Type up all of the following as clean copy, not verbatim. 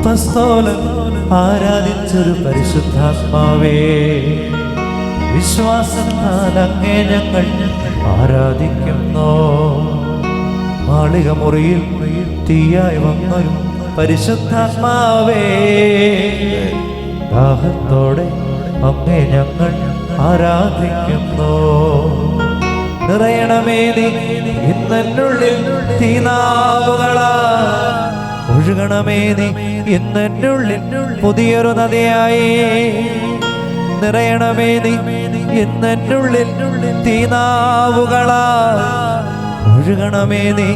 അപ്പസ്തോലൻ ആരാധിച്ചൊരു പരിശുദ്ധാത്മാവേ, വിശ്വാസത്താൽ അങ്ങേ ഞങ്ങൾ ആരാധിക്കുന്നു. മാളിക മുറിയിൽ തീയായി വന്നൊരു പരിശുദ്ധാത്മാവേ, ദാഹത്തോടെ അങ്ങേ ഞങ്ങൾ ആരാധിക്കുന്നു. നിറയണമേ നീ ഇന്നെന്നുള്ളിൽ തീനാവുകളാ, ഒഴുകണമേ നീ ഇന്നെന്നുള്ളിൽ പുതിയൊരു നദിയായി. നിറയണമേ നീ ഇന്നെന്നുള്ളിൽ തീനാവുകളാ, ഒഴുകണമേ നീ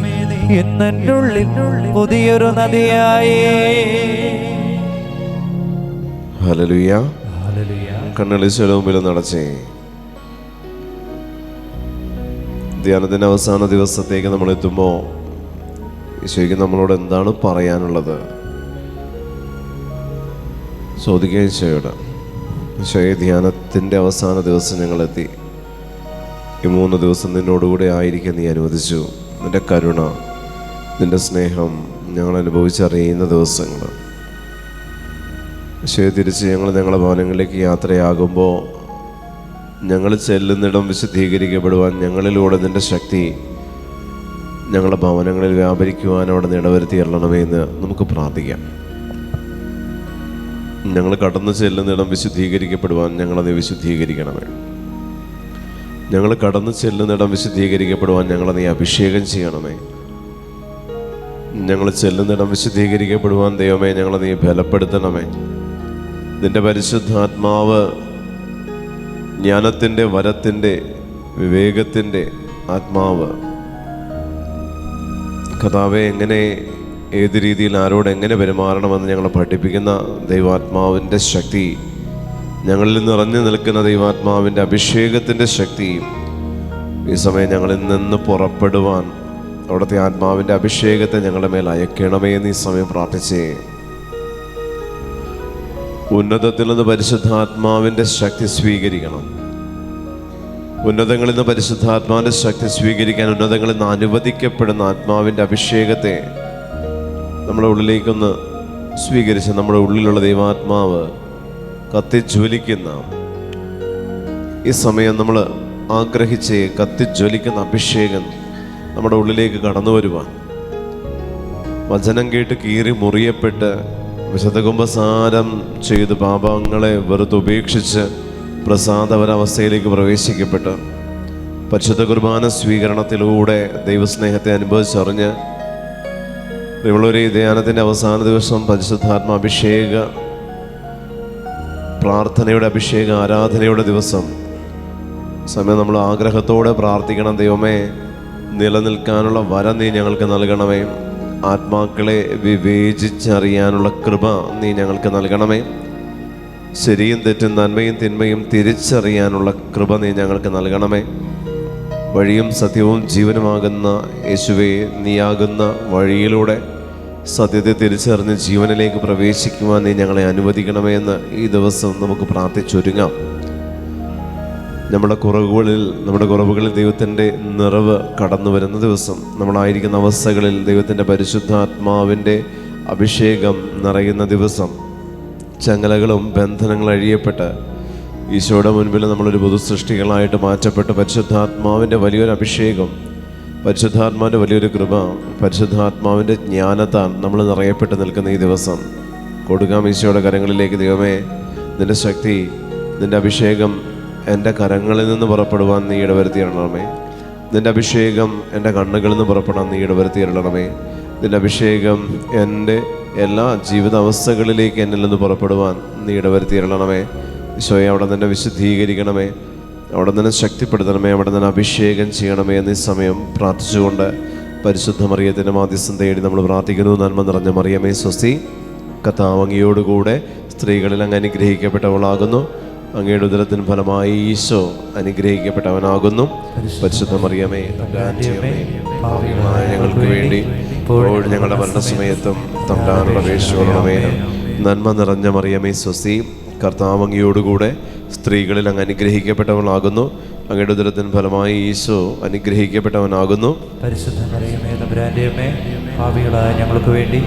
ഇന്നെന്നുള്ളിൽ പുതിയൊരു നദിയായി. ഹല്ലേലൂയ. കണ്ണുകളിൽ മുമ്പിൽ നടച്ചേ. ധ്യാനത്തിൻ്റെ അവസാന ദിവസത്തേക്ക് നമ്മൾ എത്തുമ്പോൾ ഈശോയ്ക്ക് നമ്മളോട് എന്താണ് പറയാനുള്ളത് ചോദിക്കുകയും ഈശോയോട്. ഈശോയെ, ധ്യാനത്തിൻ്റെ അവസാന ദിവസം ഞങ്ങളെത്തി. ഈ 3 ദിവസം നിന്നോടുകൂടെ ആയിരിക്കാൻ നീ അനുവദിച്ചു. നിൻ്റെ കരുണ, നിൻ്റെ സ്നേഹം ഞങ്ങൾ അനുഭവിച്ചറിയുന്ന ദിവസങ്ങൾ. ഈശോയെ, തിരിച്ച് ഞങ്ങളുടെ ഭവനങ്ങളിലേക്ക് യാത്രയാകുമ്പോൾ ഞങ്ങൾ ചെല്ലുന്നിടം വിശുദ്ധീകരിക്കപ്പെടുവാൻ ഞങ്ങളിലൂടെ നിൻ്റെ ശക്തി ഞങ്ങളുടെ ഭവനങ്ങളിൽ വ്യാപരിക്കുവാൻ അവിടെ ഇടവരുത്തി തരണമേ എന്ന് നമുക്ക് പ്രാർത്ഥിക്കാം. ഞങ്ങൾ കടന്നു ചെല്ലുന്നിടം വിശുദ്ധീകരിക്കപ്പെടുവാൻ ഞങ്ങളത് വിശുദ്ധീകരിക്കണമേ. ഞങ്ങൾ കടന്നു ചെല്ലുന്നിടം വിശുദ്ധീകരിക്കപ്പെടുവാൻ ഞങ്ങളത് അഭിഷേകം ചെയ്യണമേ. ഞങ്ങൾ ചെല്ലുന്നിടം വിശുദ്ധീകരിക്കപ്പെടുവാൻ ദൈവമേ ഞങ്ങളത് ബലപ്പെടുത്തണമേ. നിൻ്റെ പരിശുദ്ധാത്മാവ് ജ്ഞാനത്തിൻ്റെ, വരത്തിൻ്റെ, വിവേകത്തിൻ്റെ ആത്മാവ് കർത്താവേ, എങ്ങനെ ഏത് രീതിയിൽ ആരോട് എങ്ങനെ പെരുമാറണമെന്ന് ഞങ്ങളെ പഠിപ്പിക്കുന്ന ദൈവാത്മാവിൻ്റെ ശക്തി, ഞങ്ങളിൽ നിറഞ്ഞു നിൽക്കുന്ന ദൈവാത്മാവിൻ്റെ അഭിഷേകത്തിൻ്റെ ശക്തി ഈ സമയം ഞങ്ങളിൽ നിന്ന് പുറപ്പെടുവാൻ അവിടുത്തെ ആത്മാവിൻ്റെ അഭിഷേകത്തെ ഞങ്ങളുടെ മേൽ അയക്കണമേ എന്ന് ഈ സമയം പ്രാർത്ഥിച്ചേ. ഉന്നതത്തിൽ നിന്ന് പരിശുദ്ധാത്മാവിൻ്റെ ശക്തി സ്വീകരിക്കണം. ഉന്നതങ്ങളിൽ നിന്ന് പരിശുദ്ധാത്മാവിൻ്റെ ശക്തി സ്വീകരിക്കാൻ ഉന്നതങ്ങളിൽ നിന്ന് അനുവദിക്കപ്പെടുന്ന ആത്മാവിൻ്റെ അഭിഷേകത്തെ നമ്മുടെ ഉള്ളിലേക്കൊന്ന് സ്വീകരിച്ച് നമ്മുടെ ഉള്ളിലുള്ള ദൈവാത്മാവ് കത്തിജ്വലിക്കുന്ന ഈ സമയം നമ്മൾ ആഗ്രഹിച്ച് കത്തിജ്വലിക്കുന്ന അഭിഷേകം നമ്മുടെ ഉള്ളിലേക്ക് കടന്നു വരുവാൻ, വചനം കേട്ട് കീറി മുറിയപ്പെട്ട് വിശുദ്ധ കുമ്പസാരം ചെയ്ത് പാപങ്ങളെ വെറുതുപേക്ഷിച്ച് പ്രസാദപരാവസ്ഥയിലേക്ക് പ്രവേശിക്കപ്പെട്ട് പരിശുദ്ധ കുർബാന സ്വീകരണത്തിലൂടെ ദൈവസ്നേഹത്തെ അനുഭവിച്ചറിഞ്ഞ് ഇവളൊരു ധ്യാനത്തിൻ്റെ അവസാന ദിവസം പരിശുദ്ധാത്മാഭിഷേക പ്രാർത്ഥനയുടെ അഭിഷേക ആരാധനയുടെ ദിവസം സമയം നമ്മൾ ആഗ്രഹത്തോടെ പ്രാർത്ഥിക്കണം. ദൈവമേ, നിലനിൽക്കാനുള്ള വരം നീ ഞങ്ങൾക്ക് നൽകണമേ. ആത്മാക്കളെ വിവേചിച്ചറിയാനുള്ള കൃപ നീ ഞങ്ങൾക്ക് നൽകണമേ. ശരിയും തെറ്റും നന്മയും തിന്മയും തിരിച്ചറിയാനുള്ള കൃപ നീ ഞങ്ങൾക്ക് നൽകണമേ. വഴിയും സത്യവും ജീവനുമാകുന്ന യേശുവേ, നീയാകുന്ന വഴിയിലൂടെ സത്യത്തെ തിരിച്ചറിഞ്ഞ് ജീവനിലേക്ക് പ്രവേശിക്കുവാൻ നീ ഞങ്ങളെ അനുവദിക്കണമേ എന്ന് ഈ ദിവസം നമുക്ക് പ്രാർത്ഥിച്ചൊരുങ്ങാം. നമ്മുടെ കുറവുകളിൽ ദൈവത്തിൻ്റെ നിറവ് കടന്നു വരുന്ന ദിവസം, നമ്മളായിരിക്കുന്ന അവസ്ഥകളിൽ ദൈവത്തിൻ്റെ പരിശുദ്ധാത്മാവിൻ്റെ അഭിഷേകം നിറയുന്ന ദിവസം, ചങ്ങലകളും ബന്ധനങ്ങളും അഴിയപ്പെട്ട് ഈശോയുടെ മുൻപിൽ നമ്മളൊരു പുതു സൃഷ്ടികളായിട്ട് മാറ്റപ്പെട്ട് പരിശുദ്ധാത്മാവിൻ്റെ വലിയൊരു അഭിഷേകം, പരിശുദ്ധാത്മാവിൻ്റെ വലിയൊരു കൃപ, പരിശുദ്ധാത്മാവിൻ്റെ ജ്ഞാനത്താൽ നമ്മൾ നിറയപ്പെട്ട് നിൽക്കുന്ന ഈ ദിവസം കൊടുക്കാം ഈശോയുടെ കരങ്ങളിലേക്ക്. ദൈവമേ, നിൻ്റെ ശക്തി, നിൻ്റെ അഭിഷേകം എൻ്റെ കരങ്ങളിൽ നിന്ന് പുറപ്പെടുവാൻ നീ ഇടവരുത്തിയിടണമേ. നിൻ്റെ അഭിഷേകം എൻ്റെ കണ്ണുകളിൽ നിന്ന് പുറപ്പെടാൻ നീ ഇടവരുത്തിയിടണമേ. നിൻ്റെ അഭിഷേകം എൻ്റെ എല്ലാ ജീവിതാവസ്ഥകളിലേക്ക് എന്നിൽ നിന്ന് പുറപ്പെടുവാൻ നീ ഇടവരുത്തിയിടണമേ. ഈശോയെ, അവിടെ നിന്നെ വിശുദ്ധീകരിക്കണമേ, അവിടെ നിന്നെ ശക്തിപ്പെടുത്തണമേ, അവിടെ നിന്നെ അഭിഷേകം ചെയ്യണമേ എന്നീ സമയം പ്രാർത്ഥിച്ചുകൊണ്ട് പരിശുദ്ധ മറിയത്തിൻ്റെ മാധ്യസ്ഥം തേടി നമ്മൾ പ്രാർത്ഥിക്കുന്നു. നന്മ നിറഞ്ഞ മറിയമേ സ്വസ്തി, കർത്താവ് അങ്ങയോടുകൂടെ സ്ത്രീകളിൽ അങ്ങ് അനുഗ്രഹിക്കപ്പെട്ടവളാകുന്നു. അങ്ങയുടെ ഉദരത്തിന് ഫലമായി ഈശോ അനുഗ്രഹിക്കപ്പെട്ടവനാകുന്നു. പരിശുദ്ധ മറിയമേ, ഞങ്ങൾക്ക് വേണ്ടി ഇപ്പോഴും ഞങ്ങളുടെ മരണസമയത്തും തമ്പുരാനോട് അപേക്ഷിക്കണമേ. നന്മ നിറഞ്ഞ മറിയമേ സ്വസ്തി, കർത്താവ് അങ്ങയോടുകൂടെ സ്ത്രീകളിൽ അങ്ങ് അനുഗ്രഹിക്കപ്പെട്ടവളാകുന്നു. അങ്ങയുടെ ഉദരത്തിന് ഫലമായി ഈശോ അനുഗ്രഹിക്കപ്പെട്ടവനാകുന്നു. പരിശുദ്ധ മറിയമേ, തമ്പുരാന്റെ അമ്മേ, പാപികളായ ഞങ്ങൾക്ക് വേണ്ടി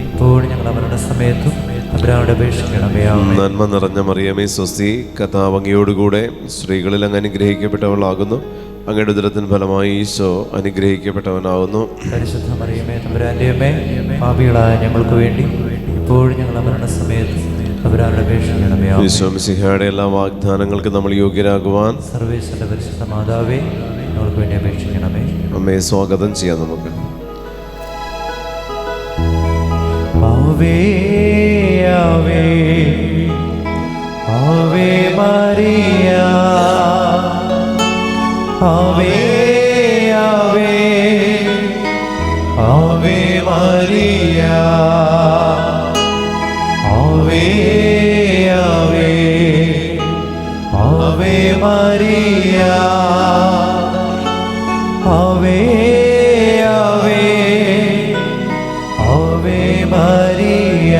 ഇപ്പോഴും ഞങ്ങളുടെ മരണസമയത്തും തമ്പുരാനോട് അപേക്ഷിക്കണമേ. ആമേൻ. നന്മ നിറഞ്ഞ മറിയമേ സ്വസ്തി, കർത്താവ് അങ്ങയോടുകൂടെ സ്ത്രീകളിൽ അങ്ങ് അനുഗ്രഹിക്കപ്പെട്ടവളാകുന്നു. അങ്ങയുടെ ഉദരത്തിൻ ഫലമായി ഈശോ അനുഗ്രഹിക്കപ്പെട്ടവനാകുന്നു. പരിശുദ്ധ മറിയമേ തമ്പുരാന്റെ അമ്മേ, പാപികളായ ഞങ്ങൾക്ക് വേണ്ടി ഇപ്പോഴും ഞങ്ങളുടെ മരണസമയത്ത് തമ്പുരാനോട് അപേക്ഷിക്കണമേ. ആമേൻ. ഈശോ മിശിഹായുടെ എല്ലാ വാഗ്ദാനങ്ങൾക്ക് നമ്മൾ യോഗ്യരാകുവാൻ സർവേശ്വരന്റെ പരിശുദ്ധ മാതാവേ, ഞങ്ങൾക്ക് വേണ്ടി അപേക്ഷിക്കണമേ. അമ്മയെ സ്വാഗതം ചെയ്യാം നമുക്ക്. ആവേ ആവേ ആവേ മറിയ, ആവേ ആവേ ആവേ മറിയ, ആവേ ആവേ ആവേ മറിയ, ആവേ ആവേ ആവേ മറിയ,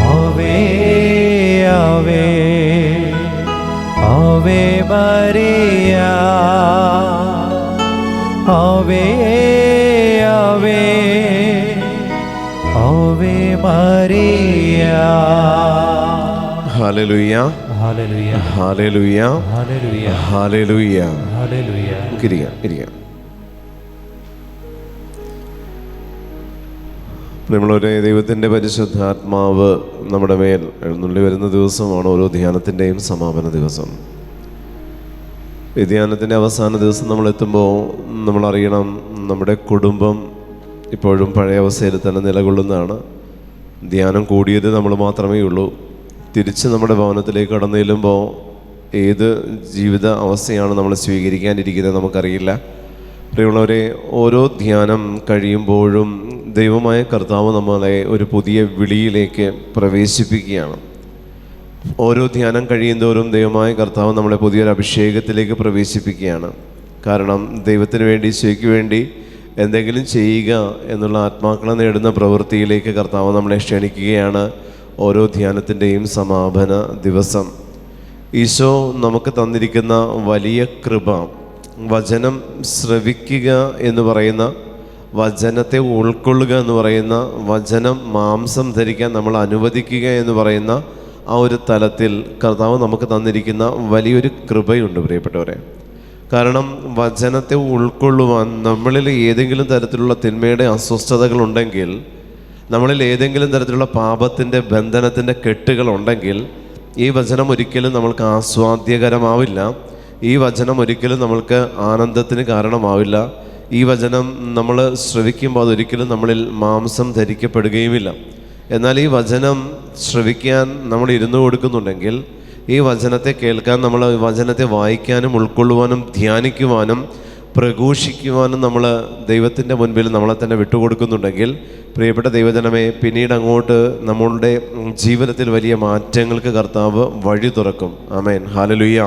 ആവേ ആവേ ആവേ മറിയ, ആവേ ആവേ ആവേ മറിയ. ഹല്ലേലൂയ, ഹല്ലേലൂയ, ഹല്ലേലൂയ, ഹല്ലേലൂയ, ഹല്ലേലൂയ. ഹല്ലേലൂയ. ഇരിക്കാം. നമ്മളൊരു ദൈവത്തിൻ്റെ പരിശുദ്ധാത്മാവ് നമ്മുടെ മേൽ എഴുന്നള്ളി വരുന്ന ദിവസമാണ് ഓരോ ധ്യാനത്തിൻ്റെയും സമാപന ദിവസം. ഈ ധ്യാനത്തിൻ്റെ അവസാന ദിവസം നമ്മളെത്തുമ്പോൾ നമ്മളറിയണം, നമ്മുടെ കുടുംബം ഇപ്പോഴും പഴയ അവസ്ഥയിൽ തന്നെ നിലകൊള്ളുന്നതാണ്. ധ്യാനം കൂടിയത് നമ്മൾ മാത്രമേ ഉള്ളൂ. തിരിച്ച് നമ്മുടെ ഭവനത്തിലേക്ക് കടന്നു ചെല്ലുമ്പോൾ ഏത് ജീവിത അവസ്ഥയാണ് നമ്മൾ സ്വീകരിക്കാനിരിക്കുന്നത് നമുക്കറിയില്ല. പ്രിയമുള്ളവരെ, ഓരോ ധ്യാനം കഴിയുമ്പോഴും ദൈവമായ കർത്താവ് നമ്മളെ ഒരു പുതിയ വിളിയിലേക്ക് പ്രവേശിപ്പിക്കുകയാണ്. ഓരോ ധ്യാനം കഴിയുന്തോറും ദൈവമായ കർത്താവ് നമ്മളെ പുതിയൊരു അഭിഷേകത്തിലേക്ക് പ്രവേശിപ്പിക്കുകയാണ്. കാരണം ദൈവത്തിന് വേണ്ടി, ഈശോയ്ക്ക് വേണ്ടി എന്തെങ്കിലും ചെയ്യുക എന്നുള്ള ആത്മാക്കളെ നേടുന്ന പ്രവൃത്തിയിലേക്ക് കർത്താവ് നമ്മളെ ക്ഷണിക്കുകയാണ്. ഓരോ ധ്യാനത്തിൻ്റെയും സമാപന ദിവസം ഈശോ നമുക്ക് തന്നിരിക്കുന്ന വലിയ കൃപ, വചനം ശ്രവിക്കുക എന്ന് പറയുന്ന, വചനത്തെ ഉൾക്കൊള്ളുക എന്ന് പറയുന്ന, വചനം മാംസം ധരിക്കാൻ നമ്മൾ അനുവദിക്കുക എന്ന് പറയുന്ന ആ ഒരു തലത്തിൽ കർത്താവ് നമുക്ക് തന്നിരിക്കുന്ന വലിയൊരു കൃപയുണ്ട് പ്രിയപ്പെട്ടവരെ. കാരണം വചനത്തെ ഉൾക്കൊള്ളുവാൻ നമ്മളിൽ ഏതെങ്കിലും തരത്തിലുള്ള തിന്മയുടെ അസ്വസ്ഥതകളുണ്ടെങ്കിൽ, നമ്മളിൽ ഏതെങ്കിലും തരത്തിലുള്ള പാപത്തിൻ്റെ ബന്ധനത്തിൻ്റെ കെട്ടുകളുണ്ടെങ്കിൽ ഈ വചനം ഒരിക്കലും നമ്മൾക്ക് ആസ്വാദ്യകരമാവില്ല. ഈ വചനം ഒരിക്കലും നമ്മൾക്ക് ആനന്ദത്തിന് കാരണമാവില്ല. ഈ വചനം നമ്മൾ ശ്രവിക്കുമ്പോൾ അതൊരിക്കലും നമ്മളിൽ മാംസം ധരിക്കപ്പെടുകയുമില്ല. എന്നാൽ ഈ വചനം ശ്രവിക്കാൻ നമ്മൾ ഇരുന്നു കൊടുക്കുന്നുണ്ടെങ്കിൽ, ഈ വചനത്തെ കേൾക്കാൻ, നമ്മൾ വചനത്തെ വായിക്കാനും ഉൾക്കൊള്ളുവാനും ധ്യാനിക്കുവാനും പ്രഘോഷിക്കുവാനും നമ്മൾ ദൈവത്തിൻ്റെ മുൻപിൽ നമ്മളെ തന്നെ വിട്ടുകൊടുക്കുന്നുണ്ടെങ്കിൽ, പ്രിയപ്പെട്ട ദൈവജനമേ, പിന്നീട് അങ്ങോട്ട് നമ്മളുടെ ജീവിതത്തിൽ വലിയ മാറ്റങ്ങൾക്ക് കർത്താവ് വഴി തുറക്കും. ആമേൻ, ഹല്ലേലൂയ.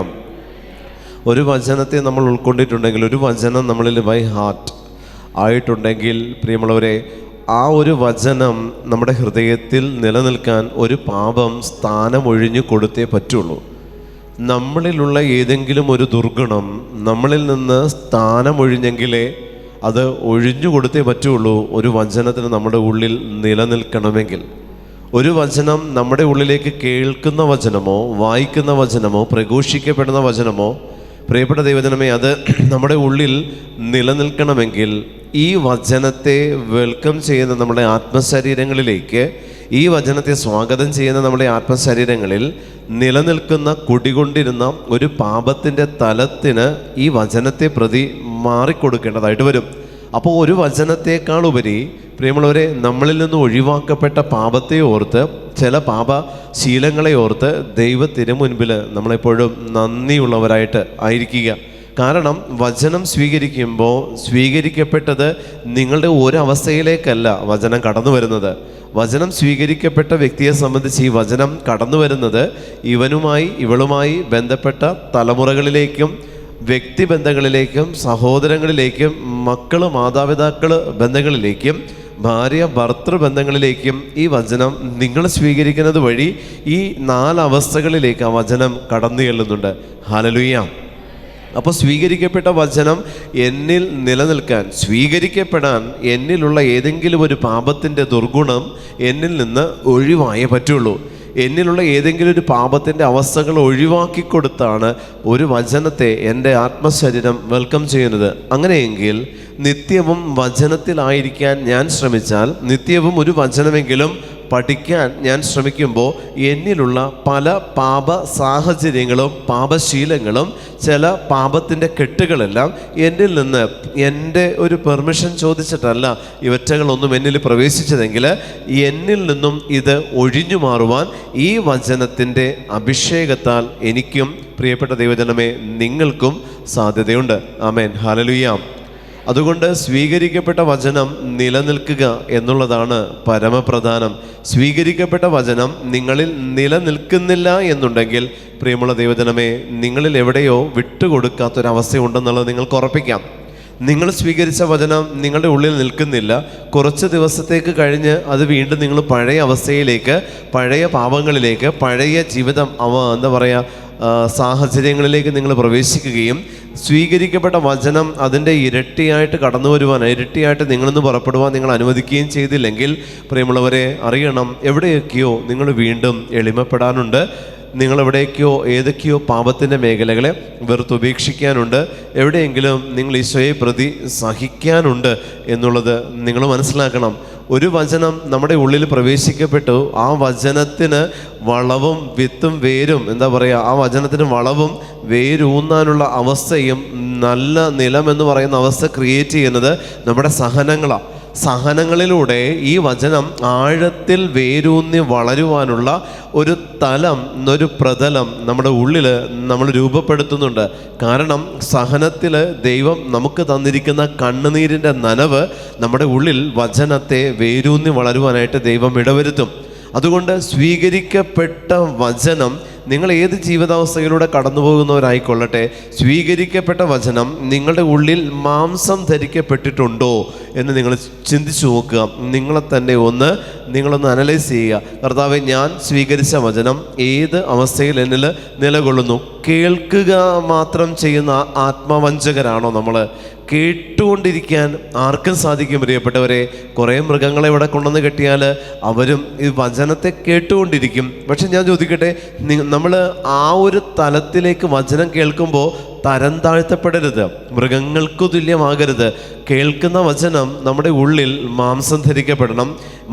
ഒരു വചനത്തെ നമ്മൾ ഉൾക്കൊണ്ടിട്ടുണ്ടെങ്കിൽ, ഒരു വചനം നമ്മളിൽ ബൈ ഹാർട്ട് ആയിട്ടുണ്ടെങ്കിൽ, പ്രിയമുള്ളവരെ, ആ ഒരു വചനം നമ്മുടെ ഹൃദയത്തിൽ നിലനിൽക്കാൻ ഒരു പാപം സ്ഥാനമൊഴിഞ്ഞു കൊടുത്തേ പറ്റുള്ളൂ. നമ്മളിലുള്ള ഏതെങ്കിലും ഒരു ദുർഗുണം നമ്മളിൽ നിന്ന് സ്ഥാനമൊഴിഞ്ഞെങ്കിലേ അത് ഒഴിഞ്ഞു കൊടുത്തേ പറ്റുള്ളൂ. ഒരു വചനത്തിന് നമ്മുടെ ഉള്ളിൽ നിലനിൽക്കണമെങ്കിൽ, ഒരു വചനം നമ്മുടെ ഉള്ളിലേക്ക് കേൾക്കുന്ന വചനമോ, വായിക്കുന്ന വചനമോ, പ്രഘോഷിക്കപ്പെടുന്ന വചനമോ, പ്രിയപ്പെട്ട ദൈവജനമേ, അത് നമ്മുടെ ഉള്ളിൽ നിലനിൽക്കണമെങ്കിൽ ഈ വചനത്തെ വെൽക്കം ചെയ്യുന്ന നമ്മുടെ ആത്മശരീരങ്ങളിലേക്ക്, ഈ വചനത്തെ സ്വാഗതം ചെയ്യുന്ന നമ്മുടെ ആത്മശരീരങ്ങളിൽ നിലനിൽക്കുന്ന കുടികൊണ്ടിരുന്ന ഒരു പാപത്തിൻ്റെ തലത്തിന് ഈ വചനത്തെ പ്രതി മാറിക്കൊടുക്കേണ്ടതായിട്ട് വരും. അപ്പോൾ ഒരു വചനത്തെക്കാളുപരി പ്രിയമുള്ളവരെ, നമ്മളിൽ നിന്ന് ഒഴിവാക്കപ്പെട്ട പാപത്തെ ഓർത്ത്, ചില പാപശീലങ്ങളെ ഓർത്ത് ദൈവത്തിന് മുൻപിൽ നമ്മളെപ്പോഴും നന്ദിയുള്ളവരായിട്ട് ആയിരിക്കുക. കാരണം വചനം സ്വീകരിക്കുമ്പോൾ സ്വീകരിക്കപ്പെട്ടത് നിങ്ങളുടെ ഒരവസ്ഥയിലേക്കല്ല വചനം കടന്നു വരുന്നത്. വചനം സ്വീകരിക്കപ്പെട്ട വ്യക്തിയെ സംബന്ധിച്ച് ഈ വചനം കടന്നു വരുന്നത് ഇവനുമായി ഇവളുമായി ബന്ധപ്പെട്ട തലമുറകളിലേക്കും വ്യക്തിബന്ധങ്ങളിലേക്കും സഹോദരങ്ങളിലേക്കും മക്കൾ മാതാപിതാക്കൾ ബന്ധങ്ങളിലേക്കും ഭാര്യ ഭർത്തൃ ബന്ധങ്ങളിലേക്കും ഈ വചനം നിങ്ങൾ സ്വീകരിക്കുന്നത് വഴി ഈ 4 അവസ്ഥകളിലേക്ക് ആ വചനം കടന്നു ചെല്ലുന്നുണ്ട്. ഹല്ലേലൂയ. അപ്പോൾ സ്വീകരിക്കപ്പെട്ട വചനം എന്നിൽ നിലനിൽക്കാൻ, സ്വീകരിക്കപ്പെടാൻ എന്നിലുള്ള ഏതെങ്കിലും ഒരു പാപത്തിൻ്റെ ദുർഗുണം എന്നിൽ നിന്ന് ഒഴിവായേ പറ്റുള്ളൂ. എന്നിലുള്ള ഏതെങ്കിലും ഒരു പാപത്തിൻ്റെ അവസ്ഥകൾ ഒഴിവാക്കിക്കൊടുത്താണ് ഒരു വചനത്തെ എൻ്റെ ആത്മശരീരം വെൽക്കം ചെയ്യുന്നത്. അങ്ങനെയെങ്കിൽ നിത്യവും വചനത്തിലായിരിക്കാൻ ഞാൻ ശ്രമിച്ചാൽ, നിത്യവും ഒരു വചനമെങ്കിലും പഠിക്കാൻ ഞാൻ ശ്രമിക്കുമ്പോൾ എന്നിലുള്ള പല പാപ സാഹചര്യങ്ങളും പാപശീലങ്ങളും ചില പാപത്തിൻ്റെ കെട്ടുകളെല്ലാം എന്നിൽ നിന്ന് എൻ്റെ ഒരു പെർമിഷൻ ചോദിച്ചിട്ടല്ല ഇവറ്റകളൊന്നും എന്നിൽ പ്രവേശിച്ചതെങ്കിൽ എന്നിൽ നിന്നും ഇത് ഒഴിഞ്ഞു മാറുവാൻ ഈ വചനത്തിൻ്റെ അഭിഷേകത്താൽ എനിക്കും പ്രിയപ്പെട്ട ദൈവജനമേ നിങ്ങൾക്കും സാധ്യതയുണ്ട്. ആമേൻ, ഹല്ലേലൂയ. അതുകൊണ്ട് സ്വീകരിക്കപ്പെട്ട വചനം നിലനിൽക്കുക എന്നുള്ളതാണ് പരമപ്രധാനം. സ്വീകരിക്കപ്പെട്ട വചനം നിങ്ങളിൽ നിലനിൽക്കുന്നില്ല എന്നുണ്ടെങ്കിൽ പ്രിയമുള്ള ദൈവജനമേ, നിങ്ങളിൽ എവിടെയോ വിട്ടുകൊടുക്കാത്തൊരവസ്ഥയുണ്ടെന്നുള്ളത് നിങ്ങൾക്ക് ഉറപ്പിക്കാം. നിങ്ങൾ സ്വീകരിച്ച വചനം നിങ്ങളുടെ ഉള്ളിൽ നിൽക്കുന്നില്ല. കുറച്ച് ദിവസത്തേക്ക് കഴിഞ്ഞ് അത് വീണ്ടും നിങ്ങൾ പഴയ അവസ്ഥയിലേക്ക്, പഴയ പാപങ്ങളിലേക്ക്, പഴയ ജീവിതം സാഹചര്യങ്ങളിലേക്ക് നിങ്ങൾ പ്രവേശിക്കുകയും സ്വീകരിക്കപ്പെട്ട വചനം അതിൻ്റെ ഇരട്ടിയായിട്ട് കടന്നു വരുവാൻ, ഇരട്ടിയായിട്ട് നിങ്ങളൊന്ന് പുറപ്പെടുവാൻ നിങ്ങൾ അനുവദിക്കുകയും ചെയ്തില്ലെങ്കിൽ പ്രിയമുള്ളവരെ അറിയണം, എവിടെയൊക്കെയോ നിങ്ങൾ വീണ്ടും എളിമപ്പെടാനുണ്ട്. നിങ്ങളെവിടേക്കോ ഏതൊക്കെയോ പാപത്തിൻ്റെ മേഖലകളെ വെറുത്തുപേക്ഷിക്കാനുണ്ട്. എവിടെയെങ്കിലും നിങ്ങൾ ഈശോയെ പ്രതി സഹിക്കാനുണ്ട് എന്നുള്ളത് നിങ്ങൾ മനസ്സിലാക്കണം. ഒരു വചനം നമ്മുടെ ഉള്ളിൽ പ്രവേശിക്കപ്പെട്ടു, ആ വചനത്തിന് വളവും വിത്തും വേരും ആ വചനത്തിന് വളവും വേരൂന്നാനുള്ള അവസ്ഥയും നല്ല നിലം എന്ന് പറയുന്ന അവസ്ഥ ക്രിയേറ്റ് ചെയ്യുന്നത് നമ്മുടെ സഹനങ്ങളാണ്. സഹനങ്ങളിലൂടെ ഈ വചനം ആഴത്തിൽ വേരൂന്നി വളരുവാനുള്ള ഒരു തലം, ഒരു പ്രതലം നമ്മുടെ ഉള്ളിൽ നമ്മൾ രൂപപ്പെടുത്തുന്നുണ്ട്. കാരണം സഹനത്തിൽ ദൈവം നമുക്ക് തന്നിരിക്കുന്ന കണ്ണുനീരിൻ്റെ നനവ് നമ്മുടെ ഉള്ളിൽ വചനത്തെ വേരൂന്നി വളരുവാനായിട്ട് ദൈവം ഇടവരുത്തും. അതുകൊണ്ട് സ്വീകരിക്കപ്പെട്ട വചനം, നിങ്ങൾ ഏത് ജീവിതാവസ്ഥയിലൂടെ കടന്നു പോകുന്നവരായിക്കൊള്ളട്ടെ, സ്വീകരിക്കപ്പെട്ട വചനം നിങ്ങളുടെ ഉള്ളിൽ മാംസം ധരിക്കപ്പെട്ടിട്ടുണ്ടോ എന്ന് നിങ്ങൾ ചിന്തിച്ചു നോക്കുക. നിങ്ങളൊന്ന് അനലൈസ് ചെയ്യുക. കർത്താവേ, ഞാൻ സ്വീകരിച്ച വചനം ഏത് അവസ്ഥയിൽ എന്നിൽ നിലകൊള്ളുന്നു? കേൾക്കുക മാത്രം ചെയ്യുന്ന ആത്മവഞ്ചകരാണോ നമ്മൾ? കേട്ടുകൊണ്ടിരിക്കാൻ ആർക്കും സാധിക്കും പ്രിയപ്പെട്ടവരെ. കുറേ മൃഗങ്ങളെ ഇവിടെ കൊണ്ടുവന്ന് കെട്ടിയാൽ അവരും ഈ വചനത്തെ കേട്ടുകൊണ്ടിരിക്കും. പക്ഷെ ഞാൻ ചോദിക്കട്ടെ, നമ്മൾ ആ ഒരു തലത്തിലേക്ക് വചനം കേൾക്കുമ്പോൾ തരം താഴ്ത്തപ്പെടരുത്, മൃഗങ്ങൾക്കു തുല്യമാകരുത്. കേൾക്കുന്ന വചനം നമ്മുടെ ഉള്ളിൽ മാംസം ധരിക്കപ്പെടണം.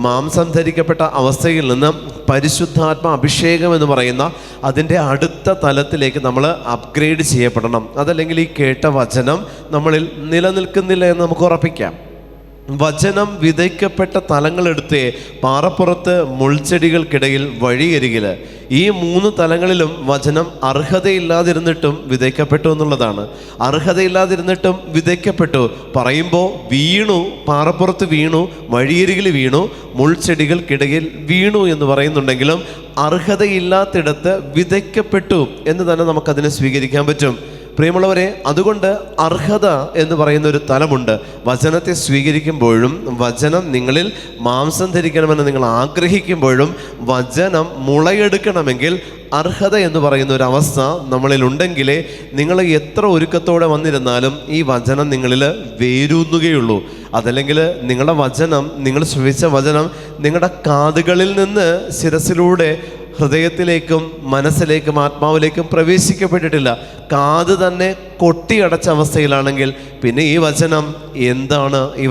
മാംസം ധരിക്കപ്പെട്ട അവസ്ഥയിൽ നിന്ന് പരിശുദ്ധാത്മ അഭിഷേകം എന്ന് പറയുന്ന അതിൻ്റെ അടുത്ത തലത്തിലേക്ക് നമ്മൾ അപ്ഗ്രേഡ് ചെയ്യപ്പെടണം. അതല്ലെങ്കിൽ ഈ കേട്ട വചനം നമ്മളിൽ നിലനിൽക്കുന്നില്ല എന്ന് നമുക്ക് ഉറപ്പിക്കാം. വചനം വിതയ്ക്കപ്പെട്ട തലങ്ങളെടുത്തേ പാറപ്പുറത്ത് മുൾച്ചെടികൾക്കിടയിൽ വഴിയരികിൽ, ഈ 3 തലങ്ങളിലും വചനം അർഹതയില്ലാതിരുന്നിട്ടും വിതയ്ക്കപ്പെട്ടു എന്നുള്ളതാണ്. അർഹതയില്ലാതിരുന്നിട്ടും വിതയ്ക്കപ്പെട്ടു പറയുമ്പോൾ വീണു, പാറപ്പുറത്ത് വീണു, വഴിയരികിൽ വീണു, മുൾച്ചെടികൾക്കിടയിൽ വീണു എന്ന് പറയുന്നുണ്ടെങ്കിലും അർഹതയില്ലാത്തിടത്ത് വിതയ്ക്കപ്പെട്ടു എന്ന് തന്നെ നമുക്കതിനെ സ്വീകരിക്കാൻ പറ്റും. പ്രിയമുള്ളവരെ, അതുകൊണ്ട് അർഹത എന്ന് പറയുന്ന ഒരു തലമുണ്ട്. വചനത്തെ സ്വീകരിക്കുമ്പോഴും വചനം നിങ്ങളിൽ മാംസം ധരിക്കണമെന്ന് നിങ്ങൾ ആഗ്രഹിക്കുമ്പോഴും വചനം മുളയെടുക്കണമെങ്കിൽ അർഹത എന്ന് പറയുന്ന ഒരു അവസ്ഥ നമ്മളിൽ ഉണ്ടെങ്കിലേ നിങ്ങൾ എത്ര ഒരുക്കത്തോടെ വന്നിരുന്നാലും ഈ വചനം നിങ്ങളിൽ വേരൂന്നുകയുള്ളൂ. അതല്ലെങ്കിൽ നിങ്ങളുടെ വചനം, നിങ്ങൾ ശ്രവിച്ച വചനം നിങ്ങളുടെ കാതുകളിൽ നിന്ന് ശിരസിലൂടെ ഹൃദയത്തിലേക്കും മനസ്സിലേക്കും ആത്മാവിലേക്കും പ്രവേശിക്കപ്പെട്ടിട്ടില്ല. കാത് തന്നെ കൊട്ടിയടച്ച അവസ്ഥയിലാണെങ്കിൽ പിന്നെ ഈ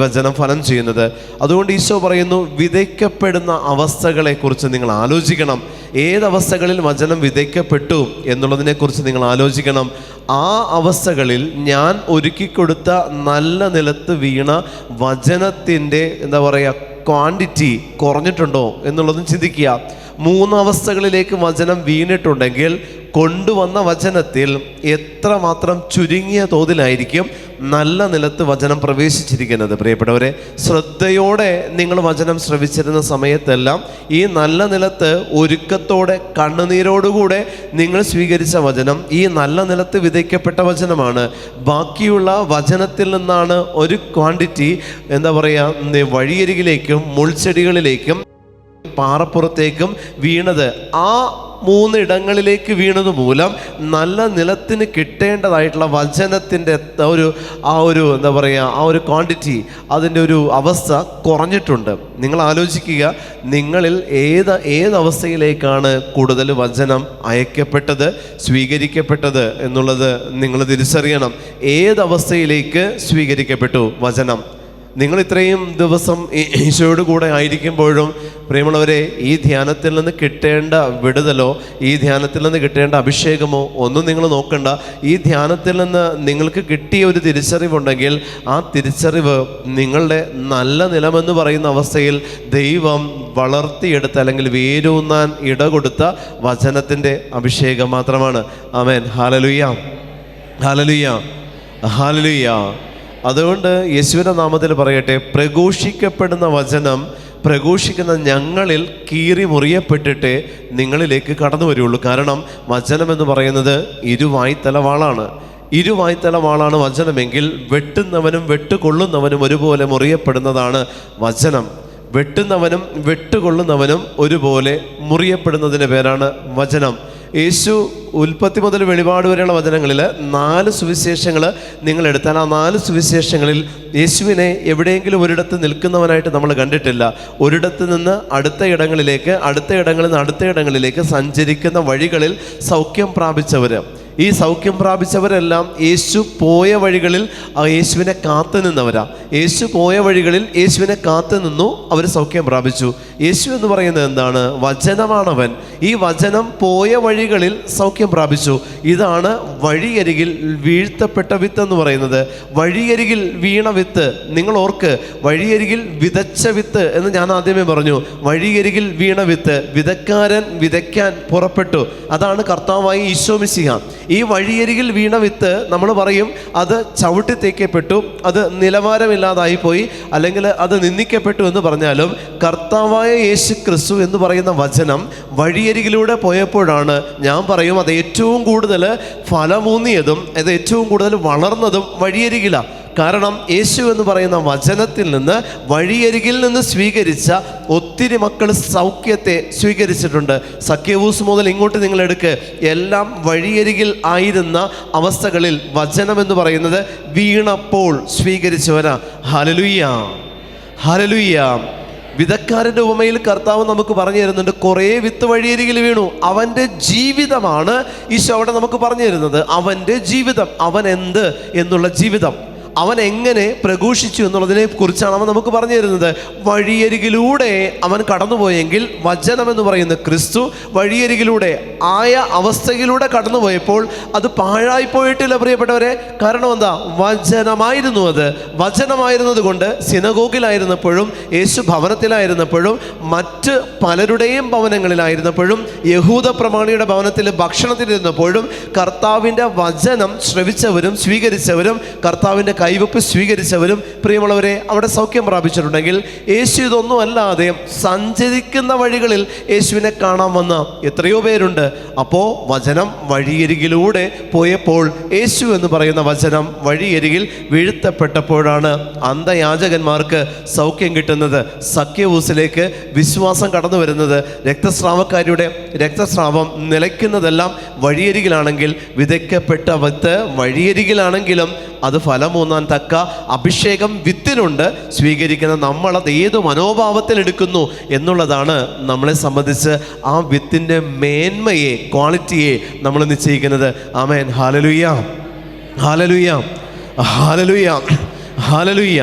വചനം ഫലം ചെയ്യുന്നത്? അതുകൊണ്ട് ഈശോ പറയുന്നു, വിതയ്ക്കപ്പെടുന്ന അവസ്ഥകളെക്കുറിച്ച് നിങ്ങൾ ആലോചിക്കണം. ഏതവസ്ഥകളിൽ വചനം വിതയ്ക്കപ്പെട്ടു എന്നുള്ളതിനെക്കുറിച്ച് നിങ്ങൾ ആലോചിക്കണം. ആ അവസ്ഥകളിൽ ഞാൻ ഒരുക്കിക്കൊടുത്ത നല്ല നിലത്ത് വീണ വചനത്തിൻ്റെ ക്വാണ്ടിറ്റി കുറഞ്ഞിട്ടുണ്ടോ എന്നുള്ളതും ചിന്തിക്കുക. 3 അവസ്ഥകളിലേക്ക് വചനം വീണിട്ടുണ്ടെങ്കിൽ കൊണ്ടുവന്ന വചനത്തിൽ എത്രമാത്രം ചുരുങ്ങിയ തോതിലായിരിക്കും നല്ല നിലത്ത് വചനം പ്രവേശിച്ചിരിക്കുന്നത്? പ്രിയപ്പെട്ടവരെ, ശ്രദ്ധയോടെ നിങ്ങൾ വചനം ശ്രവിച്ചിരുന്ന സമയത്തെല്ലാം ഈ നല്ല നിലത്ത് ഒരുക്കത്തോടെ കണ്ണുനീരോടുകൂടെ നിങ്ങൾ സ്വീകരിച്ച വചനം ഈ നല്ല നിലത്ത് വിതയ്ക്കപ്പെട്ട വചനമാണ്. ബാക്കിയുള്ള വചനത്തിൽ നിന്നാണ് ഒരു ക്വാണ്ടിറ്റി വഴിയരികിലേക്കും മുൾച്ചെടികളിലേക്കും പാറപ്പുറത്തേക്കും വീണത്. ആ 3 ഇടങ്ങളിലേക്ക് വീണത് മൂലം നല്ല നിലത്തിന് കിട്ടേണ്ടതായിട്ടുള്ള വചനത്തിൻ്റെ എന്താ പറയുക, ആ ഒരു ക്വാണ്ടിറ്റി, അതിൻ്റെ ഒരു അവസ്ഥ കുറഞ്ഞിട്ടുണ്ട്. നിങ്ങൾ ആലോചിക്കുക, നിങ്ങളിൽ ഏതവസ്ഥയിലേക്കാണ് കൂടുതൽ വചനം അയക്കപ്പെട്ടത്, സ്വീകരിക്കപ്പെട്ടത് എന്നുള്ളത് നിങ്ങൾ തിരിച്ചറിയണം. ഏതവസ്ഥയിലേക്ക് സ്വീകരിക്കപ്പെട്ടു വചനം? നിങ്ങൾ ഇത്രയും ദിവസം ഈശോയോട് കൂടെ ആയിരിക്കുമ്പോഴും പ്രിയമുള്ളവരെ, ഈ ധ്യാനത്തിൽ നിന്ന് കിട്ടേണ്ട വിടുതലോ ഈ ധ്യാനത്തിൽ നിന്ന് കിട്ടേണ്ട അഭിഷേകമോ ഒന്നും നിങ്ങൾ നോക്കണ്ട. ഈ ധ്യാനത്തിൽ നിന്ന് നിങ്ങൾക്ക് കിട്ടിയ ഒരു തിരിച്ചറിവുണ്ടെങ്കിൽ ആ തിരിച്ചറിവ് നിങ്ങളുടെ നല്ല നിലമെന്ന് പറയുന്ന അവസ്ഥയിൽ ദൈവം വളർത്തിയെടുത്ത അല്ലെങ്കിൽ വേരൂന്നാൻ ഇടകൊടുത്ത വചനത്തിൻ്റെ അഭിഷേകം മാത്രമാണ്. ആമേൻ. ഹല്ലേലൂയ, ഹല്ലേലൂയ, ഹല്ലേലൂയ. അതുകൊണ്ട് യേശുവിൻ്റെ നാമത്തിൽ പറയട്ടെ, പ്രഘോഷിക്കപ്പെടുന്ന വചനം പ്രഘോഷിക്കുന്ന ഞങ്ങളിൽ കീറി മുറിയപ്പെട്ടിട്ടേ നിങ്ങളിലേക്ക് കടന്നു വരുള്ളൂ. കാരണം വചനം എന്ന് പറയുന്നത് ഇരുവായ്ത്തലവാളാണ്. ഇരുവായ്ത്തലവാളാണ് വചനമെങ്കിൽ വെട്ടുന്നവനും വെട്ടുകൊള്ളുന്നവനും ഒരുപോലെ മുറിയപ്പെടുന്നതാണ് വചനം. വെട്ടുന്നവനും വെട്ടുകൊള്ളുന്നവനും ഒരുപോലെ മുറിയപ്പെടുന്നതിൻ്റെ പേരാണ് വചനം. യേശു ഉൽപ്പത്തി മുതൽ വെളിപാട് വരെയുള്ള വചനങ്ങളിൽ 4 സുവിശേഷങ്ങൾ നിങ്ങൾ എടുത്താൽ ആ 4 സുവിശേഷങ്ങളിൽ യേശുവിനെ എവിടെയെങ്കിലും ഒരിടത്ത് നിൽക്കുന്നവനായിട്ട് നമ്മൾ കണ്ടിട്ടില്ല. ഒരിടത്ത് നിന്ന് അടുത്ത ഇടങ്ങളിലേക്ക്, അടുത്ത ഇടങ്ങളിൽ നിന്ന് അടുത്ത ഇടങ്ങളിലേക്ക് സഞ്ചരിക്കുന്ന വഴികളിൽ സൗഖ്യം പ്രാപിച്ചവർ, ഈ സൗഖ്യം പ്രാപിച്ചവരെല്ലാം യേശു പോയ വഴികളിൽ യേശുവിനെ കാത്തു നിന്നവരാ. യേശു പോയ വഴികളിൽ യേശുവിനെ കാത്തു നിന്നു, അവർ സൗഖ്യം പ്രാപിച്ചു. യേശു എന്ന് പറയുന്നത് എന്താണ്? വചനമാണവൻ. ഈ വചനം പോയ വഴികളിൽ സൗഖ്യം പ്രാപിച്ചു. ഇതാണ് വഴിയരികിൽ വീഴ്ത്തപ്പെട്ട വിത്ത് എന്ന് പറയുന്നത്. വഴിയരികിൽ വീണ വിത്ത്, നിങ്ങൾ ഓർക്ക്, വഴിയരികിൽ വിതച്ച വിത്ത് എന്ന് ഞാൻ ആദ്യമേ പറഞ്ഞു. വഴിയരികിൽ വീണ വിത്ത്, വിതക്കാരൻ വിതയ്ക്കാൻ പുറപ്പെട്ടു. അതാണ് കർത്താവായി ഈശോ മിശിഹ. ഈ വഴിയരികിൽ വീണ വിത്ത് നമ്മൾ പറയും അത് ചവിട്ടി തേക്കപ്പെട്ടു, അത് നിലവാരമില്ലാതായി പോയി, അല്ലെങ്കിൽ അത് നിന്ദിക്കപ്പെട്ടു എന്ന് പറഞ്ഞാലും കർത്താവായ യേശു ക്രിസ്തു എന്ന് പറയുന്ന വചനം വഴിയരികിലൂടെ പോയപ്പോഴാണ് ഞാൻ പറയും അത് ഏറ്റവും കൂടുതൽ ഫലമൂന്നിയതും അത് ഏറ്റവും കൂടുതൽ വളർന്നതും വഴിയരികിലാണ്. കാരണം യേശു എന്ന് പറയുന്ന വചനത്തിൽ നിന്ന്, വഴിയരികിൽ നിന്ന് സ്വീകരിച്ച ഒത്തിരി മക്കൾ സൗഖ്യത്തെ സ്വീകരിച്ചിട്ടുണ്ട്. സഖ്യവൂസ് മുതൽ ഇങ്ങോട്ട് നിങ്ങൾ എടുക്ക്, എല്ലാം വഴിയരികിൽ ആയിരുന്ന അവസ്ഥകളിൽ വചനം എന്ന് പറയുന്നത് വീണപ്പോൾ സ്വീകരിച്ചവനാ. Hallelujah, hallelujah. വിതക്കാരൻ്റെ ഉപമയിൽ കർത്താവ് നമുക്ക് പറഞ്ഞു തരുന്നുണ്ട്, കുറേ വിത്ത് വഴിയരികിൽ വീണു. അവൻ്റെ ജീവിതമാണ് ഈശോ അവിടെ നമുക്ക് പറഞ്ഞു തരുന്നത്. അവൻ്റെ ജീവിതം, അവൻ എന്ത് എന്നുള്ള ജീവിതം, അവൻ എങ്ങനെ പ്രഘോഷിച്ചു എന്നുള്ളതിനെ കുറിച്ചാണ് അവൻ നമുക്ക് പറഞ്ഞു തരുന്നത്. വഴിയരികിലൂടെ അവൻ കടന്നുപോയെങ്കിൽ വചനം എന്ന് പറയുന്ന ക്രിസ്തു വഴിയരികിലൂടെ ആയ അവസ്ഥയിലൂടെ കടന്നുപോയപ്പോൾ അത് പാഴായിപ്പോയിട്ടില്ല പ്രിയപ്പെട്ടവരെ. കാരണം എന്താ? വചനമായിരുന്നു. അത് വചനമായിരുന്നത് കൊണ്ട് സിനഗോഗിലായിരുന്നപ്പോഴും യേശു ഭവനത്തിലായിരുന്നപ്പോഴും മറ്റ് പലരുടെയും ഭവനങ്ങളിലായിരുന്നപ്പോഴും യഹൂദ പ്രമാണിയുടെ ഭവനത്തിൽ ഭക്ഷണത്തിലിരുന്നപ്പോഴും കർത്താവിൻ്റെ വചനം ശ്രവിച്ചവരും സ്വീകരിച്ചവരും കർത്താവിൻ്റെ കൈവപ്പ് സ്വീകരിച്ചവരും പ്രിയമുള്ളവരെ അവിടെ സൗഖ്യം പ്രാപിച്ചിട്ടുണ്ടെങ്കിൽ യേശു ഇതൊന്നും അല്ലാതെ സഞ്ചരിക്കുന്ന വഴികളിൽ യേശുവിനെ കാണാൻ വന്ന എത്രയോ പേരുണ്ട്. അപ്പോൾ വചനം വഴിയരികിലൂടെ പോയപ്പോൾ യേശു എന്ന് പറയുന്ന വചനം വഴിയരികിൽ വീഴ്ത്തപ്പെട്ടപ്പോഴാണ് അന്ധയാചകന്മാർക്ക് സൗഖ്യം കിട്ടുന്നത്, സഖ്യവൂസിലേക്ക് വിശ്വാസം കടന്നു വരുന്നത്. രക്തസ്രാവക്കാരുടെ രക്തസ്രാവം നിലയ്ക്കുന്നതെല്ലാം വഴിയരികിലാണെങ്കിൽ, വിതയ്ക്കപ്പെട്ട വിത്ത് വഴിയരികിലാണെങ്കിലും അത് ഫലമൂന്നാൻ തക്ക അഭിഷേകം വിത്തിനുണ്ട്. സ്വീകരിക്കുന്ന നമ്മളത് ഏത് മനോഭാവത്തിൽ എടുക്കുന്നു എന്നുള്ളതാണ് നമ്മളെ സംബന്ധിച്ച് ആ വിത്തിൻ്റെ മേന്മയെ, ക്വാളിറ്റിയെ നമ്മൾ നിശ്ചയിക്കുന്നത്. ആമേൻ. ഹല്ലേലൂയ, ഹല്ലേലൂയ, ഹല്ലേലൂയ, ഹല്ലേലൂയ.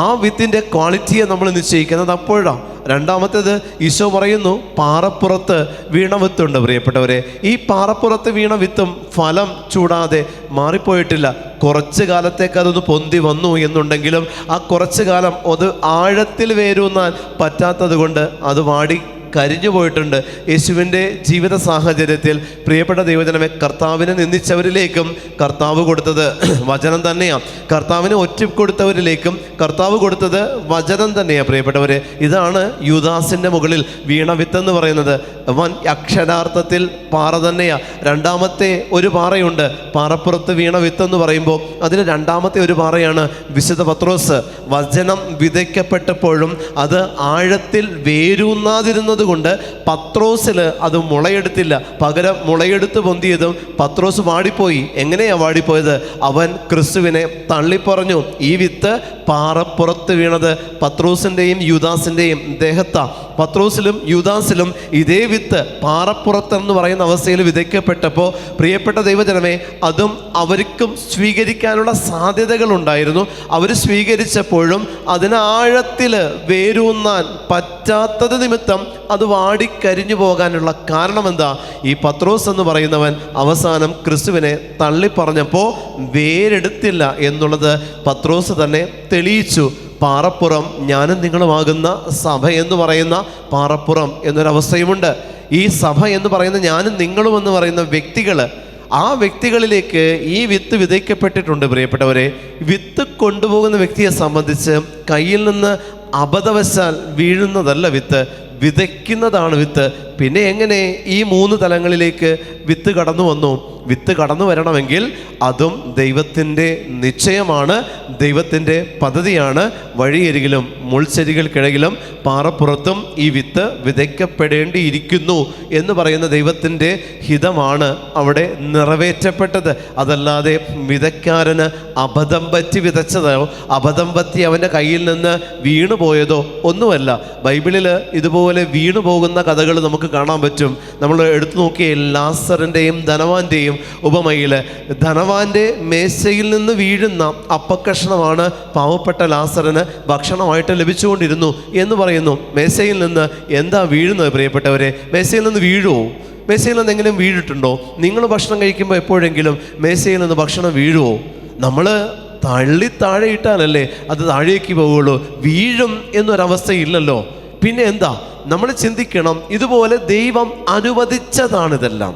ആ വിത്തിൻ്റെ ക്വാളിറ്റിയെ നമ്മൾ നിശ്ചയിക്കുന്നത് അപ്പോഴാണ്. രണ്ടാമത്തേത് ഈശോ പറയുന്നു, പാറപ്പുറത്ത് വീണ വിത്തുണ്ട്. പ്രിയപ്പെട്ടവരെ, ഈ പാറപ്പുറത്ത് വീണ വിത്തും ഫലം ചൂടാതെ മാറിപ്പോയിട്ടില്ല. കുറച്ച് കാലത്തേക്ക് അതൊന്ന് പൊന്തി വന്നു എന്നുണ്ടെങ്കിലും ആ കുറച്ച് കാലം അത് ആഴത്തിൽ വേരൂന്നാൻ പറ്റാത്തത് കൊണ്ട് അത് വാടി കരിഞ്ഞു പോയിട്ടുണ്ട്. യേശുവിൻ്റെ ജീവിത സാഹചര്യത്തിൽ പ്രിയപ്പെട്ട ദൈവജനമേ, കർത്താവിനെ നിന്ദിച്ചവരിലേക്കും കർത്താവ് കൊടുത്തത് വചനം തന്നെയാണ്. കർത്താവിനെ ഒറ്റിക്കൊടുത്തവരിലേക്കും കർത്താവ് കൊടുത്തത് വചനം തന്നെയാണ്. പ്രിയപ്പെട്ടവരെ, ഇതാണ് യൂദാസിൻ്റെ മുകളിൽ വീണ വിത്തെന്ന് പറയുന്നത്. അവൻ അക്ഷരാർത്ഥത്തിൽ പാറ തന്നെയാണ്. രണ്ടാമത്തെ ഒരു പാറയുണ്ട്, പാറപ്പുറത്ത് വീണ വിത്തെന്ന് പറയുമ്പോൾ അതിന് രണ്ടാമത്തെ ഒരു പാറയാണ് വിശുദ്ധ പത്രോസ്. വചനം വിതയ്ക്കപ്പെട്ടപ്പോഴും അത് ആഴത്തിൽ വേരൂന്നാതിരുന്നത് അതുകൊണ്ട് പത്രോസിൽ അത് മുളയെടുത്തില്ല. പകരം മുളയെടുത്ത് പൊന്തിയതും പത്രോസ് വാടിപ്പോയി. എങ്ങനെയാ വാടിപ്പോയത്? അവൻ ക്രിസ്തുവിനെ തള്ളിപ്പറഞ്ഞു. ഈ വിത്ത് പാറപ്പുറത്ത് വീണത് പത്രോസിൻ്റെയും യൂദാസിൻ്റെയും ദേഹത്താ. പത്രോസിലും യൂദാസിലും ഇതേ വിത്ത് പാറപ്പുറത്തെന്ന് പറയുന്ന അവസ്ഥയിൽ വിതയ്ക്കപ്പെട്ടപ്പോൾ, പ്രിയപ്പെട്ട ദൈവജനമേ, അതും അവർക്കും സ്വീകരിക്കാനുള്ള സാധ്യതകളുണ്ടായിരുന്നു. അവർ സ്വീകരിച്ചപ്പോഴും അതിന് ആഴത്തിൽ വേരൂന്നാൻ പറ്റാത്തത് നിമിത്തം അത് വാടിക്കരിഞ്ഞു പോകാനുള്ള കാരണം എന്താ? ഈ പത്രോസ് എന്ന് പറയുന്നവൻ അവസാനം ക്രിസ്തുവിനെ തള്ളിപ്പറഞ്ഞപ്പോൾ വേരെടുത്തില്ല എന്നുള്ളത് പത്രോസ് തന്നെ തെളിയിച്ചു. പാറപ്പുറം ഞാനും നിങ്ങളുമാകുന്ന സഭ എന്ന് പറയുന്ന പാറപ്പുറം എന്നൊരവസ്ഥയുമുണ്ട്. ഈ സഭ എന്ന് പറയുന്ന ഞാനും നിങ്ങളും എന്ന് പറയുന്ന വ്യക്തികൾ, ആ വ്യക്തികളിലേക്ക് ഈ വിത്ത് വിതയ്ക്കപ്പെട്ടിട്ടുണ്ട്. പ്രിയപ്പെട്ടവരെ, വിത്ത് കൊണ്ടുപോകുന്ന വ്യക്തിയെ സംബന്ധിച്ച് കയ്യിൽ നിന്ന് അബദ്ധവശാൽ വീഴുന്നതല്ല വിത്ത്, വിതയ്ക്കുന്നതാണ് വിത്ത്. പിന്നെ എങ്ങനെ ഈ 3 തലങ്ങളിലേക്ക് വിത്ത് കടന്നു വന്നു? വിത്ത് കടന്നു വരണമെങ്കിൽ അതും ദൈവത്തിൻ്റെ നിശ്ചയമാണ്, ദൈവത്തിൻ്റെ പദ്ധതിയാണ്. വഴിയരികിലും മുൾച്ചെടികൾക്കിടയിലും പാറപ്പുറത്തും ഈ വിത്ത് വിതയ്ക്കപ്പെടേണ്ടിയിരിക്കുന്നു എന്ന് പറയുന്ന ദൈവത്തിൻ്റെ ഹിതമാണ് അവിടെ നിറവേറ്റപ്പെട്ടത്. അതല്ലാതെ വിതയ്ക്കാരന് അബദ്ധം പറ്റി വിതച്ചതോ അബദ്ധം പറ്റി അവൻ്റെ കയ്യിൽ നിന്ന് വീണു പോയതോ ഒന്നുമല്ല. ബൈബിളിൽ ഇതുപോലെ വീണു പോകുന്ന കഥകൾ നമുക്ക് കാണാൻ പറ്റും. നമ്മൾ എടുത്തു നോക്കിയ ലാസറിൻ്റെയും ധനവാന്റെയും ഉപമയിൽ, ധനവാന്റെ മേശയിൽ നിന്ന് വീഴുന്ന അപ്പക്കഷ്ണമാണ് പാവപ്പെട്ട ലാസറിന് ഭക്ഷണമായിട്ട് ലഭിച്ചുകൊണ്ടിരുന്നു എന്ന് പറയുന്നു. മേശയിൽ നിന്ന് എന്താ വീഴുന്നത് പ്രിയപ്പെട്ടവരെ? മേശയിൽ നിന്ന് വീഴുമോ? മേശയിൽ നിന്ന് എങ്കിലും വീണിട്ടുണ്ടോ? നിങ്ങൾ ഭക്ഷണം കഴിക്കുമ്പോൾ എപ്പോഴെങ്കിലും മേശയിൽ നിന്ന് ഭക്ഷണം വീഴുമോ? നമ്മൾ താഴെ ഇട്ടാലല്ലേ അത് താഴേക്ക് പോവുള്ളൂ. വീഴും എന്നൊരവസ്ഥയില്ലല്ലോ. പിന്നെ എന്താ? നമ്മൾ ചിന്തിക്കണം, ഇതുപോലെ ദൈവം അനുവദിച്ചതാണിതെല്ലാം.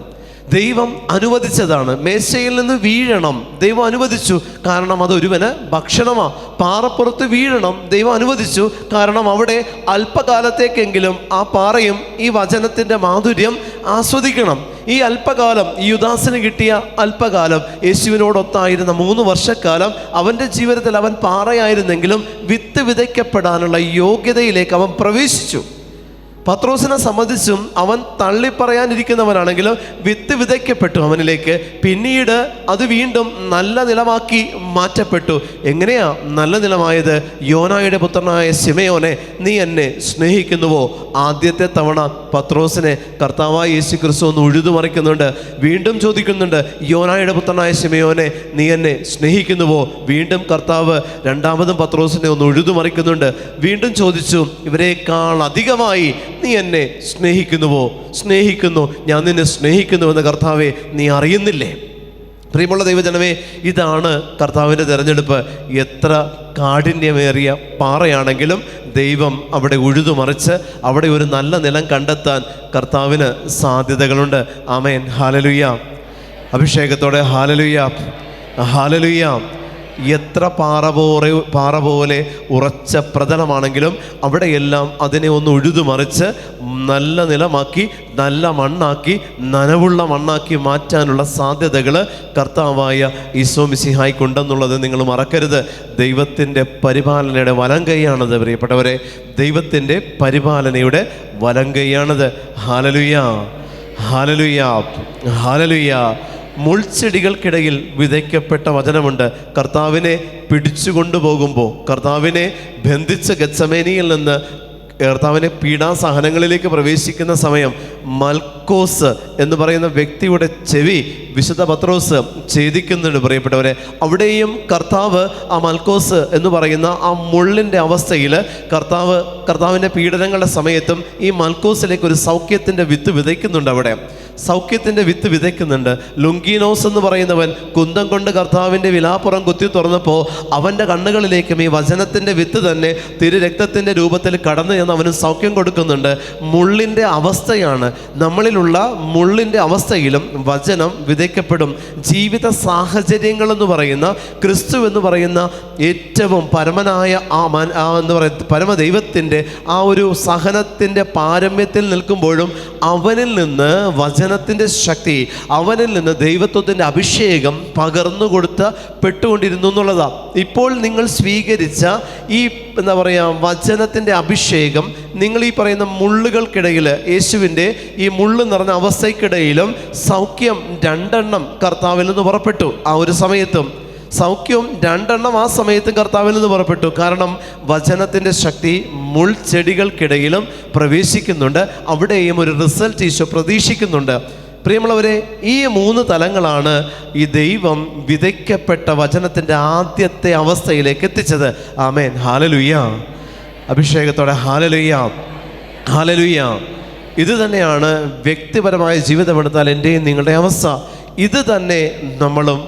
ദൈവം അനുവദിച്ചതാണ്. മേശയിൽ നിന്ന് വീഴണം, ദൈവം അനുവദിച്ചു. കാരണം അതൊരുവന് ഭക്ഷണമാണ്. പാറപ്പുറത്ത് വീഴണം, ദൈവം അനുവദിച്ചു. കാരണം അവിടെ അല്പകാലത്തേക്കെങ്കിലും ആ പാറയും ഈ വചനത്തിൻ്റെ മാധുര്യം ആസ്വദിക്കണം. ഈ അല്പകാലം, ഈ യുദാസിന് കിട്ടിയ അല്പകാലം, യേശുവിനോടൊത്തായിരുന്ന 3 വർഷക്കാലം അവൻ്റെ ജീവിതത്തിൽ അവൻ പാറയായിരുന്നെങ്കിലും വിത്ത് വിതയ്ക്കപ്പെടാനുള്ള യോഗ്യതയിലേക്ക് അവൻ പ്രവേശിച്ചു. പത്രോസിനെ സംബന്ധിച്ചും അവൻ തള്ളിപ്പറയാനിരിക്കുന്നവനാണെങ്കിലും വിത്ത് വിതയ്ക്കപ്പെട്ടു അവനിലേക്ക്. പിന്നീട് അത് വീണ്ടും നല്ല നിലമാക്കി മാറ്റപ്പെട്ടു. എങ്ങനെയാ നല്ല നിലമായത്? യോനായുടെ പുത്രനായ ശിമയോനെ, നീ എന്നെ സ്നേഹിക്കുന്നുവോ? ആദ്യത്തെ തവണ പത്രോസിനെ കർത്താവായ യേശു ക്രിസ്തു ഒന്ന് ഉഴുതുമറിക്കുന്നുണ്ട്. വീണ്ടും ചോദിക്കുന്നുണ്ട്, യോനായുടെ പുത്രനായ ശിമയോനെ, നീ എന്നെ സ്നേഹിക്കുന്നുവോ? വീണ്ടും കർത്താവ് രണ്ടാമതും പത്രോസിനെ ഒന്ന് ഉഴുതുമറിക്കുന്നുണ്ട്. വീണ്ടും ചോദിച്ചു, ഇവരെക്കാൾ അധികമായി നീ എന്നെ സ്നേഹിക്കുന്നുവോ? സ്നേഹിക്കുന്നു, ഞാൻ നിന്നെ സ്നേഹിക്കുന്നുവെന്ന് കർത്താവെ നീ അറിയുന്നില്ലേ? പ്രിയമുള്ള ദൈവജനമേ, ഇതാണ് കർത്താവിൻ്റെ തിരഞ്ഞെടുപ്പ്. എത്ര കാഠിന്യമേറിയ പാറയാണെങ്കിലും ദൈവം അവിടെ ഉഴുതുമറിച്ച് അവിടെ ഒരു നല്ല നിലം കണ്ടെത്താൻ കർത്താവിന് സാധ്യതകളുണ്ട്. ആമേൻ, ഹല്ലേലൂയ. അഭിഷേകത്തോടെ ഹല്ലേലൂയ, ഹല്ലേലൂയ. എത്ര പാറ പോലെ ഉറച്ച പ്രതലമാണെങ്കിലും അവിടെയെല്ലാം അതിനെ ഒന്ന് ഉഴുതുമറിച്ച് നല്ല നിലമാക്കി, നല്ല മണ്ണാക്കി, നനവുള്ള മണ്ണാക്കി മാറ്റാനുള്ള സാധ്യതകൾ കർത്താവായ ഈശോ മിശിഹായ്ക്കുണ്ടെന്നുള്ളത് നിങ്ങൾ മറക്കരുത്. ദൈവത്തിൻ്റെ പരിപാലനയുടെ വലങ്കൈയാണത് പ്രിയപ്പെട്ടവരെ. ദൈവത്തിൻ്റെ പരിപാലനയുടെ വലങ്കൈയാണത്. ഹല്ലേലൂയ, ഹല്ലേലൂയ, ഹല്ലേലൂയ. മുൾച്ചെടികൾക്കിടയിൽ വിതയ്ക്കപ്പെട്ട വചനമുണ്ട്. കർത്താവിനെ പിടിച്ചു കൊണ്ടുപോകുമ്പോൾ, കർത്താവിനെ ബന്ധിച്ച ഗത്സമേനിയിൽ നിന്ന് കർത്താവിനെ പീഡാസഹനങ്ങളിലേക്ക് പ്രവേശിക്കുന്ന സമയം മൽക്കോസ് എന്ന് പറയുന്ന വ്യക്തിയുടെ ചെവി വിശുദ്ധ പത്രോസ് ഛേദിക്കുന്നുണ്ട് പ്രിയപ്പെട്ടവരെ. അവിടെയും കർത്താവ് ആ മൽക്കോസ് എന്ന് പറയുന്ന ആ മുള്ളിൻ്റെ അവസ്ഥയിൽ കർത്താവിൻ്റെ പീഡനങ്ങളുടെ സമയത്തും ഈ മൽക്കോസിലേക്ക് ഒരു സൗഖ്യത്തിൻ്റെ വിത്ത് വിതയ്ക്കുന്നുണ്ട്. അവിടെ സൗഖ്യത്തിൻ്റെ വിത്ത് വിതയ്ക്കുന്നുണ്ട്. ലുങ്കീനോസ് എന്ന് പറയുന്നവൻ കുന്തം കൊണ്ട് കർത്താവിൻ്റെ വിലാപ്പുറം കുത്തി തുറന്നപ്പോൾ അവൻ്റെ കണ്ണുകളിലേക്കും ഈ വചനത്തിൻ്റെ വിത്ത് തന്നെ തിരുരക്തത്തിൻ്റെ രൂപത്തിൽ കടന്നു എന്ന് അവന് സൗഖ്യം കൊടുക്കുന്നുണ്ട്. മുള്ളിൻ്റെ അവസ്ഥയാണ്. നമ്മളിലുള്ള മുള്ളിൻ്റെ അവസ്ഥയിലും വചനം വിതയ്ക്കപ്പെടും. ജീവിത സാഹചര്യങ്ങളെന്ന് പറയുന്ന ക്രിസ്തു എന്ന് പറയുന്ന ഏറ്റവും പരമനായ എന്ന് പറയുന്ന പരമദൈവത്തിൻ്റെ ആ ഒരു സഹനത്തിൻ്റെ പാരമ്യത്തിൽ നിൽക്കുമ്പോഴും അവനിൽ നിന്ന് വചനം വചനത്തിൻ്റെ ശക്തി, അവനിൽ നിന്ന് ദൈവത്വത്തിൻ്റെ അഭിഷേകം പകർന്നു പെട്ടുകൊണ്ടിരുന്നു എന്നുള്ളതാണ്. ഇപ്പോൾ നിങ്ങൾ സ്വീകരിച്ച ഈ എന്താ പറയുക വചനത്തിൻ്റെ അഭിഷേകം നിങ്ങൾ ഈ പറയുന്ന മുള്ളുകൾക്കിടയിൽ, യേശുവിൻ്റെ ഈ മുള്ളു നിറഞ്ഞ അവസ്ഥയ്ക്കിടയിലും സൗഖ്യം 2 കർത്താവിൽ നിന്ന് പുറപ്പെട്ടു. ആ ഒരു സമയത്തും സൗഖ്യവും 2 ആ സമയത്തും കർത്താവിൽ നിന്ന് പുറപ്പെട്ടു. കാരണം വചനത്തിൻ്റെ ശക്തി മുൾച്ചെടികൾക്കിടയിലും പ്രവേശിക്കുന്നുണ്ട്. അവിടെയും ഒരു റിസൾട്ട് ഈശോ പ്രതീക്ഷിക്കുന്നുണ്ട്. പ്രിയമുള്ളവരെ, ഈ 3 തലങ്ങളാണ് ഈ ദൈവം വിതയ്ക്കപ്പെട്ട വചനത്തിൻ്റെ ആദ്യത്തെ അവസ്ഥയിലേക്ക് എത്തിച്ചത്. ആമേൻ, ഹല്ലേലൂയ. അഭിഷേകത്തോടെ ഹല്ലേലൂയ, ഹല്ലേലൂയ. ഇത് തന്നെയാണ് വ്യക്തിപരമായ ജീവിതമെടുത്താൽ എൻ്റെയും നിങ്ങളുടെ അവസ്ഥ. ഇത് തന്നെ നമ്മളും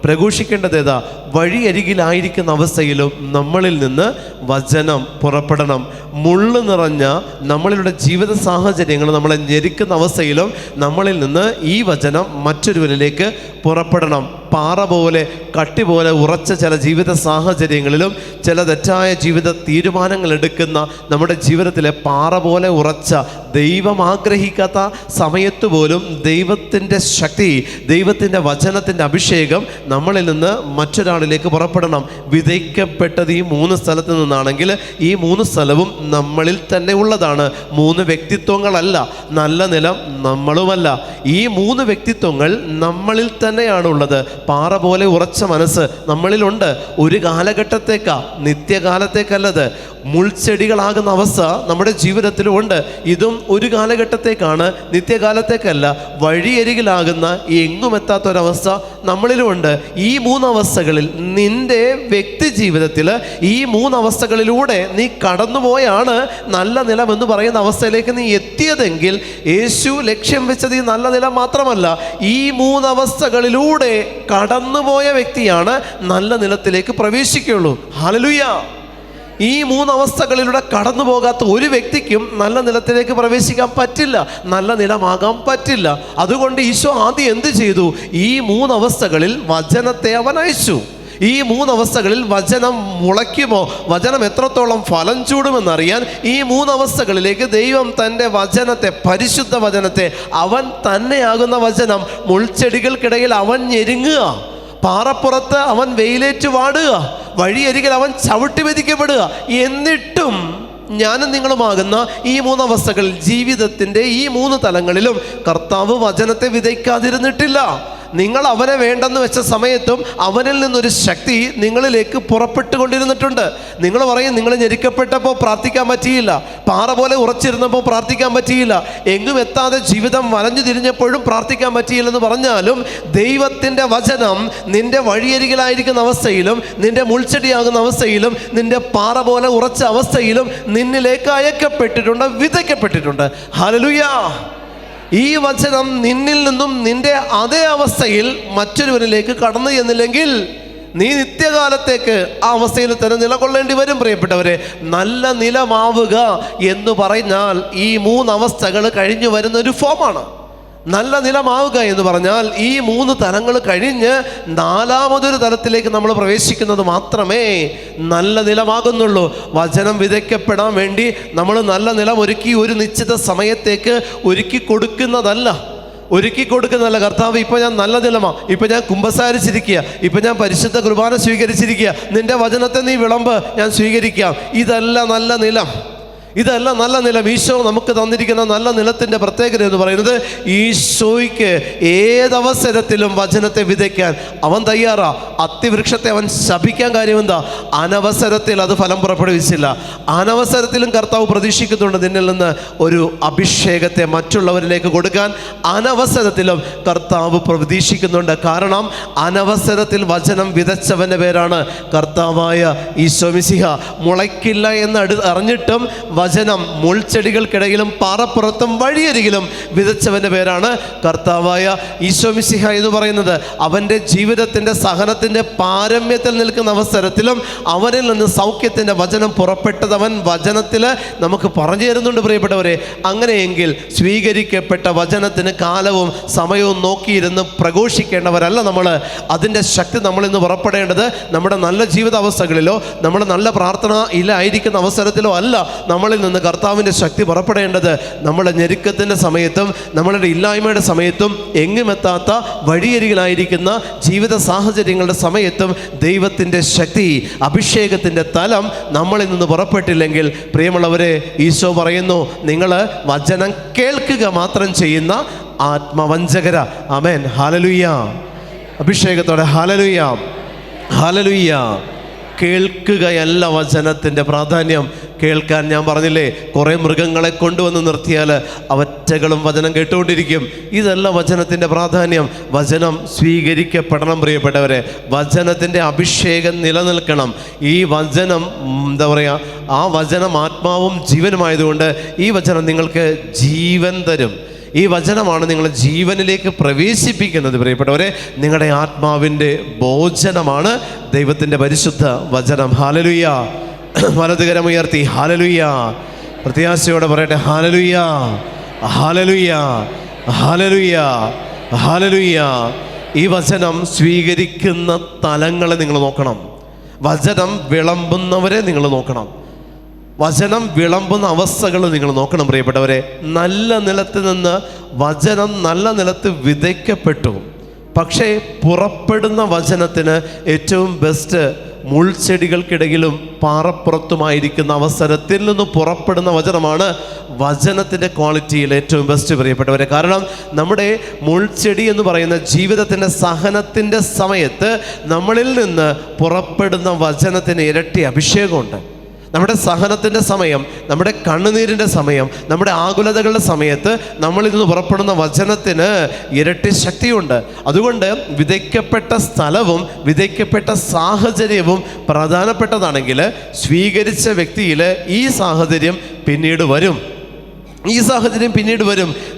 പ്രഘോഷിക്കേണ്ടത് ഏതാ? വഴിയരികിലായിരിക്കുന്ന അവസ്ഥയിലും നമ്മളിൽ നിന്ന് വചനം പുറപ്പെടണം. മുള്ളു നിറഞ്ഞ നമ്മളുടെ ജീവിത സാഹചര്യങ്ങൾ നമ്മളെ ഞെരുക്കുന്ന അവസ്ഥയിലും നമ്മളിൽ നിന്ന് ഈ വചനം മറ്റൊരുവരിലേക്ക് പുറപ്പെടണം. പാറ പോലെ, കട്ടി പോലെ ഉറച്ച ചില ജീവിത സാഹചര്യങ്ങളിലും ചില തെറ്റായ ജീവിത തീരുമാനങ്ങൾ എടുക്കുന്ന നമ്മുടെ ജീവിതത്തിലെ പാറ പോലെ ഉറച്ച, ദൈവം ആഗ്രഹിക്കാത്ത സമയത്ത് പോലും ദൈവത്തിൻ്റെ ശക്തി, ദൈവത്തിൻ്റെ വചനത്തിൻ്റെ അഭിഷേകം നമ്മളിൽ നിന്ന് മറ്റൊരാളിലേക്ക് പുറപ്പെടണം. വിതയ്ക്കപ്പെട്ടത് ഈ 3 സ്ഥലത്ത് നിന്നാണെങ്കിൽ ഈ 3 സ്ഥലവും നമ്മളിൽ തന്നെ ഉള്ളതാണ്. 3 വ്യക്തിത്വങ്ങളല്ല, നല്ല നിലം നമ്മളുമല്ല. ഈ 3 വ്യക്തിത്വങ്ങൾ നമ്മളിൽ തന്നെയാണുള്ളത്. പാറ പോലെ ഉറച്ച മനസ്സ് നമ്മളിലുണ്ട്. ഒരു കാലഘട്ടത്തേക്കാ, നിത്യകാലത്തേക്കല്ലത്. മുൾച്ചെടികളാകുന്ന അവസ്ഥ നമ്മുടെ ജീവിതത്തിലുമുണ്ട്. ഇതും ഒരു കാലഘട്ടത്തേക്കാണ്, നിത്യകാലത്തേക്കല്ല. വഴിയരികിലാകുന്ന എങ്ങുമെത്താത്തൊരവസ്ഥ നമ്മളിലുമുണ്ട്. ഈ 3 അവസ്ഥകളിൽ നിൻ്റെ വ്യക്തി ജീവിതത്തിൽ ഈ 3 അവസ്ഥകളിലൂടെ നീ കടന്നുപോയാണ് നല്ല നിലം എന്ന് പറയുന്ന അവസ്ഥയിലേക്ക് നീ എത്തിയതെങ്കിൽ യേശു ലക്ഷ്യം വെച്ചത് ഈ നല്ല നിലം മാത്രമല്ല, ഈ 3 അവസ്ഥകളിലൂടെ കടന്നുപോയ വ്യക്തിയാണ് നല്ല നിലത്തിലേക്ക് പ്രവേശിക്കുകയുള്ളൂ. ഹല്ലേലൂയ. ഈ 3 അവസ്ഥകളിലൂടെ കടന്നു പോകാത്ത ഒരു വ്യക്തിക്കും നല്ല നിലത്തിലേക്ക് പ്രവേശിക്കാൻ പറ്റില്ല, നല്ല നിലമാകാൻ പറ്റില്ല. അതുകൊണ്ട് ഈശോ ആദ്യം എന്ത് ചെയ്തു? ഈ 3 അവസ്ഥകളിൽ വചനത്തെ അവൻ അയച്ചു. ഈ 3 അവസ്ഥകളിൽ വചനം മുളയ്ക്കുമോ, വചനം എത്രത്തോളം ഫലം ചൂടുമെന്നറിയാൻ ഈ 3 അവസ്ഥകളിലേക്ക് ദൈവം തൻ്റെ വചനത്തെ, പരിശുദ്ധ വചനത്തെ, അവൻ തന്നെയാകുന്ന വചനം മുൾച്ചെടികൾക്കിടയിൽ അവൻ ഞെരുങ്ങുക, പാറപ്പുറത്ത് അവൻ വെയിലേറ്റ് വാടുക, വഴിയരികിൽ അവൻ ചവിട്ടി മെതിക്കപ്പെടുക. എന്നിട്ടും ഞാനും നിങ്ങളുമാകുന്ന ഈ 3 അവസ്ഥകളിൽ, ജീവിതത്തിൻ്റെ ഈ 3 തലങ്ങളിലും കർത്താവ് വചനത്തെ വിതയ്ക്കാതിരുന്നിട്ടില്ല. നിങ്ങൾ അവനെ വേണ്ടെന്ന് വെച്ച സമയത്തും അവനിൽ നിന്നൊരു ശക്തി നിങ്ങളിലേക്ക് പുറപ്പെട്ടുകൊണ്ടിരുന്നിട്ടുണ്ട്. നിങ്ങൾ പറയും, നിങ്ങൾ ഞെരുക്കപ്പെട്ടപ്പോൾ പ്രാർത്ഥിക്കാൻ പറ്റിയില്ല, പാറ പോലെ ഉറച്ചിരുന്നപ്പോൾ പ്രാർത്ഥിക്കാൻ പറ്റിയില്ല, എങ്ങും എത്താതെ ജീവിതം വലഞ്ഞു തിരിഞ്ഞപ്പോഴും പ്രാർത്ഥിക്കാൻ പറ്റിയില്ലെന്ന് പറഞ്ഞാലും ദൈവത്തിൻ്റെ വചനം നിൻ്റെ വഴിയരികിലായിരിക്കുന്ന അവസ്ഥയിലും, നിൻ്റെ മുൾച്ചെടിയാകുന്ന അവസ്ഥയിലും, നിൻ്റെ പാറ പോലെ ഉറച്ച അവസ്ഥയിലും നിന്നിലേക്ക് അയക്കപ്പെട്ടിട്ടുണ്ട്, വിതയ്ക്കപ്പെട്ടിട്ടുണ്ട്. ഹല്ലേലൂയ. ഈ വചനം നിന്നിൽ നിന്നും നിന്റെ അതേ അവസ്ഥയിൽ മറ്റൊരുവനിലേക്ക് കടന്നു ചെന്നില്ലെങ്കിൽ നീ നിത്യകാലത്തേക്ക് ആ അവസ്ഥയിൽ തന്നെ നിലകൊള്ളേണ്ടി വരും. പ്രിയപ്പെട്ടവരെ, നല്ല നിലമാവുക എന്ന് പറഞ്ഞാൽ ഈ 3 അവസ്ഥകൾ കഴിഞ്ഞു വരുന്ന ഒരു ഫോമാണ്. നല്ല നിലമാവുക എന്ന് പറഞ്ഞാൽ ഈ 3 തലങ്ങൾ കഴിഞ്ഞ് 4മതൊരു തലത്തിലേക്ക് നമ്മൾ പ്രവേശിക്കുന്നത് മാത്രമേ നല്ല നിലമാകുന്നുള്ളൂ. വചനം വിതയ്ക്കപ്പെടാൻ വേണ്ടി നമ്മൾ നല്ല നിലം ഒരുക്കി ഒരു നിശ്ചിത സമയത്തേക്ക് ഒരുക്കി കൊടുക്കുന്നതല്ല. കർത്താവ്, ഇപ്പോൾ ഞാൻ നല്ല നിലമാ, ഇപ്പോൾ ഞാൻ കുമ്പസാരിച്ചിരിക്കുക, ഇപ്പോൾ ഞാൻ പരിശുദ്ധ കുർബാന സ്വീകരിച്ചിരിക്കുക, നിൻ്റെ വചനത്തെ നീ വിളമ്പ്, ഞാൻ സ്വീകരിക്കാം. ഇതല്ല നല്ല നിലം. ഈശോ നമുക്ക് തന്നിരിക്കുന്ന നല്ല നിലത്തിൻ്റെ പ്രത്യേകത എന്ന് പറയുന്നത്, ഈശോയ്ക്ക് ഏതവസരത്തിലും വചനത്തെ വിതയ്ക്കാൻ അവൻ തയ്യാറാ. അത്തിവൃക്ഷത്തെ അവൻ ശപിക്കാൻ കാര്യമെന്താ? അനവസരത്തിൽ അത് ഫലം പുറപ്പെടുവിച്ചില്ല. അനവസരത്തിലും കർത്താവ് പ്രതീക്ഷിക്കുന്നുണ്ട് നിന്നിൽ നിന്ന് ഒരു അഭിഷേകത്തെ മറ്റുള്ളവരിലേക്ക് കൊടുക്കാൻ. അനവസരത്തിലും കർത്താവ് പ്രതീക്ഷിക്കുന്നുണ്ട്. കാരണം അനവസരത്തിൽ വചനം വിതച്ചവൻ്റെ പേരാണ് കർത്താവായ ഈശോ മിശിഹ. മുളയ്ക്കില്ല എന്ന് അറിഞ്ഞിട്ടും വചനം മുൾച്ചെടികൾക്കിടയിലും പാറപ്പുറത്തും വഴിയരികിലും വിതച്ചവൻ്റെ പേരാണ് കർത്താവായ ഈശോ മിശിഹ എന്ന് പറയുന്നത്. അവൻ്റെ ജീവിതത്തിൻ്റെ സഹനത്തിൻ്റെ പാരമ്യത്തിൽ നിൽക്കുന്ന അവസരത്തിലും അവനിൽ നിന്ന് സൗഖ്യത്തിൻ്റെ വചനം പുറപ്പെട്ടത് അവൻ വചനത്തിൽ നമുക്ക് പറഞ്ഞു തരുന്നുണ്ട്. പ്രിയപ്പെട്ടവരെ, അങ്ങനെയെങ്കിൽ സ്വീകരിക്കപ്പെട്ട വചനത്തിന് കാലവും സമയവും നോക്കിയിരുന്ന് പ്രഘോഷിക്കേണ്ടവരല്ല നമ്മൾ. അതിൻ്റെ ശക്തി നമ്മളിന്ന് പുറപ്പെടേണ്ടത് നമ്മുടെ നല്ല ജീവിതാവസ്ഥകളിലോ നമ്മുടെ നല്ല പ്രാർത്ഥന ഇല്ലായിരിക്കുന്ന അവസരത്തിലോ അല്ല. നമ്മളിൽ നമ്മളിൽ നിന്ന് കർത്താവിൻ്റെ ശക്തി പുറപ്പെടേണ്ടത് നമ്മുടെ ഞെരുക്കത്തിൻ്റെ സമയത്തും നമ്മളുടെ ഇല്ലായ്മയുടെ സമയത്തും എങ്ങുമെത്താത്ത വഴിയരികിലായിരിക്കുന്ന ജീവിത സാഹചര്യങ്ങളുടെ സമയത്തും ദൈവത്തിൻ്റെ ശക്തി, അഭിഷേകത്തിൻ്റെ തലം നമ്മളിൽ നിന്ന് പുറപ്പെട്ടില്ലെങ്കിൽ, പ്രിയമുള്ളവരെ, ഈശോ പറയുന്നു, നിങ്ങൾ വചനം കേൾക്കുക മാത്രം ചെയ്യുന്ന ആത്മവഞ്ചകര. ആമേൻ. ഹല്ലേലൂയ. അഭിഷേകത്തോടെ ഹല്ലേലൂയ, ഹല്ലേലൂയ. കേൾക്കുകയല്ല വചനത്തിൻ്റെ പ്രാധാന്യം. കേൾക്കാൻ ഞാൻ പറഞ്ഞില്ലേ, കുറേ മൃഗങ്ങളെ കൊണ്ടുവന്ന് നിർത്തിയാൽ അവറ്റകളും വചനം കേട്ടുകൊണ്ടിരിക്കും. ഇതല്ല വചനത്തിൻ്റെ പ്രാധാന്യം. വചനം സ്വീകരിക്കപ്പെടണം പ്രിയപ്പെട്ടവരെ. വചനത്തിൻ്റെ അഭിഷേകം നിലനിൽക്കണം. ഈ വചനം എന്താ പറയുക, ആ വചനം ആത്മാവും ജീവനുമായതുകൊണ്ട് ഈ വചനം നിങ്ങൾക്ക് ജീവൻ തരും. ഈ വചനമാണ് നിങ്ങളെ ജീവനിലേക്ക് പ്രവേശിപ്പിക്കുന്നത് പ്രിയപ്പെട്ടവരെ. നിങ്ങളുടെ ആത്മാവിൻ്റെ ഭോജനമാണ് ദൈവത്തിൻ്റെ പരിശുദ്ധ വചനം. ഹല്ലേലൂയ. വലതുകരം ഉയർത്തി ഹല്ലേലൂയ. പ്രത്യാശയോടെ പറയട്ടെ ഹല്ലേലൂയ, ഹല്ലേലൂയ, ഹല്ലേലൂയ, ഹല്ലേലൂയ. ഈ വചനം സ്വീകരിക്കുന്ന തലങ്ങളെ നിങ്ങൾ നോക്കണം. വചനം വിളമ്പുന്നവരെ നിങ്ങൾ നോക്കണം. വചനം വിളമ്പുന്ന അവസ്ഥകൾ നിങ്ങൾ നോക്കണം പ്രിയപ്പെട്ടവരെ. നല്ല നിലത്ത് നിന്ന് വചനം നല്ല നിലത്ത് വിതയ്ക്കപ്പെട്ടു. പക്ഷേ പുറപ്പെടുന്ന വചനത്തിന് ഏറ്റവും ബെസ്റ്റ് മുൾച്ചെടികൾക്കിടയിലും പാറപ്പുറത്തുമായിരിക്കുന്ന അവസരത്തിൽ നിന്ന് പുറപ്പെടുന്ന വചനമാണ് വചനത്തിൻ്റെ ക്വാളിറ്റിയിൽ ഏറ്റവും ബെസ്റ്റ് പ്രിയപ്പെട്ടവരെ. കാരണം നമ്മുടെ മുൾച്ചെടി എന്ന് പറയുന്ന ജീവിതത്തിൻ്റെ സഹനത്തിൻ്റെ സമയത്ത് നമ്മളിൽ നിന്ന് പുറപ്പെടുന്ന വചനത്തിന് ഇരട്ടി അഭിഷേകമുണ്ട്. നമ്മുടെ സഹനത്തിൻ്റെ സമയം, നമ്മുടെ കണ്ണുനീരിൻ്റെ സമയം, നമ്മുടെ ആകുലതകളുടെ സമയത്ത് നമ്മളിൽ നിന്ന് പുറപ്പെടുന്ന വചനത്തിന് ഇരട്ടി ശക്തിയുണ്ട്. അതുകൊണ്ട് വിതയ്ക്കപ്പെട്ട സ്ഥലവും വിതയ്ക്കപ്പെട്ട സാഹചര്യവും പ്രധാനപ്പെട്ടതാണെങ്കിൽ സ്വീകരിച്ച വ്യക്തിയിൽ ഈ സാഹചര്യം പിന്നീട് വരും.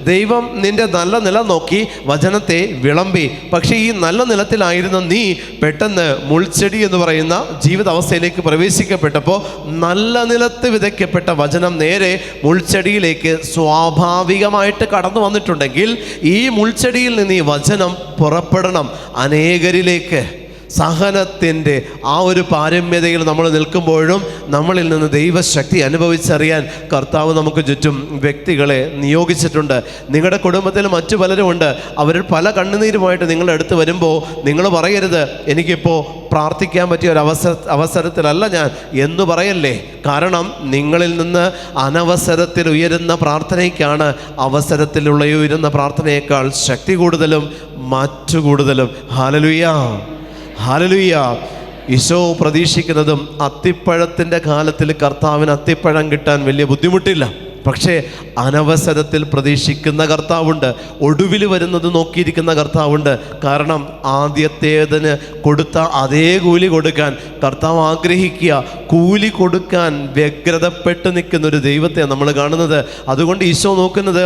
ദൈവം നിന്റെ നല്ല നില നോക്കി വചനത്തെ വിളമ്പി. പക്ഷേ ഈ നല്ല നിലത്തിലായിരുന്ന നീ പെട്ടെന്ന് മുൾച്ചെടി എന്ന് പറയുന്ന ജീവിതാവസ്ഥയിലേക്ക് പ്രവേശിക്കപ്പെട്ടപ്പോൾ നല്ല നിലത്ത് വിതയ്ക്കപ്പെട്ട വചനം നേരെ മുൾച്ചെടിയിലേക്ക് സ്വാഭാവികമായിട്ട് കടന്നു വന്നിട്ടുണ്ടെങ്കിൽ ഈ മുൾച്ചെടിയിൽ നിന്ന് ഈ വചനം പുറപ്പെടണം അനേകരിലേക്ക്. സഹനത്തിൻ്റെ ആ ഒരു പാരമ്യതയിൽ നമ്മൾ നിൽക്കുമ്പോഴും നമ്മളിൽ നിന്ന് ദൈവശക്തി അനുഭവിച്ചറിയാൻ കർത്താവ് നമുക്ക് ചുറ്റും വ്യക്തികളെ നിയോഗിച്ചിട്ടുണ്ട്. നിങ്ങളുടെ കുടുംബത്തിൽ മറ്റു പലരുമുണ്ട്. അവർ പല കണ്ണുനീരുമായിട്ട് നിങ്ങളുടെ അടുത്ത് വരുമ്പോൾ നിങ്ങൾ പറയരുത്, എനിക്കിപ്പോൾ പ്രാർത്ഥിക്കാൻ പറ്റിയ ഒരു അവസരത്തിലല്ല ഞാൻ എന്ന് പറയല്ലേ. കാരണം നിങ്ങളിൽ നിന്ന് അനവസരത്തിൽ ഉയരുന്ന പ്രാർത്ഥനയ്ക്കാണ് അവസരത്തിലുള്ള ഉയരുന്ന പ്രാർത്ഥനയേക്കാൾ ശക്തി കൂടുതലും മറ്റു കൂടുതലും. ഹല്ലേലൂയ, ഹല്ലേലൂയ. ഈശോ പ്രതീക്ഷിക്കുന്നതും അത്തിപ്പഴത്തിൻ്റെ കാലത്തിൽ കർത്താവിന് അത്തിപ്പഴം കിട്ടാൻ വലിയ ബുദ്ധിമുട്ടില്ല. പക്ഷേ അനവസരത്തിൽ പ്രതീക്ഷിക്കുന്ന കർത്താവുണ്ട്, ഒടുവിൽ വരുന്നത് നോക്കിയിരിക്കുന്ന കർത്താവുണ്ട്. കാരണം ആദ്യത്തേതിന് കൊടുത്ത അതേ കൂലി കൊടുക്കാൻ കർത്താവ് ആഗ്രഹിക്കുക. കൂലി കൊടുക്കാൻ വ്യഗ്രതപ്പെട്ട് നിൽക്കുന്ന ഒരു ദൈവത്തെ നമ്മൾ കാണുന്നത്. അതുകൊണ്ട് ഈശോ നോക്കുന്നത്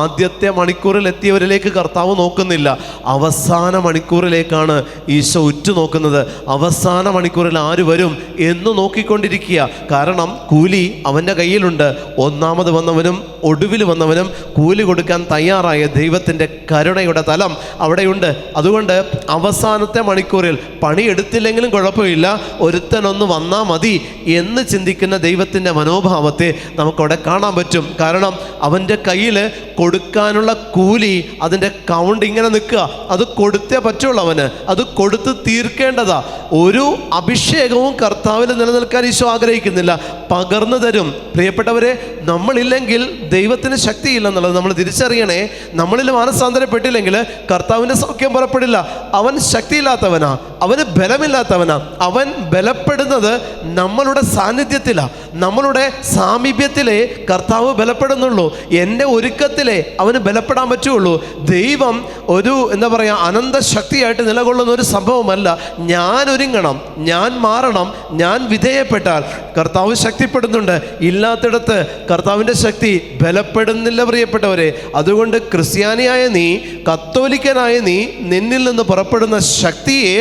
ആദ്യത്തെ മണിക്കൂറിൽ എത്തിയവരിലേക്ക് കർത്താവ് നോക്കുന്നില്ല, അവസാന മണിക്കൂറിലേക്കാണ് ഈശോ ഉറ്റുനോക്കുന്നത്. അവസാന മണിക്കൂറിൽ ആര് വരും എന്ന് നോക്കിക്കൊണ്ടിരിക്കുക. കാരണം കൂലി അവൻ്റെ കയ്യിലുണ്ട്. ഒന്നാമത് വന്നവനും ഒടുവിൽ വന്നവനും കൂലി കൊടുക്കാൻ തയ്യാറായ ദൈവത്തിൻ്റെ കരുണയുടെ തലം അവിടെയുണ്ട്. അതുകൊണ്ട് അവസാനത്തെ മണിക്കൂറിൽ പണിയെടുത്തില്ലെങ്കിലും കുഴപ്പമില്ല, ഒരുത്തനൊന്ന് വന്നാൽ മതി എന്ന് ചിന്തിക്കുന്ന ദൈവത്തിൻ്റെ മനോഭാവത്തെ നമുക്കവിടെ കാണാൻ പറ്റും. കാരണം അവൻ്റെ കയ്യിൽ കൊടുക്കാനുള്ള കൂലി, അതിൻ്റെ കൗണ്ട് ഇങ്ങനെ നിൽക്കുക. അത് കൊടുത്തേ പറ്റുള്ളൂ, അവന് അത് കൊടുത്ത് തീർക്കേണ്ടതാ. ഒരു അഭിഷേകവും കർത്താവിൽ നിലനിൽക്കാൻ ഈശോ ആഗ്രഹിക്കുന്നില്ല, പകർന്നു തരും. പ്രിയപ്പെട്ടവരെ, നമ്മളില്ലെങ്കിൽ ദൈവത്തിന് ശക്തിയില്ലെന്നുള്ളത് നമ്മൾ തിരിച്ചറിയണേ. നമ്മളിൽ മാനസാന്തരപ്പെട്ടില്ലെങ്കിൽ കർത്താവിൻ്റെ സൗഖ്യം പുറപ്പെടില്ല. അവൻ ശക്തിയില്ലാത്തവനാ, അവന് ബലമില്ലാത്തവനാ. അവൻ ബലപ്പെടുന്നത് നമ്മളുടെ സാന്നിധ്യത്തിലാണ്, നമ്മളുടെ സാമീപ്യത്തിലേ കർത്താവ് ബലപ്പെടുന്നുള്ളൂ. എൻ്റെ ഒരുക്കത്തിലേ അവന് ബലപ്പെടാൻ പറ്റുള്ളൂ. ദൈവം ഒരു എന്താ പറയുക അനന്ത ശക്തിയായിട്ട് നിലകൊള്ളുന്ന ഒരു സംഭവമല്ല. ഞാൻ ഒരുങ്ങണം, ഞാൻ മാറണം, ഞാൻ വിധേയപ്പെട്ടാൽ കർത്താവ് ശക്തിപ്പെടുന്നുണ്ട്. ഇല്ലാത്തിടത്ത് കർത്താവിൻ്റെ ശക്തി ബലപ്പെടുന്നില്ല പ്രിയപ്പെട്ടവരെ. അതുകൊണ്ട് ക്രിസ്ത്യാനിയായ നീ, കത്തോലിക്കനായ നീ, നിന്നിൽ നിന്ന് പുറപ്പെടുന്ന ശക്തിയെ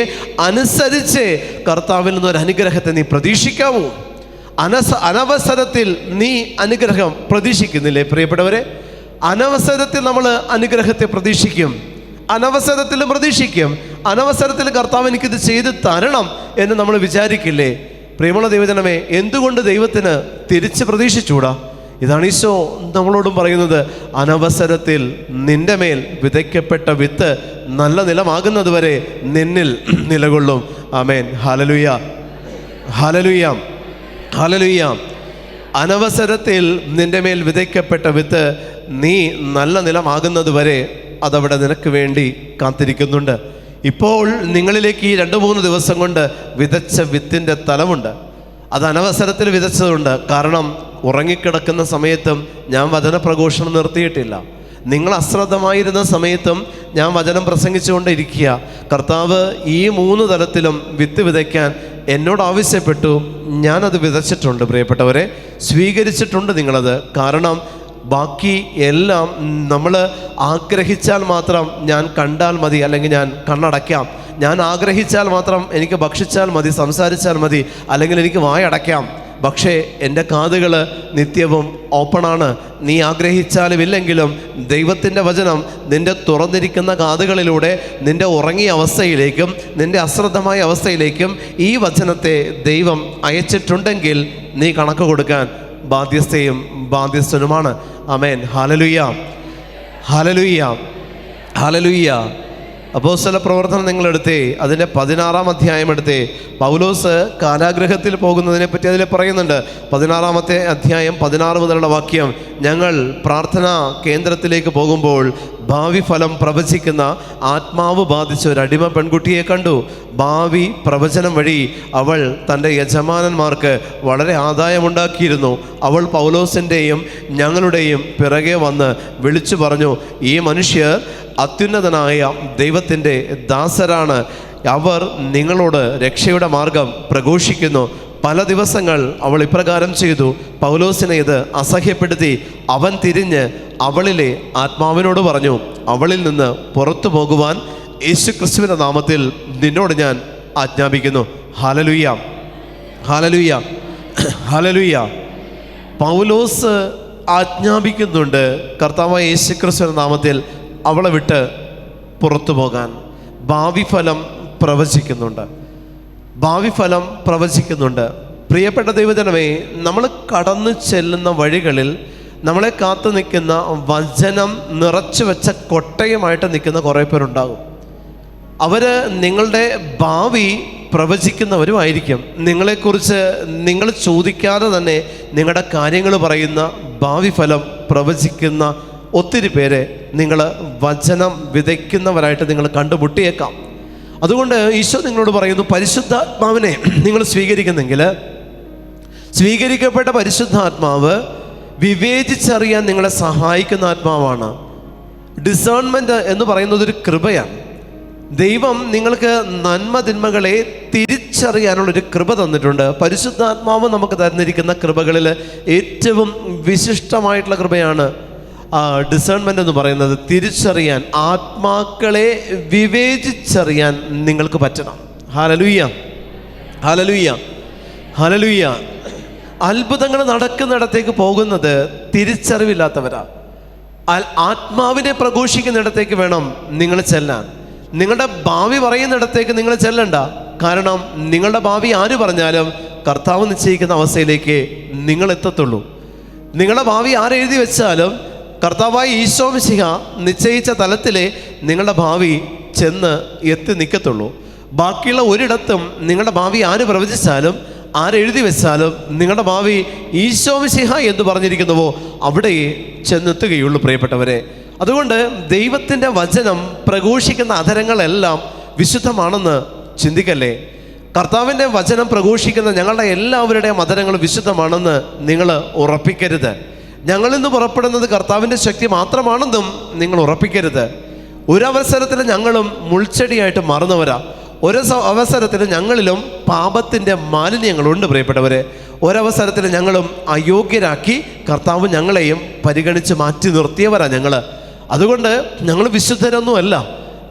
അനുസരിച്ച് കർത്താവിൽ നിന്നൊരു അനുഗ്രഹത്തെ നീ പ്രതീക്ഷിക്കാവൂ. അനവസരത്തിൽ നീ അനുഗ്രഹം പ്രതീക്ഷിക്കുന്നില്ലേ പ്രിയപ്പെട്ടവരെ? അനവസരത്തിൽ നമ്മൾ അനുഗ്രഹത്തെ പ്രതീക്ഷിക്കും, അനവസരത്തിലും പ്രതീക്ഷിക്കും. അനവസരത്തിൽ കർത്താവ് എനിക്കിത് ചെയ്ത് തരണം എന്ന് നമ്മൾ വിചാരിക്കില്ലേ? പ്രിയമുള്ള ദൈവജനമേ, എന്തുകൊണ്ട് ദൈവത്തിന് തിരിച്ച് പ്രതീക്ഷിച്ചൂടാ? ഇതാണ് ഈശോ നമ്മളോടും പറയുന്നത്. അനവസരത്തിൽ നിന്റെ മേൽ വിതയ്ക്കപ്പെട്ട വിത്ത് നല്ല നിലമാകുന്നത് വരെ നിന്നിൽ നിലകൊള്ളും. ആമേൻ. ഹല്ലേലൂയ, ഹല്ലേലൂയ, ഹല്ലേലൂയ. അനവസരത്തിൽ നിന്റെ മേൽ വിതയ്ക്കപ്പെട്ട വിത്ത് നീ നല്ല നിലമാകുന്നത് വരെ അതവിടെ നിനക്ക് വേണ്ടി കാത്തിരിക്കുന്നുണ്ട്. ഇപ്പോൾ നിങ്ങളിലേക്ക് ഈ 2-3 ദിവസം കൊണ്ട് വിതച്ച വിത്തിൻ്റെ തലമുണ്ട്. അത് അനവസരത്തിൽ വിതച്ചതുണ്ട്. കാരണം ഉറങ്ങിക്കിടക്കുന്ന സമയത്തും ഞാൻ വചന പ്രഘോഷണം നിർത്തിയിട്ടില്ല. നിങ്ങൾ അശ്രദ്ധമായിരുന്ന സമയത്തും ഞാൻ വചനം പ്രസംഗിച്ചുകൊണ്ടിരിക്കുക. കർത്താവ് ഈ 3 തലത്തിലും വിത്ത് വിതയ്ക്കാൻ എന്നോട് ആവശ്യപ്പെട്ടു. ഞാനത് വിതച്ചിട്ടുണ്ട്. പ്രിയപ്പെട്ടവരെ, സ്വീകരിച്ചിട്ടുണ്ട് നിങ്ങളത്. കാരണം ബാക്കി എല്ലാം നമ്മൾ ആഗ്രഹിച്ചാൽ മാത്രം ഞാൻ കണ്ടാൽ മതി, അല്ലെങ്കിൽ ഞാൻ കണ്ണടയ്ക്കാം. ഞാൻ ആഗ്രഹിച്ചാൽ മാത്രം എനിക്ക് ഭക്ഷിച്ചാൽ മതി, സംസാരിച്ചാൽ മതി, അല്ലെങ്കിൽ എനിക്ക് വായടയ്ക്കാം. പക്ഷേ എൻ്റെ കാതുകൾ നിത്യവും ഓപ്പണാണ്. നീ ആഗ്രഹിച്ചാലും ഇല്ലെങ്കിലും ദൈവത്തിൻ്റെ വചനം നിൻ്റെ തുറന്നിരിക്കുന്ന കാതുകളിലൂടെ നിൻ്റെ ഉറങ്ങിയ അവസ്ഥയിലേക്കും നിൻ്റെ അശ്രദ്ധമായ അവസ്ഥയിലേക്കും ഈ വചനത്തെ ദൈവം അയച്ചിട്ടുണ്ടെങ്കിൽ നീ കണക്ക് കൊടുക്കാൻ ബാധ്യസ്ഥയും ബാധ്യസ്ഥനുമാണ്. ആമേൻ. ഹല്ലേലൂയ, ഹല്ലേലൂയ, ഹല്ലേലൂയ. അപ്പോസ്തല പ്രവർത്തനം നിങ്ങളെടുത്തേ, അതിൻ്റെ 16-ാം അധ്യായം എടുത്തേ. പൗലോസ് കാരാഗൃഹത്തിൽ പോകുന്നതിനെ പറ്റി അതിൽ പറയുന്നുണ്ട്. 16-ാമത്തെ അധ്യായം 16 മുതലുള്ള വാക്യം. ഞങ്ങൾ പ്രാർത്ഥനാ കേന്ദ്രത്തിലേക്ക് പോകുമ്പോൾ ഭാവി ഫലം പ്രവചിക്കുന്ന ആത്മാവ് ബാധിച്ച ഒരു അടിമ പെൺകുട്ടിയെ കണ്ടു. ഭാവി പ്രവചനം വഴി അവൾ തൻ്റെ യജമാനന്മാർക്ക് വളരെ ആദായമുണ്ടാക്കിയിരുന്നു. അവൾ പൗലോസിൻ്റെയും ഞങ്ങളുടെയും പിറകെ വന്ന് വിളിച്ചു പറഞ്ഞു, ഈ മനുഷ്യർ അത്യുന്നതനായ ദൈവത്തിൻ്റെ ദാസരാണ്. അവർ നിങ്ങളോട് രക്ഷയുടെ മാർഗം പ്രഘോഷിക്കുന്നു. പല ദിവസങ്ങൾ അവൾ ഇപ്രകാരം ചെയ്തു. പൗലോസിനെ ഇത് അസഹ്യപ്പെടുത്തി. അവൻ തിരിഞ്ഞ് അവളിലെ ആത്മാവിനോട് പറഞ്ഞു, അവളിൽ നിന്ന് പുറത്തു പോകുവാൻ യേശുക്രിസ്തുവിൻ്റെ നാമത്തിൽ നിന്നോട് ഞാൻ ആജ്ഞാപിക്കുന്നു. ഹല്ലേലൂയ, ഹല്ലേലൂയ, ഹല്ലേലൂയ. പൗലോസ് ആജ്ഞാപിക്കുന്നുണ്ട് കർത്താവായ യേശുക്രിസ്തുവിൻ്റെ നാമത്തിൽ അവളെ വിട്ട് പുറത്തു പോകാൻ. ഭാവി ഫലം പ്രവചിക്കുന്നുണ്ട്, ഭാവി ഫലം പ്രവചിക്കുന്നുണ്ട്. പ്രിയപ്പെട്ട ദൈവജനമേ, നമ്മൾ കടന്നു ചെല്ലുന്ന വഴികളിൽ നമ്മളെ കാത്തു നിൽക്കുന്ന വചനം നിറച്ചു വെച്ച കൊട്ടയുമായിട്ട് നിൽക്കുന്ന കുറേ പേരുണ്ടാകും. അവർ നിങ്ങളുടെ ഭാവി പ്രവചിക്കുന്നവരുമായിരിക്കും. നിങ്ങളെക്കുറിച്ച് നിങ്ങൾ ചോദിക്കാതെ തന്നെ നിങ്ങളുടെ കാര്യങ്ങൾ പറയുന്ന, ഭാവി ഫലം പ്രവചിക്കുന്ന ഒത്തിരി പേരെ നിങ്ങൾ വചനം വിതയ്ക്കുന്നവരായിട്ട് നിങ്ങൾ കണ്ടുമുട്ടിയേക്കാം. അതുകൊണ്ട് ഈശോ നിങ്ങളോട് പറയുന്നു, പരിശുദ്ധാത്മാവിനെ നിങ്ങൾ സ്വീകരിക്കുന്നെങ്കിൽ സ്വീകരിക്കപ്പെട്ട പരിശുദ്ധാത്മാവ് വിവേചിച്ചറിയാൻ നിങ്ങളെ സഹായിക്കുന്ന ആത്മാവാണ്. ഡിസേൺമെൻറ്റ് എന്ന് പറയുന്നത് ഒരു കൃപയാണ്. ദൈവം നിങ്ങൾക്ക് നന്മ തിന്മകളെ തിരിച്ചറിയാനുള്ളൊരു കൃപ തന്നിട്ടുണ്ട്. പരിശുദ്ധാത്മാവ് നമുക്ക് തന്നിരിക്കുന്ന കൃപകളിൽ ഏറ്റവും വിശിഷ്ടമായിട്ടുള്ള കൃപയാണ് ഡിസേൺമെൻ്റ് എന്ന് പറയുന്നത്. തിരിച്ചറിയാൻ, ആത്മാക്കളെ വിവേചിച്ചറിയാൻ നിങ്ങൾക്ക് പറ്റണം. ഹല്ലേലൂയ, ഹല്ലേലൂയ, ഹല്ലേലൂയ. അത്ഭുതങ്ങൾ നടക്കുന്നിടത്തേക്ക് പോകുന്നത് തിരിച്ചറിവില്ലാത്തവരാ. ആത്മാവിനെ പ്രഘോഷിക്കുന്നിടത്തേക്ക് വേണം നിങ്ങൾ ചെല്ലാൻ. നിങ്ങളുടെ ഭാവി പറയുന്നിടത്തേക്ക് നിങ്ങൾ ചെല്ലണ്ട. കാരണം നിങ്ങളുടെ ഭാവി ആര് പറഞ്ഞാലും കർത്താവ് നിശ്ചയിക്കുന്ന അവസ്ഥയിലേക്ക് നിങ്ങൾ എത്തത്തുള്ളൂ. നിങ്ങളുടെ ഭാവി ആരെഴുതി വെച്ചാലും കർത്താവായ ഈശോ മിശിഹ നിശ്ചയിച്ച തലത്തിലേ നിങ്ങളുടെ ഭാവി ചെന്ന് എത്തി നിൽക്കത്തുള്ളൂ. ബാക്കിയുള്ള ഒരിടത്തും നിങ്ങളുടെ ഭാവി ആര് പ്രവചിച്ചാലും ആരെഴുതി വെച്ചാലും നിങ്ങളുടെ ഭാവി ഈശോ മിശിഹ എന്ന് പറഞ്ഞിരിക്കുന്നുവോ അവിടെ ചെന്നെത്തുകയുള്ളൂ പ്രിയപ്പെട്ടവരെ. അതുകൊണ്ട് ദൈവത്തിൻ്റെ വചനം പ്രഘോഷിക്കുന്ന അധരങ്ങളെല്ലാം വിശുദ്ധമാണെന്ന് ചിന്തിക്കല്ലേ. കർത്താവിൻ്റെ വചനം പ്രഘോഷിക്കുന്ന ഞങ്ങളുടെ എല്ലാവരുടെയും അധരങ്ങൾ വിശുദ്ധമാണെന്ന് നിങ്ങൾ ഉറപ്പിക്കരുത്. ഞങ്ങളിൽ നിന്ന് പുറപ്പെടുന്നത് കർത്താവിൻ്റെ ശക്തി മാത്രമാണെന്നും നിങ്ങൾ ഉറപ്പിക്കരുത്. ഒരവസരത്തിൽ ഞങ്ങളും മുൾച്ചെടിയായിട്ട് മാറുന്നവരാ. ഒരവസരത്തിൽ ഞങ്ങളിലും പാപത്തിൻ്റെ മാലിന്യങ്ങളുണ്ട് പ്രിയപ്പെട്ടവരെ. ഒരവസരത്തിൽ ഞങ്ങളും അയോഗ്യരാക്കി കർത്താവ് ഞങ്ങളെയും പരിഗണിച്ച് മാറ്റി നിർത്തിയവരാ ഞങ്ങൾ. അതുകൊണ്ട് ഞങ്ങൾ വിശുദ്ധരൊന്നുമല്ല.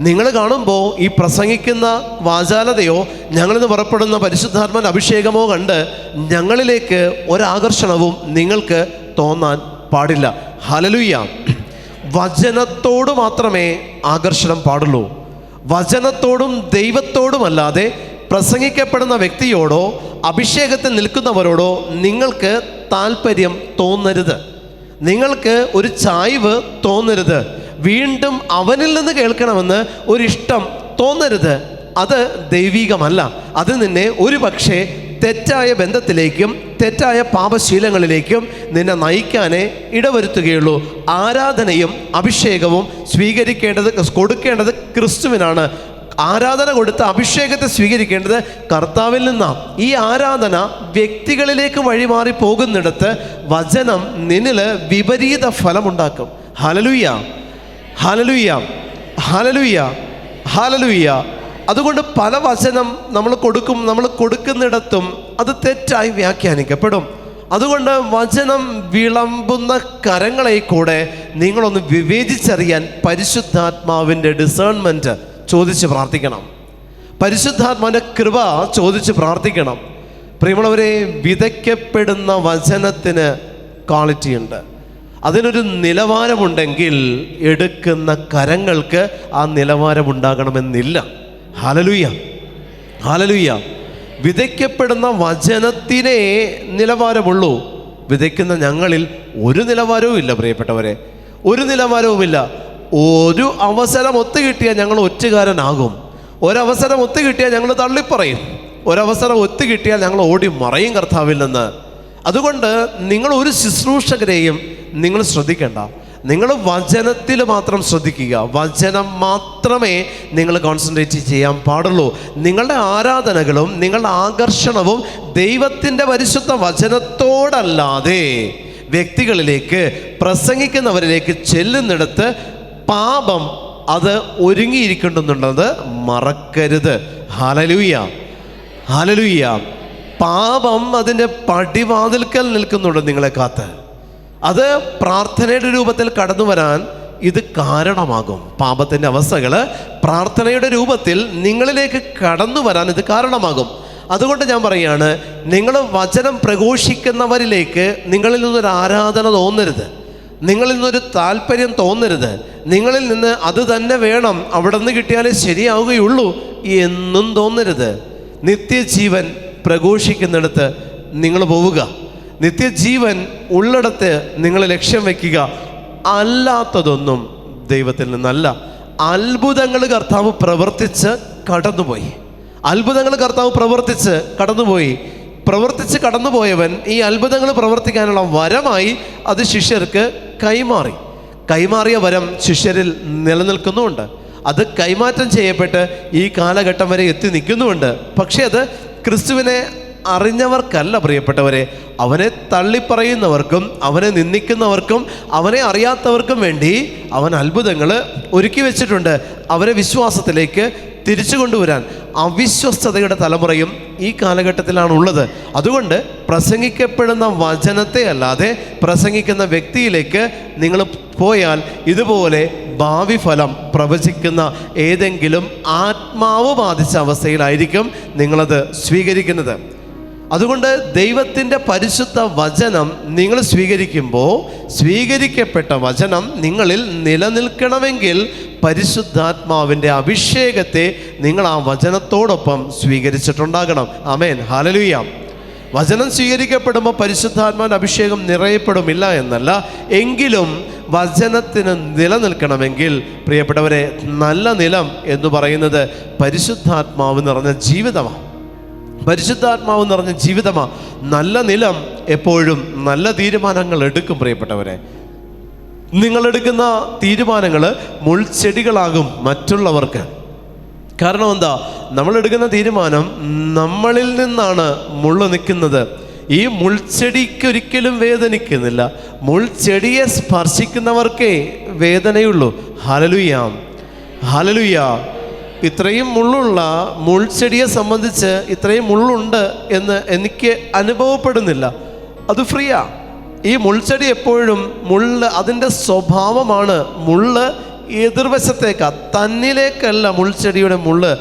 നിങ്ങൾ കാണുമ്പോൾ ഈ പ്രസംഗിക്കുന്ന വാചാലതയോ ഞങ്ങളിന്ന് പുറപ്പെടുന്ന പരിശുദ്ധാത്മാവിൻ്റെ അഭിഷേകമോ കണ്ട് ഞങ്ങളിലേക്ക് ഒരാകർഷണവും നിങ്ങൾക്ക് തോന്നാൻ പാടില്ല. ഹല്ലേലൂയ. വചനത്തോട് മാത്രമേ ആകർഷണം പാടുള്ളൂ. വചനത്തോടും ദൈവത്തോടുമല്ലാതെ പ്രസംഗിക്കപ്പെടുന്ന വ്യക്തിയോടോ അഭിഷേകത്തിൽ നിൽക്കുന്നവരോടോ നിങ്ങൾക്ക് താല്പര്യം തോന്നരുത്. നിങ്ങൾക്ക് ഒരു ചായ്വ് തോന്നരുത്. വീണ്ടും അവനിൽ നിന്ന് കേൾക്കണമെന്ന് ഒരിഷ്ടം തോന്നരുത്. അത് ദൈവികമല്ല. അത് നിന്നെ ഒരു പക്ഷേ തെറ്റായ ബന്ധത്തിലേക്കും തെറ്റായ പാപശീലങ്ങളിലേക്കും നിന്നെ നയിക്കാനേ ഇടവരുത്തുകയുള്ളൂ. ആരാധനയും അഭിഷേകവും കൊടുക്കേണ്ടത് ക്രിസ്തുവിനാണ്. ആരാധന കൊടുത്ത അഭിഷേകത്തെ സ്വീകരിക്കേണ്ടത് കർത്താവിൽ നിന്നാണ്. ഈ ആരാധന വ്യക്തികളിലേക്ക് വഴിമാറി പോകുന്നിടത്ത് വചനം നിന്നിൽ വിപരീത ഫലമുണ്ടാക്കും. ഹല്ലേലൂയ, ഹല്ലേലൂയ, ഹല്ലേലൂയ, ഹല്ലേലൂയ. അതുകൊണ്ട് പല വചനം നമ്മൾ കൊടുക്കുന്നിടത്തും അത് തെറ്റായി വ്യാഖ്യാനിക്കപ്പെടും. അതുകൊണ്ട് വചനം വിളമ്പുന്ന കരങ്ങളെ കൂടെ നിങ്ങളൊന്ന് വിവേചിച്ചറിയാൻ പരിശുദ്ധാത്മാവിൻ്റെ ഡിസേൺമെൻറ്റ് ചോദിച്ച് പ്രാർത്ഥിക്കണം. പരിശുദ്ധാത്മാവിൻ്റെ കൃപ ചോദിച്ച് പ്രാർത്ഥിക്കണം. പ്രിയമുള്ളവരെ, വിതയ്ക്കപ്പെടുന്ന വചനത്തിന് ക്വാളിറ്റി ഉണ്ട്. അതിനൊരു നിലവാരമുണ്ടെങ്കിൽ എടുക്കുന്ന കരങ്ങൾക്ക് ആ നിലവാരമുണ്ടാകണമെന്നില്ല. Hallelujah, hallelujah. വിതയ്ക്കപ്പെടുന്ന വചനത്തിനേ നിലവാരമുള്ളൂ. വിതയ്ക്കുന്ന ഞങ്ങളിൽ ഒരു നിലവാരവും ഇല്ല പ്രിയപ്പെട്ടവരെ, ഒരു നിലവാരവുമില്ല. ഒരു അവസരം ഒത്തുകിട്ടിയാൽ ഞങ്ങൾ ഒറ്റുകാരനാകും. ഒരവസരം ഒത്തുകിട്ടിയാൽ ഞങ്ങൾ തള്ളിപ്പറയും. ഒരവസരം ഒത്തുകിട്ടിയാൽ ഞങ്ങൾ ഓടി മറയും കർത്താവിൽ നിന്ന്. അതുകൊണ്ട് നിങ്ങൾ ഒരു ശുശ്രൂഷകരെയും നിങ്ങൾ ശ്രദ്ധിക്കേണ്ട. നിങ്ങൾ വചനത്തിൽ മാത്രം ശ്രദ്ധിക്കുക. വചനം മാത്രമേ നിങ്ങൾ കോൺസെൻട്രേറ്റ് ചെയ്യാൻ പാടുള്ളൂ. നിങ്ങളുടെ ആരാധനകളും നിങ്ങളുടെ ആകർഷണവും ദൈവത്തിൻ്റെ പരിശുദ്ധ വചനത്തോടല്ലാതെ വ്യക്തികളിലേക്ക്, പ്രസംഗിക്കുന്നവരിലേക്ക് ചെല്ലുന്നിടത്ത് പാപം അത് ഒരുങ്ങിയിരിക്കുന്നുണ്ടെന്നത് മറക്കരുത്. Hallelujah, hallelujah. പാപം അതിൻ്റെ പടിവാതിൽക്കൽ നിൽക്കുന്നുണ്ട് നിങ്ങളെ കാത്ത്. അത് പ്രാർത്ഥനയുടെ രൂപത്തിൽ കടന്നു വരാൻ ഇത് കാരണമാകും. പാപത്തിൻ്റെ അവസ്ഥകൾ പ്രാർത്ഥനയുടെ രൂപത്തിൽ നിങ്ങളിലേക്ക് കടന്നു വരാൻ ഇത് കാരണമാകും. അതുകൊണ്ട് ഞാൻ പറയുകയാണ്, നിങ്ങൾ വചനം പ്രഘോഷിക്കുന്നവരിലേക്ക് നിങ്ങളിൽ നിന്നൊരു ആരാധന തോന്നരുത്, നിങ്ങളിൽ നിന്നൊരു താല്പര്യം തോന്നരുത്, നിങ്ങളിൽ നിന്ന് അത് തന്നെ വേണം, അവിടെ നിന്ന് കിട്ടിയാലേ ശരിയാവുകയുള്ളൂ എന്നും തോന്നരുത്. നിത്യജീവൻ പ്രഘോഷിക്കുന്നിടത്ത് നിങ്ങൾ പോവുക. നിത്യജീവൻ ഉള്ളിടത്ത് നിങ്ങൾ ലക്ഷ്യം വയ്ക്കുക. അല്ലാത്തതൊന്നും ദൈവത്തിൽ നിന്നല്ല. അത്ഭുതങ്ങൾ കർത്താവ് പ്രവർത്തിച്ച് കടന്നുപോയി. അത്ഭുതങ്ങൾ കർത്താവ് പ്രവർത്തിച്ച് കടന്നുപോയവൻ ഈ അത്ഭുതങ്ങൾ പ്രവർത്തിക്കാനുള്ള വരമായി അത് ശിഷ്യർക്ക് കൈമാറിയ വരം ശിഷ്യരിൽ നിലനിൽക്കുന്നുമുണ്ട്. അത് കൈമാറ്റം ചെയ്യപ്പെട്ട് ഈ കാലഘട്ടം വരെ എത്തി നിൽക്കുന്നുമുണ്ട്. പക്ഷേ അത് ക്രിസ്തുവിനെ അറിഞ്ഞവർക്കല്ല പ്രിയപ്പെട്ടവരെ. അവനെ തള്ളിപ്പറയുന്നവർക്കും അവനെ നിന്ദിക്കുന്നവർക്കും അവനെ അറിയാത്തവർക്കും വേണ്ടി അവൻ അത്ഭുതങ്ങൾ ഒരുക്കി വെച്ചിട്ടുണ്ട്. അവരെ വിശ്വാസത്തിലേക്ക് തിരിച്ചു കൊണ്ടുവരാൻ. അവിശ്വസ്തതയുടെ തലമുറയും ഈ കാലഘട്ടത്തിലാണുള്ളത്. അതുകൊണ്ട് പ്രസംഗിക്കപ്പെടുന്ന വചനത്തെ അല്ലാതെ പ്രസംഗിക്കുന്ന വ്യക്തിയിലേക്ക് നിങ്ങൾ പോയാൽ ഇതുപോലെ ഭാവി ഫലം പ്രവചിക്കുന്ന ഏതെങ്കിലും ആത്മാവ് ബാധിച്ച അവസ്ഥയിലായിരിക്കും നിങ്ങളത് സ്വീകരിക്കുന്നത്. അതുകൊണ്ട് ദൈവത്തിൻ്റെ പരിശുദ്ധ വചനം നിങ്ങൾ സ്വീകരിക്കുമ്പോൾ സ്വീകരിക്കപ്പെട്ട വചനം നിങ്ങളിൽ നിലനിൽക്കണമെങ്കിൽ പരിശുദ്ധാത്മാവിൻ്റെ അഭിഷേകത്തെ നിങ്ങൾ ആ വചനത്തോടൊപ്പം സ്വീകരിച്ചിട്ടുണ്ടാകണം. ആമേൻ, ഹല്ലേലൂയ. വചനം സ്വീകരിക്കപ്പെടുമ്പോൾ പരിശുദ്ധാത്മാവിൻ്റെ അഭിഷേകം നിറയപ്പെടുമില്ല എന്നല്ല, എങ്കിലും വചനത്തിന് നിലനിൽക്കണമെങ്കിൽ പ്രിയപ്പെട്ടവരെ, നല്ല നിലം എന്ന് പറയുന്നത് പരിശുദ്ധാത്മാവ് നിറഞ്ഞ ജീവിതമാണ്. പരിശുദ്ധാത്മാവ് നിറഞ്ഞ ജീവിതമാണ്. നല്ല നിലം എപ്പോഴും നല്ല തീരുമാനങ്ങൾ എടുക്കും പ്രിയപ്പെട്ടവരെ. നിങ്ങളെടുക്കുന്ന തീരുമാനങ്ങൾ മുൾച്ചെടികളാകും മറ്റുള്ളവർക്ക്. കാരണം എന്താ? നമ്മളെടുക്കുന്ന തീരുമാനം നമ്മളിൽ നിന്നാണ് മുള്ള് നിൽക്കുന്നത്. ഈ മുൾച്ചെടിക്കൊരിക്കലും വേദനിക്കുന്നില്ല, മുൾച്ചെടിയെ സ്പർശിക്കുന്നവർക്കേ വേദനയുള്ളൂ. Hallelujah, hallelujah. ഇത്രയും മുള്ളുള്ള മുൾച്ചെടിയെ സംബന്ധിച്ച് ഇത്രയും മുള്ളുണ്ട് എന്ന് എനിക്ക് അനുഭവപ്പെടുന്നില്ല. അത് ഫ്രീയാ. ഈ മുൾച്ചെടി എപ്പോഴും അതിൻ്റെ സ്വഭാവമാണ്. മുള്ള് എതിർവശത്തേക്കാ, തന്നിലേക്കല്ല മുൾച്ചെടിയുടെ മുള്ള്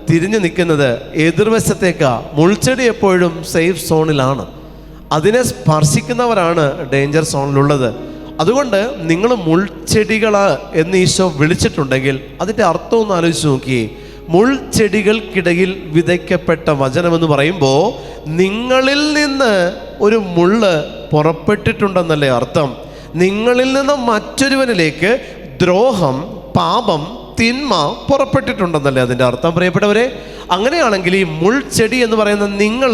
തിരിഞ്ഞു നിൽക്കുന്നത്, എതിർവശത്തേക്കാ. മുൾച്ചെടി എപ്പോഴും സേഫ് സോണിലാണ്. അതിനെ സ്പർശിക്കുന്നവരാണ് ഡേഞ്ചർ സോണിലുള്ളത്. അതുകൊണ്ട് നിങ്ങൾ മുൾച്ചെടികൾ എന്ന് ഈശോ വിളിച്ചിട്ടുണ്ടെങ്കിൽ അതിൻ്റെ അർത്ഥം ഒന്ന് ആലോചിച്ച് നോക്കിയേ. മുൾച്ചെടികൾക്കിടയിൽ വിതയ്ക്കപ്പെട്ട വചനമെന്ന് പറയുമ്പോൾ നിങ്ങളിൽ നിന്ന് ഒരു മുള്ള് പുറപ്പെട്ടിട്ടുണ്ടെന്നല്ലേ അർത്ഥം. നിങ്ങളിൽ നിന്ന് മറ്റൊരുവനിലേക്ക് ദ്രോഹം, പാപം, തിന്മ പുറപ്പെട്ടിട്ടുണ്ടെന്നല്ലേ അതിൻ്റെ അർത്ഥം പ്രിയപ്പെട്ടവരെ? അങ്ങനെയാണെങ്കിൽ ഈ മുൾച്ചെടി എന്ന് പറയുന്ന നിങ്ങൾ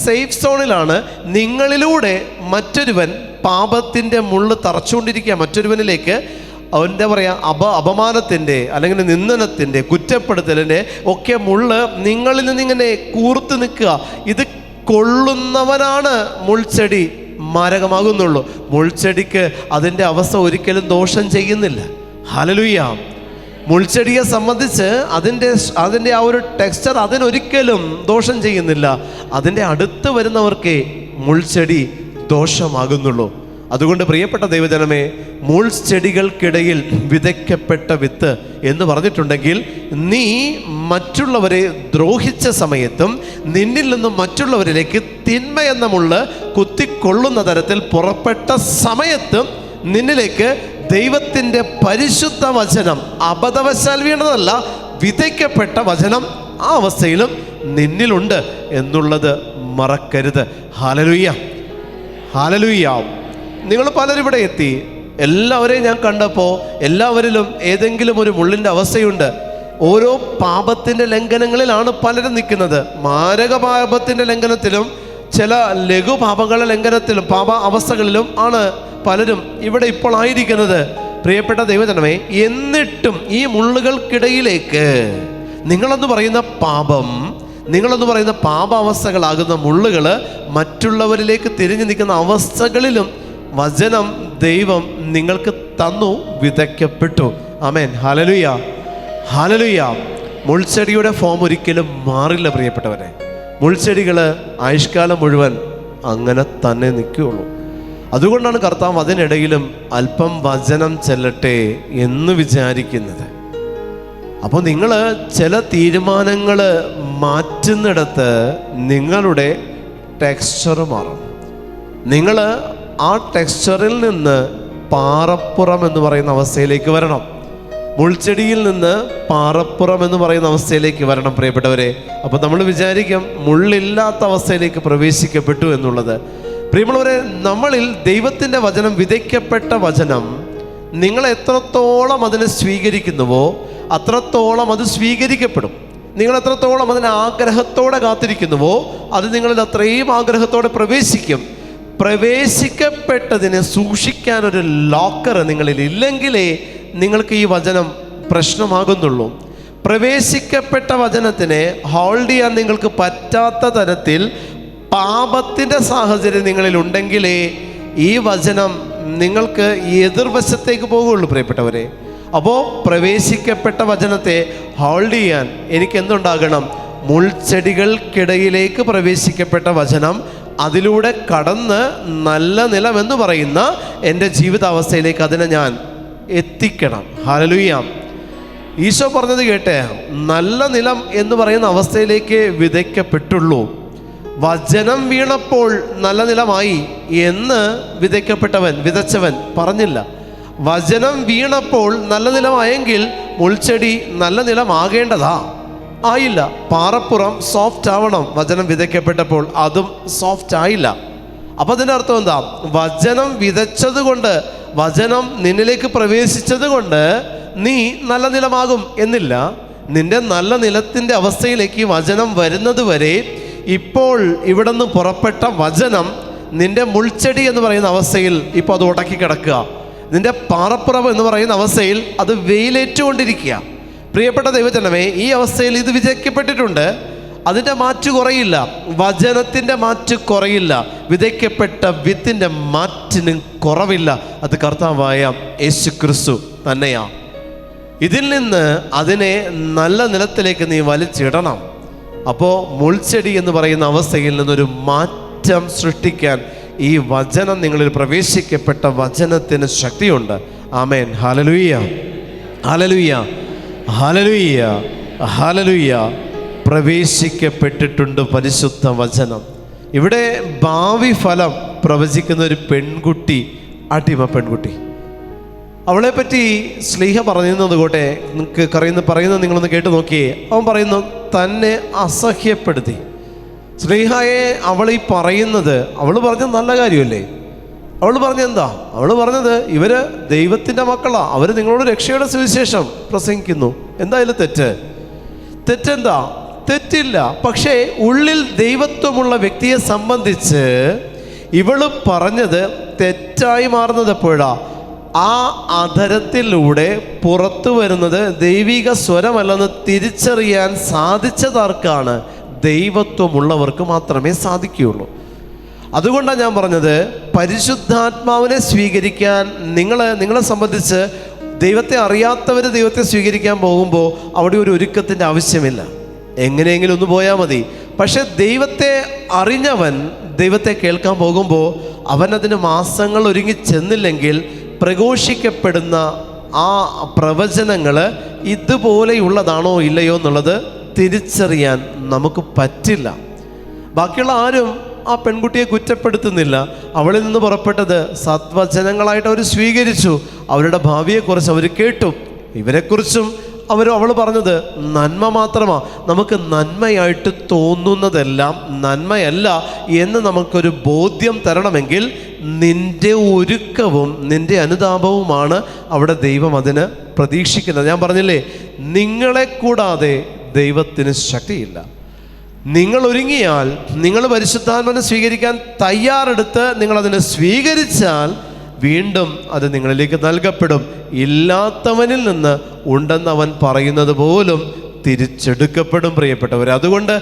സേഫ് സോണിലാണ്. നിങ്ങളിലൂടെ മറ്റൊരുവൻ പാപത്തിൻ്റെ മുള്ള് തറച്ചുകൊണ്ടിരിക്കുക. മറ്റൊരുവനിലേക്ക് അവൻ്റെ അപമാനത്തിൻ്റെ അല്ലെങ്കിൽ നിന്ദനത്തിൻ്റെ, കുറ്റപ്പെടുത്തലിൻ്റെ ഒക്കെ മുള്ള് നിങ്ങളിൽ നിന്നിങ്ങനെ കൂർത്ത് നിൽക്കുക. ഇത് കൊള്ളുന്നവനാണ് മുൾച്ചെടി മാരകമാകുന്നുള്ളൂ. മുൾച്ചെടിക്ക് അതിൻ്റെ അവസ്ഥ ഒരിക്കലും ദോഷം ചെയ്യുന്നില്ല. ഹല്ലേലൂയ. മുൾച്ചെടിയെ സംബന്ധിച്ച് അതിൻ്റെ ആ ഒരു ടെക്സ്ചർ അതിനൊരിക്കലും ദോഷം ചെയ്യുന്നില്ല. അതിൻ്റെ അടുത്ത് വരുന്നവർക്കേ മുൾച്ചെടി ദോഷമാകുന്നുള്ളൂ. അതുകൊണ്ട് പ്രിയപ്പെട്ട ദൈവജനമേ, മുൾച്ചെടികൾക്കിടയിൽ വിതയ്ക്കപ്പെട്ട വിത്ത് എന്ന് പറഞ്ഞിട്ടുണ്ടെങ്കിൽ, നീ മറ്റുള്ളവരെ ദ്രോഹിച്ച സമയത്തും നിന്നിൽ നിന്നും മറ്റുള്ളവരിലേക്ക് തിന്മ എന്ന മുള്ള് കുത്തിക്കൊള്ളുന്ന തരത്തിൽ പുറപ്പെട്ട സമയത്തും നിന്നിലേക്ക് ദൈവത്തിൻ്റെ പരിശുദ്ധ വചനം അബദ്ധവശാൽ വീണതല്ല, വിതയ്ക്കപ്പെട്ട വചനം ആ അവസ്ഥയിലും നിന്നിലുണ്ട് എന്നുള്ളത് മറക്കരുത്. Hallelujah, hallelujah. നിങ്ങൾ പലരും ഇവിടെ എത്തി. എല്ലാവരെയും ഞാൻ കണ്ടപ്പോൾ എല്ലാവരിലും ഏതെങ്കിലും ഒരു മുള്ളിൻ്റെ അവസ്ഥയുണ്ട്. ഓരോ പാപത്തിൻ്റെ ലംഘനങ്ങളിലാണ് പലരും നിൽക്കുന്നത്. മാരക പാപത്തിൻ്റെ ലംഘനത്തിലും ചില ലഘുപാപങ്ങളുടെ ലംഘനത്തിലും പാപ അവസ്ഥകളിലും ആണ് പലരും ഇവിടെ ഇപ്പോൾ ആയിരിക്കുന്നത്. പ്രിയപ്പെട്ട ദൈവജനമേ, എന്നിട്ടും ഈ മുള്ളുകൾക്കിടയിലേക്ക് നിങ്ങളെന്ന് പറയുന്ന പാപം, നിങ്ങളെന്ന് പറയുന്ന പാപാവസ്ഥകളാകുന്ന മുള്ളുകൾ മറ്റുള്ളവരിലേക്ക് തിരിഞ്ഞു നിൽക്കുന്ന അവസ്ഥകളിലും വചനം ദൈവം നിങ്ങൾക്ക് തന്നു, വിതയ്ക്കപ്പെട്ടു. ആമേൻ, ഹല്ലേലൂയ, ഹല്ലേലൂയ. മുൾച്ചെടിയുടെ ഫോം ഒരിക്കലും മാറില്ല പ്രിയപ്പെട്ടവരെ. മുൾച്ചെടികൾ ആയുഷ്കാലം മുഴുവൻ അങ്ങനെ തന്നെ നിൽക്കുകയുള്ളൂ. അതുകൊണ്ടാണ് കർത്താവ് അതിനിടയിലും അല്പം വചനം ചെല്ലട്ടെ എന്ന് വിചാരിക്കുന്നത്. അപ്പോൾ നിങ്ങൾ ചില തീരുമാനങ്ങൾ മാറ്റുന്നിടത്ത് നിങ്ങളുടെ ടെക്സ്ചർ മാറും. നിങ്ങൾ ആ ടെക്സ്ചറിൽ നിന്ന് പാറപ്പുറം എന്ന് പറയുന്ന അവസ്ഥയിലേക്ക് വരണം. മുൾച്ചെടിയിൽ നിന്ന് പാറപ്പുറം എന്ന് പറയുന്ന അവസ്ഥയിലേക്ക് വരണം പ്രിയപ്പെട്ടവരെ. അപ്പോൾ നമ്മൾ വിചാരിക്കും മുള്ളില്ലാത്ത അവസ്ഥയിലേക്ക് പ്രവേശിക്കപ്പെട്ടു എന്നുള്ളത്. പ്രിയമുള്ളവരെ, നമ്മളിൽ ദൈവത്തിൻ്റെ വചനം, വിതയ്ക്കപ്പെട്ട വചനം, നിങ്ങൾ എത്രത്തോളം അതിനെ സ്വീകരിക്കുന്നുവോ അത്രത്തോളം അത് സ്വീകരിക്കപ്പെടും. നിങ്ങൾ എത്രത്തോളം അതിനെ ആഗ്രഹത്തോടെ കാത്തിരിക്കുന്നുവോ അത് നിങ്ങളിൽ അത്രയും ആഗ്രഹത്തോടെ പ്രവേശിക്കും. പ്രവേശിക്കപ്പെട്ടതിനെ സൂക്ഷിക്കാനൊരു ലോക്കർ നിങ്ങളിൽ ഇല്ലെങ്കിലേ നിങ്ങൾക്ക് ഈ വചനം പ്രശ്നമാകുന്നുള്ളൂ. പ്രവേശിക്കപ്പെട്ട വചനത്തിനെ ഹോൾഡ് ചെയ്യാൻ നിങ്ങൾക്ക് പറ്റാത്ത തരത്തിൽ പാപത്തിൻ്റെ സാഹചര്യം നിങ്ങളിൽ ഉണ്ടെങ്കിലേ ഈ വചനം നിങ്ങൾക്ക് എതിർവശത്തേക്ക് പോകുള്ളൂ പ്രിയപ്പെട്ടവരെ. അപ്പോൾ പ്രവേശിക്കപ്പെട്ട വചനത്തെ ഹോൾഡ് ചെയ്യാൻ എനിക്ക് എന്തുണ്ടാകണം? മുൾച്ചെടികൾക്കിടയിലേക്ക് പ്രവേശിക്കപ്പെട്ട വചനം, അതിലൂടെ കടന്ന് നല്ല നിലം എന്ന് പറയുന്ന എൻ്റെ ജീവിതാവസ്ഥയിലേക്ക് അതിനെ ഞാൻ എത്തിക്കണം. ഹല്ലേലൂയ. ഈശോ പറഞ്ഞത് കേട്ടേ, നല്ല നിലം എന്ന് പറയുന്ന അവസ്ഥയിലേക്ക് വിതയ്ക്കപ്പെട്ടുള്ളൂ. വചനം വീണപ്പോൾ നല്ല നിലമായി എന്ന് വിതച്ചവൻ പറഞ്ഞില്ല. വചനം വീണപ്പോൾ നല്ല നിലമായെങ്കിൽ മുൾച്ചെടി നല്ല നിലമാകേണ്ടതാ, ആയില്ല. പാറപ്പുറം സോഫ്റ്റ് ആവണം. വചനം വിതയ്ക്കപ്പെട്ടപ്പോൾ അതും സോഫ്റ്റ് ആയില്ല. അപ്പം അതിൻ്റെ അർത്ഥം എന്താ? വചനം വിതച്ചത് കൊണ്ട്, വചനം നിന്നിലേക്ക് പ്രവേശിച്ചത് കൊണ്ട് നീ നല്ല നിലമാകും എന്നില്ല. നിന്റെ നല്ല നിലത്തിൻ്റെ അവസ്ഥയിലേക്ക് വചനം വരുന്നത് വരെ ഇപ്പോൾ ഇവിടെ നിന്ന് പുറപ്പെട്ട വചനം നിന്റെ മുൾച്ചെടി എന്ന് പറയുന്ന അവസ്ഥയിൽ ഇപ്പോൾ അത് ഉടക്കി കിടക്കുക. നിന്റെ പാറപ്പുറം എന്ന് പറയുന്ന അവസ്ഥയിൽ അത് വെയിലേറ്റുകൊണ്ടിരിക്കുക. പ്രിയപ്പെട്ട ദൈവജനമേ, ഈ അവസ്ഥയിൽ ഇത് വിതയ്ക്കപ്പെട്ടിട്ടുണ്ട്. അതിൻ്റെ മാറ്റ് കുറയില്ല, വചനത്തിൻ്റെ മാറ്റ് കുറയില്ല, വിതയ്ക്കപ്പെട്ട വിത്തിൻ്റെ മാറ്റിന് കുറവില്ല. അത് കർത്താവായ യേശുക്രിസ്തു തന്നെയാ. ഇതിൽ നിന്ന് അതിനെ നല്ല നിലത്തിലേക്ക് നീ വലിച്ചിടണം. അപ്പോൾ മുൾച്ചെടി എന്ന് പറയുന്ന അവസ്ഥയിൽ നിന്നൊരു മാറ്റം സൃഷ്ടിക്കാൻ ഈ വചനം നിങ്ങളിൽ പ്രവേശിക്കപ്പെട്ട വചനത്തിന് ശക്തിയുണ്ട്. ആമേൻ, ഹല്ലേലൂയ, ഹല്ലേലൂയ, ഹല്ലേലൂയ, ഹല്ലേലൂയ. പ്രവേശിക്കപ്പെട്ടിട്ടുണ്ട് പരിശുദ്ധ വചനം. ഇവിടെ ഭാവി ഫലം പ്രവചിക്കുന്ന ഒരു പെൺകുട്ടി, അടിമ പെൺകുട്ടി. അവളെപ്പറ്റി സ്ലീഹ പറയുന്നത് കൂട്ടെ നിങ്ങൾക്ക് പറയുന്നത് നിങ്ങളൊന്ന് കേട്ട് നോക്കിയേ. അവൻ പറയുന്നു, തന്നെ അസഹ്യപ്പെടുത്തി. സ്ലീഹയെ അവൾ ഈ പറയുന്നത്, അവൾ പറഞ്ഞത് നല്ല കാര്യമല്ലേ? അവൾ പറഞ്ഞെന്താ? അവൾ പറഞ്ഞത് ഇവര് ദൈവത്തിൻ്റെ മക്കളാ, അവർ നിങ്ങളോട് രക്ഷയുടെ സുവിശേഷം പ്രസംഗിക്കുന്നു. എന്താ അതിൽ തെറ്റ്? തെറ്റെന്താ? തെറ്റില്ല. പക്ഷേ ഉള്ളിൽ ദൈവത്വമുള്ള വ്യക്തിയെ സംബന്ധിച്ച് ഇവള് പറഞ്ഞത് തെറ്റായി മാറുന്നത് എപ്പോഴാ? ആ അധരത്തിലൂടെ പുറത്തു വരുന്നത് ദൈവിക സ്വരമല്ലെന്ന് തിരിച്ചറിയാൻ സാധിച്ചതാർക്കാണ്? ദൈവത്വമുള്ളവർക്ക് മാത്രമേ സാധിക്കുകയുള്ളൂ. അതുകൊണ്ടാണ് ഞാൻ പറഞ്ഞത്, പരിശുദ്ധാത്മാവിനെ സ്വീകരിക്കാൻ നിങ്ങളെ സംബന്ധിച്ച് ദൈവത്തെ അറിയാത്തവർ ദൈവത്തെ സ്വീകരിക്കാൻ പോകുമ്പോൾ അവിടെ ഒരു ഒരുക്കത്തിൻ്റെ ആവശ്യമില്ല. എങ്ങനെയെങ്കിലും ഒന്ന് പോയാൽ മതി. പക്ഷെ ദൈവത്തെ അറിഞ്ഞവൻ ദൈവത്തെ കേൾക്കാൻ പോകുമ്പോൾ അവനതിന് മാസങ്ങൾ ഒരുങ്ങി ചെന്നില്ലെങ്കിൽ പ്രഘോഷിക്കപ്പെടുന്ന ആ പ്രവചനങ്ങൾ ഇതുപോലെയുള്ളതാണോ ഇല്ലയോ എന്നുള്ളത് തിരിച്ചറിയാൻ നമുക്ക് പറ്റില്ല. ബാക്കിയുള്ള ആരും ആ പെൺകുട്ടിയെ കുറ്റപ്പെടുത്തുന്നില്ല. അവളിൽ നിന്ന് പുറപ്പെട്ടത് സദ്വചനങ്ങളായിട്ട് അവർ സ്വീകരിച്ചു. അവരുടെ ഭാവിയെക്കുറിച്ച് അവർ കേട്ടു. ഇവരെക്കുറിച്ചും അവൾ പറഞ്ഞത് നന്മ മാത്രമാണ്. നമുക്ക് നന്മയായിട്ട് തോന്നുന്നതെല്ലാം നന്മയല്ല എന്ന് നമുക്കൊരു ബോധ്യം തരണമെങ്കിൽ നിൻ്റെ ഒരുക്കവും നിൻ്റെ അനുതാപവുമാണ് അവിടെ ദൈവം അതിന് പ്രതീക്ഷിക്കുന്നത്. ഞാൻ പറഞ്ഞില്ലേ, നിങ്ങളെ കൂടാതെ ദൈവത്തിന് ശക്തിയില്ല. നിങ്ങൾ ഒരുങ്ങിയാൽ, നിങ്ങൾ പരിശുദ്ധാത്മാവിനെ സ്വീകരിക്കാൻ തയ്യാറെടുത്ത് നിങ്ങളതിനെ സ്വീകരിച്ചാൽ വീണ്ടും അത് നിങ്ങളിലേക്ക് നൽകപ്പെടും. ഇല്ലാത്തവനിൽ നിന്ന് ഉണ്ടെന്ന് അവൻ പറയുന്നത് പോലും തിരിച്ചെടുക്കപ്പെടും പ്രിയപ്പെട്ടവർ. അതുകൊണ്ട്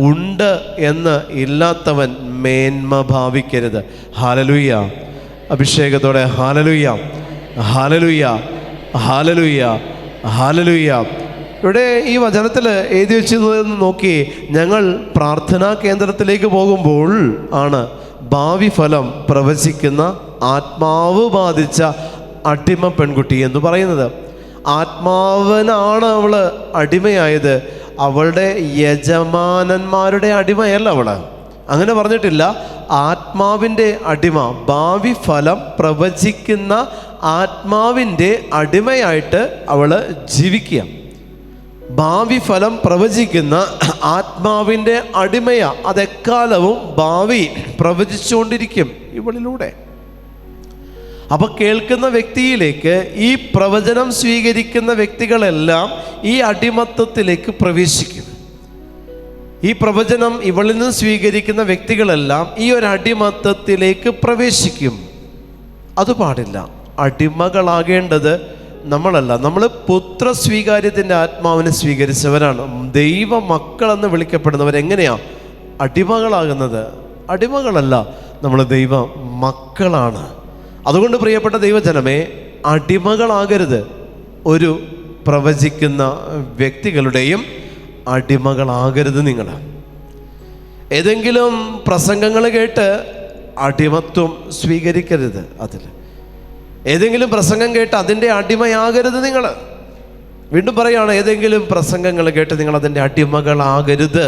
ഉണ്ട് എന്ന് ഇല്ലാത്തവൻ മേന്മ ഭാവിക്കരുത്. ഹാലലുയ്യ, അഭിഷേകത്തോടെ ഹാലലുയ്യ, ഹാലലുയ്യ, ഹാലലുയ്യ, ഹാലലുയ്യ. ഇവിടെ ഈ വചനത്തിൽ എഴുതി വെച്ചതെന്ന് നോക്കി, ഞങ്ങൾ പ്രാർത്ഥനാ കേന്ദ്രത്തിലേക്ക് പോകുമ്പോൾ ആണ് ഭാവി ഫലം പ്രവചിക്കുന്ന ആത്മാവ് ബാധിച്ച അടിമ പെൺകുട്ടി എന്ന് പറയുന്നത്. ആത്മാവനാണ് അവൾ അടിമയായത്, അവളുടെ യജമാനന്മാരുടെ അടിമയല്ല അവള്. അങ്ങനെ പറഞ്ഞിട്ടില്ല. ആത്മാവിൻ്റെ അടിമ, ഭാവി ഫലം പ്രവചിക്കുന്ന ആത്മാവിൻ്റെ അടിമയായിട്ട് അവൾ ജീവിക്കുക. ഭാവി ഫലം പ്രവചിക്കുന്ന ആത്മാവിൻ്റെ അടിമയ, അതെക്കാലവും ഭാവി പ്രവചിച്ചുകൊണ്ടിരിക്കും ഇവളിലൂടെ. അപ്പൊ കേൾക്കുന്ന വ്യക്തിയിലേക്ക്, ഈ പ്രവചനം സ്വീകരിക്കുന്ന വ്യക്തികളെല്ലാം ഈ അടിമത്തത്തിലേക്ക് പ്രവേശിക്കും. ഈ പ്രവചനം ഇവളിൽ നിന്ന് സ്വീകരിക്കുന്ന വ്യക്തികളെല്ലാം ഈ ഒരു അടിമത്തത്തിലേക്ക് പ്രവേശിക്കും. അത് പാടില്ല. അടിമകളാകേണ്ടത് നമ്മളല്ല. നമ്മൾ പുത്ര സ്വീകാര്യത്തിൻ്റെ ആത്മാവിനെ സ്വീകരിച്ചവരാണ്. ദൈവ മക്കളെന്ന് വിളിക്കപ്പെടുന്നവരെങ്ങനെയാ അടിമകളാകുന്നത്? അടിമകളല്ല, നമ്മൾ ദൈവ മക്കളാണ്. അതുകൊണ്ട് പ്രിയപ്പെട്ട ദൈവജനമേ, അടിമകളാകരുത്. ഒരു പ്രവചിക്കുന്ന വ്യക്തികളുടെയും അടിമകളാകരുത് നിങ്ങൾ. ഏതെങ്കിലും പ്രസംഗങ്ങൾ കേട്ട് അടിമത്വം സ്വീകരിക്കരുത്. അതിൽ ഏതെങ്കിലും പ്രസംഗം കേട്ട് അതിൻ്റെ അടിമയാകരുത് നിങ്ങൾ. വീണ്ടും പറയുകയാണ്, ഏതെങ്കിലും പ്രസംഗങ്ങൾ കേട്ട് നിങ്ങൾ അതിൻ്റെ അടിമകളാകരുത്.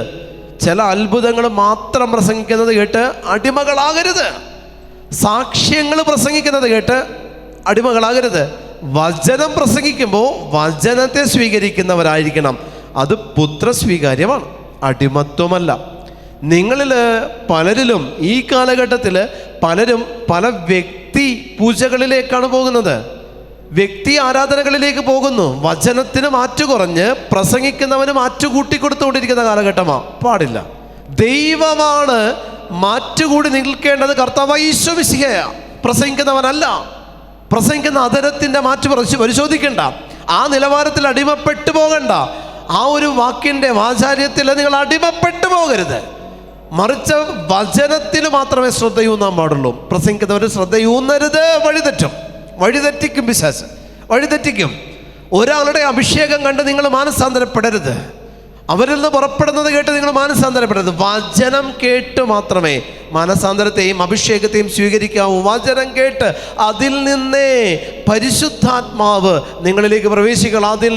ചില അത്ഭുതങ്ങൾ മാത്രം പ്രസംഗിക്കുന്നത് കേട്ട് അടിമകളാകരുത്. സാക്ഷ്യങ്ങൾ പ്രസംഗിക്കുന്നത് കേട്ട് അടിമകളാകരുത്. വചനം പ്രസംഗിക്കുമ്പോൾ വചനത്തെ സ്വീകരിക്കുന്നവരായിരിക്കണം. അത് പുത്ര സ്വീകാര്യമാണ്, അടിമത്വമല്ല. നിങ്ങളിൽ പലരിലും ഈ കാലഘട്ടത്തിൽ പലരും പല വ്യക്തി പൂജകളിലേക്കാണ് പോകുന്നത്, വ്യക്തി ആരാധനകളിലേക്ക് പോകുന്നു. വചനത്തിന് മാറ്റു കുറഞ്ഞ് പ്രസംഗിക്കുന്നവന് മാറ്റു കൂട്ടിക്കൊടുത്തുകൊണ്ടിരിക്കുന്ന കാലഘട്ടമാണ്. പാടില്ല. ദൈവമാണ് മാറ്റുകൂടി നിൽക്കേണ്ടത്. കർത്താവായ യേശു മിശിഹയ, പ്രസംഗിക്കുന്നവനല്ല. പ്രസംഗിക്കുന്ന അധരത്തിൻ്റെ മാറ്റു പരിശോധിക്കണ്ട. ആ നിലവാരത്തിൽ അടിമപ്പെട്ടു പോകണ്ട. ആ ഒരു വാക്കിൻ്റെ വാചാര്യത്തിൽ നിങ്ങൾ അടിമപ്പെട്ടു പോകരുത്. മറിച്ച് വചനത്തിൽ മാത്രമേ ശ്രദ്ധയൂന്നാൻ പാടുള്ളൂ. പ്രസംഗിക്കുന്നവർ ശ്രദ്ധയൂന്നരുത്. വഴിതെറ്റിക്കും പിശാച്, വഴിതെറ്റിക്കും. ഒരാളുടെ അഭിഷേകം കണ്ട് നിങ്ങൾ മാനസാന്തരപ്പെടരുത്. അവരിൽ നിന്ന് പുറപ്പെടുന്നത് കേട്ട് നിങ്ങൾ മാനസാന്തരപ്പെടരുത്. വചനം കേട്ട് മാത്രമേ മാനസാന്തരത്തെയും അഭിഷേകത്തെയും സ്വീകരിക്കാവൂ. വചനം കേട്ട് അതിൽ നിന്നേ പരിശുദ്ധാത്മാവ് നിങ്ങളിലേക്ക് പ്രവേശിക്കണം. അതിൽ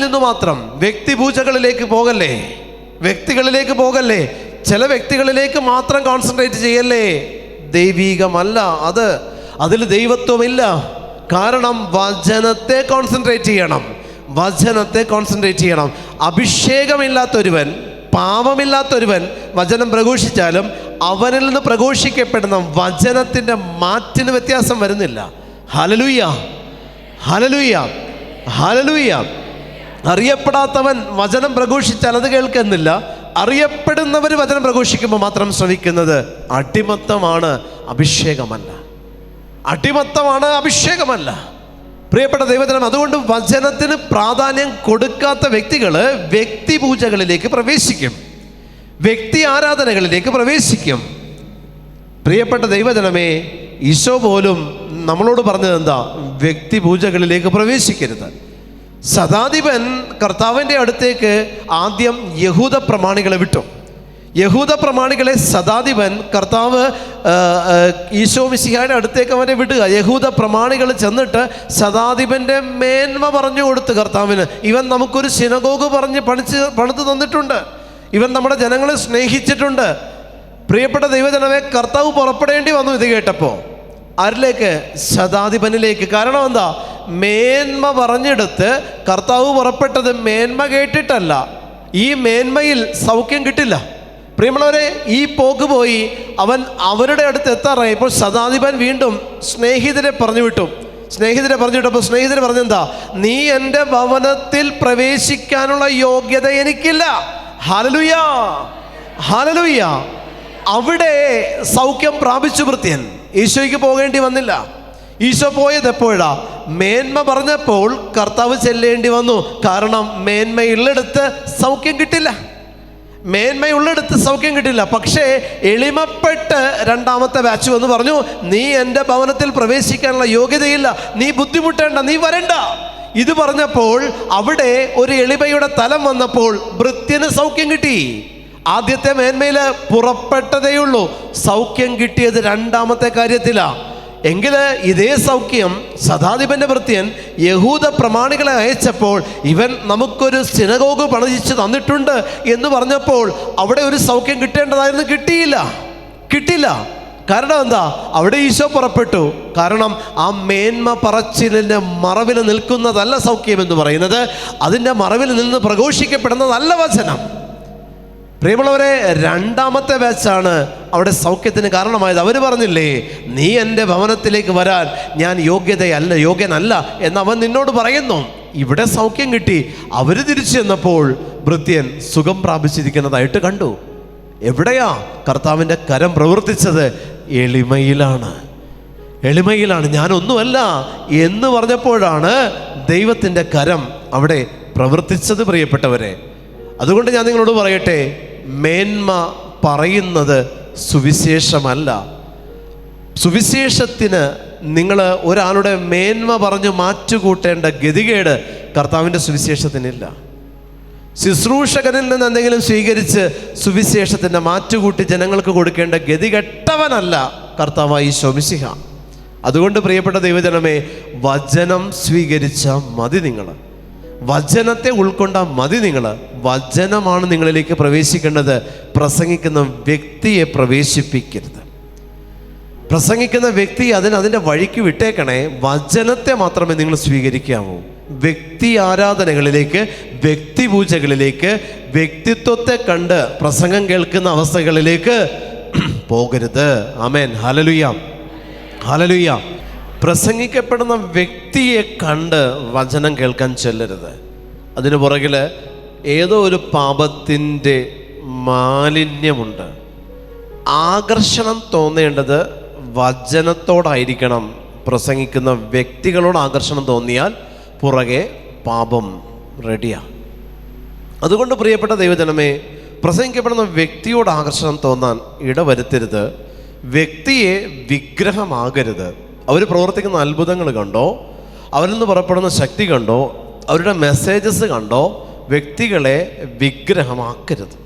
നിന്നു മാത്രം. വ്യക്തിപൂജകളിലേക്ക് പോകല്ലേ, വ്യക്തികളിലേക്ക് പോകല്ലേ, ചില വ്യക്തികളിലേക്ക് മാത്രം കോൺസെൻട്രേറ്റ് ചെയ്യല്ലേ. ദൈവീകമല്ല അത്, അതിൽ ദൈവത്വമില്ല. കാരണം വചനത്തെ കോൺസെൻട്രേറ്റ് ചെയ്യണം. അഭിഷേകമില്ലാത്തൊരുവൻ, പാപമില്ലാത്തൊരുവൻ വചനം പ്രഘോഷിച്ചാലും അവനിൽ നിന്ന് പ്രഘോഷിക്കപ്പെടുന്ന വചനത്തിൻ്റെ മാറ്റിന് വ്യത്യാസം വരുന്നില്ല. ഹല്ലേലൂയ, ഹല്ലേലൂയ, ഹല്ലേലൂയ. അറിയപ്പെടാത്തവൻ വചനം പ്രഘോഷിച്ചാൽ അത് കേൾക്കുന്നില്ല. അറിയപ്പെടുന്നവർ വചനം പ്രഘോഷിക്കുമ്പോൾ മാത്രം ശ്രവിക്കുന്നത്. അടിമത്തമാണ്, അഭിഷേകമല്ല. അടിമത്തമാണ്, അഭിഷേകമല്ല. പ്രിയപ്പെട്ട ദൈവജനം, അതുകൊണ്ട് വചനത്തിന് പ്രാധാന്യം കൊടുക്കാത്ത വ്യക്തികൾ വ്യക്തിപൂജകളിലേക്ക് പ്രവേശിക്കും, വ്യക്തി ആരാധനകളിലേക്ക് പ്രവേശിക്കും. പ്രിയപ്പെട്ട ദൈവജനമേ, ഈശോ പോലും നമ്മളോട് പറഞ്ഞത് എന്താ? വ്യക്തിപൂജകളിലേക്ക് പ്രവേശിക്കരുത്. ശതാധിപൻ കർത്താവിൻ്റെ അടുത്തേക്ക് ആദ്യം യഹൂദ പ്രമാണികളെ വിട്ടു. യഹൂദ പ്രമാണികളെ ശതാധിപൻ, കർത്താവ് ഈശോ മിശിഹായുടെ അടുത്തേക്ക് അവനെ വിടുക. യഹൂദ പ്രമാണികൾ ചെന്നിട്ട് ശതാധിപൻ്റെ മേന്മ പറഞ്ഞു കൊടുത്ത് കർത്താവിന്, ഇവൻ നമുക്കൊരു സിനഗോഗ് പറഞ്ഞ് പണിത് തന്നിട്ടുണ്ട്, ഇവൻ നമ്മുടെ ജനങ്ങളെ സ്നേഹിച്ചിട്ടുണ്ട്. പ്രിയപ്പെട്ട ദൈവജനമേ, കർത്താവ് പുറപ്പെടേണ്ടി വന്നു ഇത് കേട്ടപ്പോൾ. ആരിലേക്ക്? ശതാധിപനിലേക്ക്. കാരണം എന്താ? മേന്മ പറഞ്ഞെടുത്ത് കർത്താവ് പുറപ്പെട്ടത് മേന്മ കേട്ടിട്ടല്ല. ഈ മേന്മയിൽ സൗഖ്യം കിട്ടില്ല. പ്രിയമുള്ളവരെ, ഈ പോക്ക് പോയി അവൻ അവരുടെ അടുത്ത് എത്താറായി. ഇപ്പോൾ ശതാധിപൻ വീണ്ടും സ്നേഹിതരെ പറഞ്ഞു വിട്ടു. സ്നേഹിതരെ പറഞ്ഞു വിട്ടപ്പോൾ സ്നേഹിതരെ പറഞ്ഞെന്താ? നീ എൻ്റെ ഭവനത്തിൽ പ്രവേശിക്കാനുള്ള യോഗ്യത എനിക്കില്ല. Hallelujah, hallelujah. അവിടെ സൗഖ്യം പ്രാപിച്ചു ഭൃത്യൻ. ഈശോയ്ക്ക് പോകേണ്ടി വന്നില്ല. ഈശോ പോയത് എപ്പോഴാ? മേന്മ പറഞ്ഞപ്പോൾ കർത്താവ് ചെല്ലേണ്ടി വന്നു. കാരണം മേന്മയുള്ളിടത്ത് സൗഖ്യം കിട്ടില്ല, മേന്മയുള്ളിടത്ത് സൗഖ്യം കിട്ടില്ല. പക്ഷേ എളിമപ്പെട്ട് രണ്ടാമത്തെ ബാച്ച് വന്ന് പറഞ്ഞു, നീ എൻ്റെ ഭവനത്തിൽ പ്രവേശിക്കാനുള്ള യോഗ്യതയില്ല, നീ ബുദ്ധിമുട്ടേണ്ട, നീ വരണ്ട. ഇത് പറഞ്ഞപ്പോൾ അവിടെ ഒരു എളിമയുടെ തലം വന്നപ്പോൾ ഭൃത്യന് സൗഖ്യം കിട്ടി. ആദ്യത്തെ മേന്മയിൽ പുറപ്പെട്ടതേയുള്ളൂ, സൗഖ്യം കിട്ടിയത് രണ്ടാമത്തെ കാര്യത്തിലാണ്. എങ്കിൽ ഇതേ സൗഖ്യം ശതാധിപൻ്റെ ഭൃത്യൻ യഹൂദ പ്രമാണികളെ അയച്ചപ്പോൾ, ഇവൻ നമുക്കൊരു സിനഗോഗ് പണിയിച്ച് തന്നിട്ടുണ്ട് എന്ന് പറഞ്ഞപ്പോൾ അവിടെ ഒരു സൗഖ്യം കിട്ടേണ്ടതായിരുന്നു, കിട്ടിയില്ല. കാരണം എന്താ? അവിടെ ഈശോ പുറപ്പെട്ടു. കാരണം ആ മേന്മ പറച്ചിലിൻ്റെ മറവിൽ നിൽക്കുന്നതല്ല സൗഖ്യം എന്ന് പറയുന്നത്, അതിൻ്റെ മറവിൽ നിന്ന് പ്രഘോഷിക്കപ്പെടുന്നതല്ല വചനം. പ്രിയമുള്ളവരെ, രണ്ടാമത്തെ ബാച്ചാണ് അവിടെ സൗഖ്യത്തിന് കാരണമായത്. അവർ പറഞ്ഞില്ലേ, നീ എൻ്റെ ഭവനത്തിലേക്ക് വരാൻ ഞാൻ യോഗ്യനല്ല എന്ന് അവൻ നിന്നോട് പറയുന്നു. ഇവിടെ സൗഖ്യം കിട്ടി. അവർ തിരിച്ചു ചെന്നപ്പോൾ ഭൃത്യൻ സുഖം പ്രാപിച്ചിരിക്കുന്നതായിട്ട് കണ്ടു. എവിടെയാ കർത്താവിൻ്റെ കരം പ്രവർത്തിച്ചത്? എളിമയിലാണ്. ഞാനൊന്നുമല്ല എന്ന് പറഞ്ഞപ്പോഴാണ് ദൈവത്തിൻ്റെ കരം അവിടെ പ്രവർത്തിച്ചത്. പ്രിയപ്പെട്ടവരെ, അതുകൊണ്ട് ഞാൻ നിങ്ങളോട് പറയട്ടെ, മേന്മ പറയുന്നത് സുവിശേഷമല്ല. സുവിശേഷത്തിന് നിങ്ങൾ ഒരാളുടെ മേന്മ പറഞ്ഞു മാറ്റുകൂട്ടേണ്ട ഗതികേട് കർത്താവിൻ്റെ സുവിശേഷത്തിനില്ല. ശുശ്രൂഷകനിൽ നിന്ന് എന്തെങ്കിലും സ്വീകരിച്ച് സുവിശേഷത്തിൻ്റെ മാറ്റുകൂട്ടി ജനങ്ങൾക്ക് കൊടുക്കേണ്ട ഗതികെട്ടവനല്ല കർത്താവായ ഈശോ മിശിഹ. അതുകൊണ്ട് പ്രിയപ്പെട്ട ദൈവജനമേ, വചനം സ്വീകരിച്ച മതി നിങ്ങൾ, വചനത്തെ ഉൾക്കൊണ്ട മതി നിങ്ങൾ. വചനമാണ് നിങ്ങളിലേക്ക് പ്രവേശിക്കേണ്ടത്. പ്രസംഗിക്കുന്ന വ്യക്തിയെ പ്രവേശിപ്പിക്കരുത്. പ്രസംഗിക്കുന്ന വ്യക്തി അതിൻ്റെ വഴിക്ക് വിട്ടേക്കണേ. വചനത്തെ മാത്രമേ നിങ്ങൾ സ്വീകരിക്കാവൂ. വ്യക്തി ആരാധനകളിലേക്ക്, വ്യക്തിപൂജകളിലേക്ക്, വ്യക്തിത്വത്തെ കണ്ട് പ്രസംഗം കേൾക്കുന്ന അവസ്ഥകളിലേക്ക് പോകരുത്. ആമേൻ, ഹല്ലേലൂയ, ഹല്ലേലൂയ. പ്രസംഗിക്കപ്പെടുന്ന വ്യക്തിയെ കണ്ട് വചനം കേൾക്കാൻ ചെല്ലരുത്. അതിന് പുറകിൽ ഏതോ ഒരു പാപത്തിൻ്റെ മാലിന്യമുണ്ട്. ആകർഷണം തോന്നേണ്ടത് വചനത്തോടായിരിക്കണം. പ്രസംഗിക്കുന്ന വ്യക്തികളോട് ആകർഷണം തോന്നിയാൽ പുറകെ പാപം റെഡിയാണ്. അതുകൊണ്ട് പ്രിയപ്പെട്ട ദൈവജനമേ, പ്രസംഗിക്കപ്പെടുന്ന വ്യക്തിയോട് ആകർഷണം തോന്നാൻ ഇടവരുത്തരുത്. വ്യക്തിയെ വിഗ്രഹമാകരുത്. അവർ പ്രവർത്തിക്കുന്ന അത്ഭുതങ്ങൾ കണ്ടോ, അവരിൽ നിന്ന് പുറപ്പെടുന്ന ശക്തി കണ്ടോ, അവരുടെ മെസ്സേജസ് കണ്ടോ വ്യക്തികളെ വിഗ്രഹമാക്കരുത്.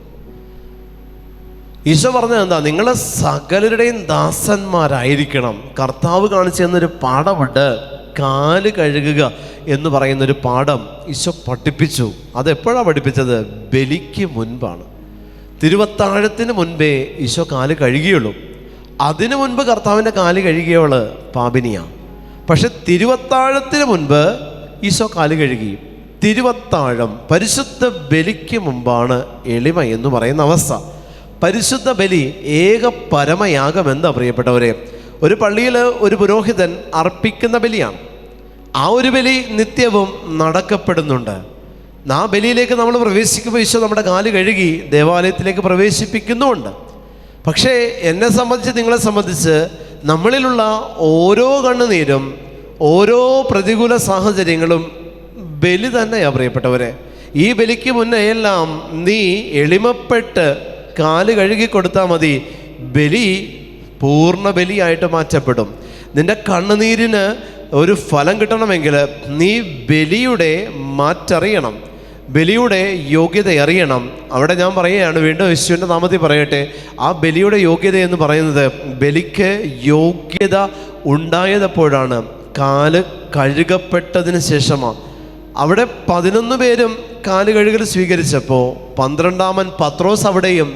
ഈശോ പറഞ്ഞത് എന്താ? നിങ്ങൾ സകലരുടെയും ദാസന്മാരായിരിക്കണം. കർത്താവ് കാണിച്ചു തന്നൊരു പാഠമുണ്ട്, കാല് കഴുകുക എന്ന് പറയുന്നൊരു പാഠം ഈശോ പഠിപ്പിച്ചു. അതെപ്പോഴാണ് പഠിപ്പിച്ചത്? ബലിക്ക് മുൻപാണ്. തിരുവത്താഴത്തിന് മുൻപേ ഈശോ കാല് കഴുകിയുള്ളൂ. അതിനു മുൻപ് കർത്താവിൻ്റെ കാല് കഴുകിയവള് പാപിനിയാണ്. പക്ഷെ തിരുവത്താഴത്തിന് മുൻപ് ഈശോ കാല് കഴുകി. തിരുവത്താഴം പരിശുദ്ധ ബലിക്ക് മുമ്പാണ് എളിമ എന്ന് പറയുന്ന അവസ്ഥ. പരിശുദ്ധ ബലി ഏക പരമയാഗം എന്താ പ്രിയപ്പെട്ടവരെ? ഒരു പള്ളിയിൽ ഒരു പുരോഹിതൻ അർപ്പിക്കുന്ന ബലിയാണ്. ആ ഒരു ബലി നിത്യവും നടക്കപ്പെടുന്നുണ്ട്. ആ ബലിയിലേക്ക് നമ്മൾ പ്രവേശിക്കുമ്പോൾ ഈശോ നമ്മുടെ കാല് കഴുകി ദേവാലയത്തിലേക്ക് പ്രവേശിപ്പിക്കുന്നുമുണ്ട്. പക്ഷേ എന്നെ സംബന്ധിച്ച്, നിങ്ങളെ സംബന്ധിച്ച് നമ്മളിലുള്ള ഓരോ കണ്ണുനീരും, ഓരോ പ്രതികൂല സാഹചര്യങ്ങളും ബലി തന്നെയാണ് പ്രിയപ്പെട്ടവരെ. ഈ ബലിക്ക് മുന്നേ എല്ലാം നീ എളിമപ്പെട്ട് കാല് കഴുകി കൊടുത്താൽ മതി. ബലി പൂർണ്ണ ബലിയായിട്ട് മാറ്റപ്പെടും. നിന്റെ കണ്ണുനീരിന് ഒരു ഫലം കിട്ടണമെങ്കിൽ നീ ബലിയുടെ മാറ്ററിയണം, ബലിയുടെ യോഗ്യത അറിയണം. അവിടെ ഞാൻ പറയുകയാണ്, വീണ്ടും യേശുവിൻ്റെ നാമത്തിൽ പറയട്ടെ, ആ ബലിയുടെ യോഗ്യത എന്ന് പറയുന്നത്, ബലിക്ക് യോഗ്യത ഉണ്ടായതെപ്പോഴാണ്? കാല് കഴുകപ്പെട്ടതിന് ശേഷമാണ്. അവിടെ 11 പേരും കാല് കഴുകൽ സ്വീകരിച്ചപ്പോൾ 12-ാമൻ പത്രോസ് അവിടെയും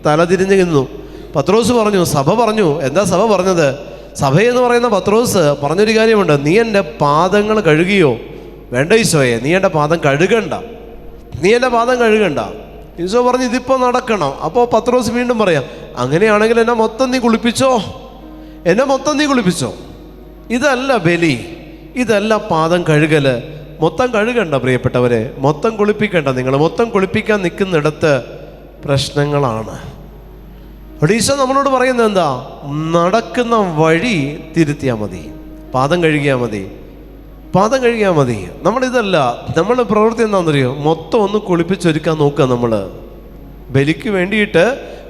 തലതിരിഞ്ഞു നിന്നു. പത്രോസ് പറഞ്ഞു, സഭ പറഞ്ഞു. എന്താ സഭ പറഞ്ഞത്? സഭയെന്ന് പറയുന്ന പത്രോസ് പറഞ്ഞൊരു കാര്യമുണ്ട്, നീ എൻ്റെ പാദങ്ങൾ കഴുകിയോ? വേണ്ട ഈശോയെ, നീ എൻ്റെ പാദം കഴുകണ്ട, നീ എൻ്റെ പാദം കഴുകണ്ട. ഈശോ പറഞ്ഞു, ഇതിപ്പോൾ നടക്കണം. അപ്പോൾ പത്രോസ് വീണ്ടും പറയാം, അങ്ങനെയാണെങ്കിൽ എന്നെ മൊത്തം നീ കുളിപ്പിച്ചോ, എന്നെ മൊത്തം നീ കുളിപ്പിച്ചോ. ഇതല്ല ബലി, ഇതല്ല പാദം കഴുകൽ. മൊത്തം കഴുകണ്ട പ്രിയപ്പെട്ടവരെ, മൊത്തം കുളിപ്പിക്കണ്ട. നിങ്ങൾ മൊത്തം കുളിപ്പിക്കാൻ നിൽക്കുന്നിടത്ത് പ്രശ്നങ്ങളാണ്. അവിടെ ഈശോ നമ്മളോട് പറയുന്നത് എന്താ? നടക്കുന്ന വഴി തിരുത്തിയാൽ മതി, പാദം കഴുകിയാൽ മതി, പാദം കഴുകിയാൽ മതി. നമ്മളിതല്ല, നമ്മൾ പ്രവൃത്തി എന്താണെന്നറിയോ? മൊത്തം ഒന്ന് കുളിപ്പിച്ചൊരുക്കാൻ നോക്കുക. നമ്മൾ ബലിക്ക് വേണ്ടിയിട്ട്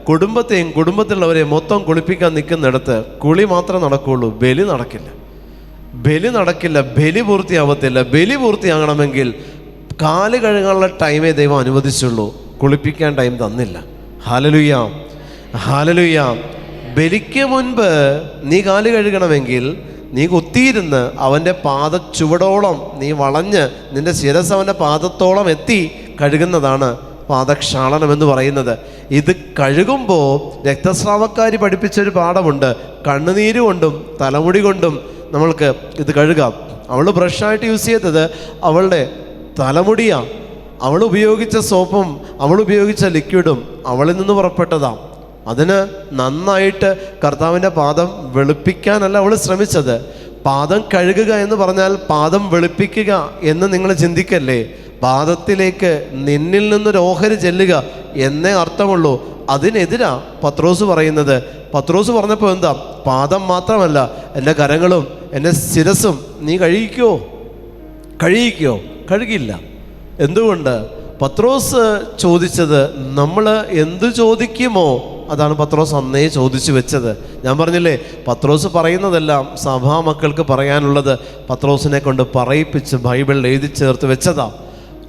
കുടുംബത്തെയും കുടുംബത്തിലുള്ളവരെയും മൊത്തം കുളിപ്പിക്കാൻ നിൽക്കുന്നിടത്ത് കുളി മാത്രം നടക്കുകയുള്ളൂ, ബലി നടക്കില്ല. ബലി നടക്കില്ല, ബലി പൂർത്തിയാവത്തില്ല. ബലി പൂർത്തിയാകണമെങ്കിൽ കാല് കഴുകാനുള്ള ടൈമേ ദൈവം അനുവദിച്ചുള്ളൂ, കുളിപ്പിക്കാൻ ടൈം തന്നില്ല. Hallelujah, hallelujah. ബലിക്ക് മുൻപ് നീ കാല് കഴുകണമെങ്കിൽ നീ കുത്തിയിരുന്ന് അവൻ്റെ പാദ ചുവടോളം നീ വളഞ്ഞ് നിൻ്റെ ശിരസ് അവൻ്റെ പാദത്തോളം എത്തി കഴുകുന്നതാണ് പാദക്ഷാളനം എന്ന് പറയുന്നത്. ഇത് കഴുകുമ്പോൾ രക്തസ്രാവക്കാരി പഠിപ്പിച്ചൊരു പാഠമുണ്ട്. കണ്ണുനീര് കൊണ്ടും തലമുടി കൊണ്ടും നമ്മൾക്ക് ഇത് കഴുകാം. അവൾ ബ്രഷായിട്ട് യൂസ് ചെയ്തത് അവളുടെ തലമുടിയാണ്. അവൾ ഉപയോഗിച്ച സോപ്പും അവൾ ഉപയോഗിച്ച ലിക്വിഡും അവളിൽ നിന്ന് പുറപ്പെട്ടതാണ്. അതിന് നന്നായിട്ട് കർത്താവിൻ്റെ പാദം വെളുപ്പിക്കാനല്ല അവൾ ശ്രമിച്ചത്. പാദം കഴുകുക എന്ന് പറഞ്ഞാൽ പാദം വെളുപ്പിക്കുക എന്ന് നിങ്ങൾ ചിന്തിക്കല്ലേ. പാദത്തിലേക്ക് നിന്നിൽ നിന്നൊരു ഓഹരി ചെല്ലുക എന്നേ അർത്ഥമുള്ളൂ. അതിനെതിരാ പത്രോസ് പറയുന്നത്. പത്രോസ് പറഞ്ഞപ്പോൾ എന്താ? പാദം മാത്രമല്ല, എൻ്റെ കരങ്ങളും എൻ്റെ ശിരസും നീ കഴുകിക്കോ, കഴുകിക്കോ. കഴുകില്ല. എന്തുകൊണ്ട്? പത്രോസ് ചോദിച്ചത് നമ്മൾ എന്തു ചോദിക്കുമോ അതാണ് പത്രോസ് അന്നേ ചോദിച്ചു വെച്ചത്. ഞാൻ പറഞ്ഞില്ലേ, പത്രോസ് പറയുന്നതെല്ലാം സഭാ മക്കൾക്ക് പറയാനുള്ളത് പത്രോസിനെ കൊണ്ട് പറയിപ്പിച്ച് ബൈബിളിൽ എഴുതി ചേർത്ത് വെച്ചതാ.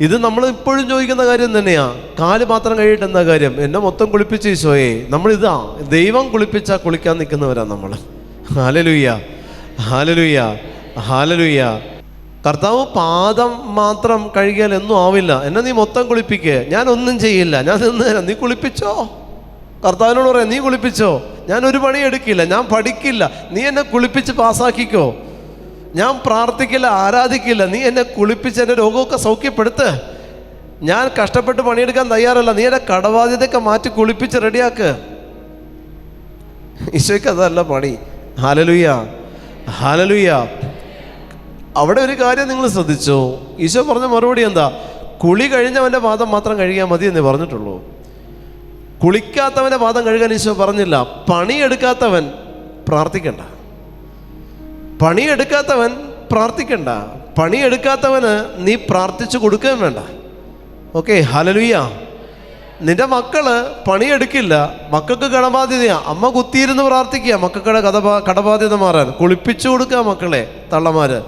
ഇത് നമ്മൾ ഇപ്പോഴും ചോദിക്കുന്ന കാര്യം തന്നെയാ. കാല് മാത്രം കഴിയിട്ട് എന്താ കാര്യം? എന്നെ മൊത്തം കുളിപ്പിച്ച് ഈശോയെ. നമ്മളിതാ ദൈവം കുളിപ്പിച്ചാൽ കുളിക്കാൻ നിൽക്കുന്നവരാ നമ്മൾ. ഹല്ലേലൂയ, ഹല്ലേലൂയ, ഹല്ലേലൂയ. കർത്താവ് പാദം മാത്രം കഴുകിയാൽ എന്നും ആവില്ല. എന്നെ നീ മൊത്തം കുളിപ്പിക്കുക, ഞാനൊന്നും ചെയ്യില്ല, ഞാൻ നിന്ന് തരാം, നീ കുളിപ്പിച്ചോ. കർത്താവിനോട് പറയാം, നീ കുളിപ്പിച്ചോ, ഞാൻ ഒരു പണി എടുക്കില്ല, ഞാൻ പഠിക്കില്ല, നീ എന്നെ കുളിപ്പിച്ച് പാസ്സാക്കിക്കോ. ഞാൻ പ്രാർത്ഥിക്കില്ല, ആരാധിക്കില്ല, നീ എന്നെ കുളിപ്പിച്ച് എൻ്റെ രോഗമൊക്കെ സൗഖ്യപ്പെടുത്ത്. ഞാൻ കഷ്ടപ്പെട്ട് പണിയെടുക്കാൻ തയ്യാറല്ല, നീ എൻ്റെ കടബാധ്യതയൊക്കെ മാറ്റി കുളിപ്പിച്ച് റെഡിയാക്ക്. ഈശോയ്ക്ക് അതല്ല പണി. Hallelujah, hallelujah. അവിടെ ഒരു കാര്യം നിങ്ങൾ ശ്രദ്ധിച്ചോ? ഈശോ പറഞ്ഞ മറുപടി എന്താ? കുളി കഴിഞ്ഞവൻ്റെ പാദം മാത്രം കഴുകിയാൽ മതി എന്നേ പറഞ്ഞിട്ടുള്ളൂ. കുളിക്കാത്തവൻ്റെ പാദം കഴുകാൻ ഈശോ പറഞ്ഞില്ല. പണിയെടുക്കാത്തവൻ പ്രാർത്ഥിക്കണ്ട, പണിയെടുക്കാത്തവൻ പ്രാർത്ഥിക്കണ്ട, പണിയെടുക്കാത്തവന് നീ പ്രാർത്ഥിച്ചു കൊടുക്കുകയും വേണ്ട. Okay, hallelujah. നിന്റെ മക്കള് പണിയെടുക്കില്ല, മക്കൾക്ക് കടബാധ്യതയാ, അമ്മ കുത്തിയിരുന്ന് പ്രാർത്ഥിക്കുക മക്കളുടെ കടബാധ്യത മാറാൻ. കുളിപ്പിച്ചു കൊടുക്കുക മക്കളെ. തള്ളമാര്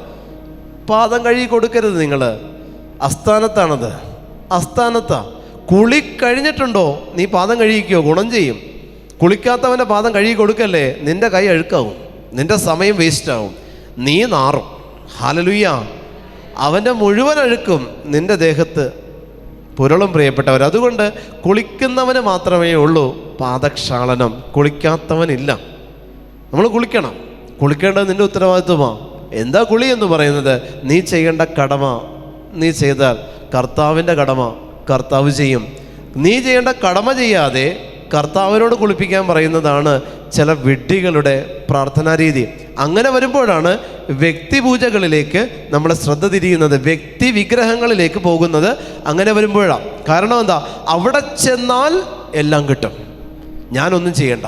പാദം കഴുകി കൊടുക്കരുത്. നിങ്ങൾ അസ്ഥാനത്താണത്, അസ്ഥാനത്താ. കുളി കഴിഞ്ഞിട്ടുണ്ടോ നീ പാദം കഴുകിക്കോ, ഗുണം ചെയ്യും. കുളിക്കാത്തവൻ്റെ പാദം കഴുകി കൊടുക്കല്ലേ, നിന്റെ കൈ അഴുക്കാവും, നിന്റെ സമയം വേസ്റ്റാവും, നീ നാറും. ഹല്ലേലൂയ. അവൻ്റെ മുഴുവൻ അഴുക്കും നിന്റെ ദേഹത്ത് പുരളും പ്രിയപ്പെട്ടവർ. അതുകൊണ്ട് കുളിക്കുന്നവന് മാത്രമേ ഉള്ളൂ പാദക്ഷാളനം, കുളിക്കാത്തവനില്ല. നമ്മൾ കുളിക്കണം. കുളിക്കേണ്ടത് നിന്റെ ഉത്തരവാദിത്വമാണ്. എന്താ കുളി എന്ന് പറയുന്നത്? നീ ചെയ്യേണ്ട കടമ നീ ചെയ്താൽ കർത്താവിൻ്റെ കടമ കർത്താവ് ചെയ്യും. നീ ചെയ്യേണ്ട കടമ ചെയ്യാതെ കർത്താവിനോട് കുളിപ്പിക്കാൻ പറയുന്നതാണ് ചില വിഡ്ഢികളുടെ പ്രാർത്ഥനാ രീതി. അങ്ങനെ വരുമ്പോഴാണ് വ്യക്തിപൂജകളിലേക്ക് നമ്മൾ ശ്രദ്ധ തിരിയുന്നത്, വ്യക്തി വിഗ്രഹങ്ങളിലേക്ക് പോകുന്നത്. അങ്ങനെ വരുമ്പോഴാണ്. കാരണം എന്താ? അവിടെ ചെന്നാൽ എല്ലാം കിട്ടും, ഞാനൊന്നും ചെയ്യണ്ട.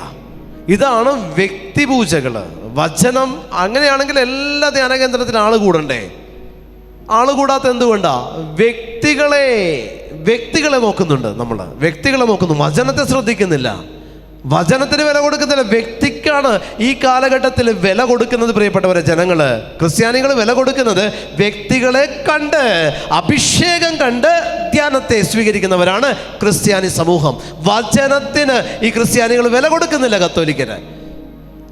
ഇതാണ് വ്യക്തിപൂജകൾ. വചനം അങ്ങനെയാണെങ്കിൽ എല്ലാ ധ്യാനകേന്ദ്രത്തിലും ആൾ കൂടണ്ടേ? ആൾ കൂടാത്ത എന്തുകൊണ്ടാ? വ്യക്തികളെ നോക്കുന്നുണ്ട്. നമ്മൾ വ്യക്തികളെ നോക്കുന്നു, വചനത്തെ ശ്രദ്ധിക്കുന്നില്ല, വചനത്തിന് വില കൊടുക്കുന്നില്ല. വ്യക്തിക്കാണ് ഈ കാലഘട്ടത്തിൽ വില കൊടുക്കുന്നത്. പ്രിയപ്പെട്ടവരെ, ജനങ്ങള്, ക്രിസ്ത്യാനികൾ വില കൊടുക്കുന്നത് വ്യക്തികളെ കണ്ട്, അഭിഷേകം കണ്ട് ധ്യാനത്തെ സ്വീകരിക്കുന്നവരാണ് ക്രിസ്ത്യാനി സമൂഹം. വചനത്തിന് ഈ ക്രിസ്ത്യാനികൾ വില കൊടുക്കുന്നില്ല. കത്തോലിക്കര്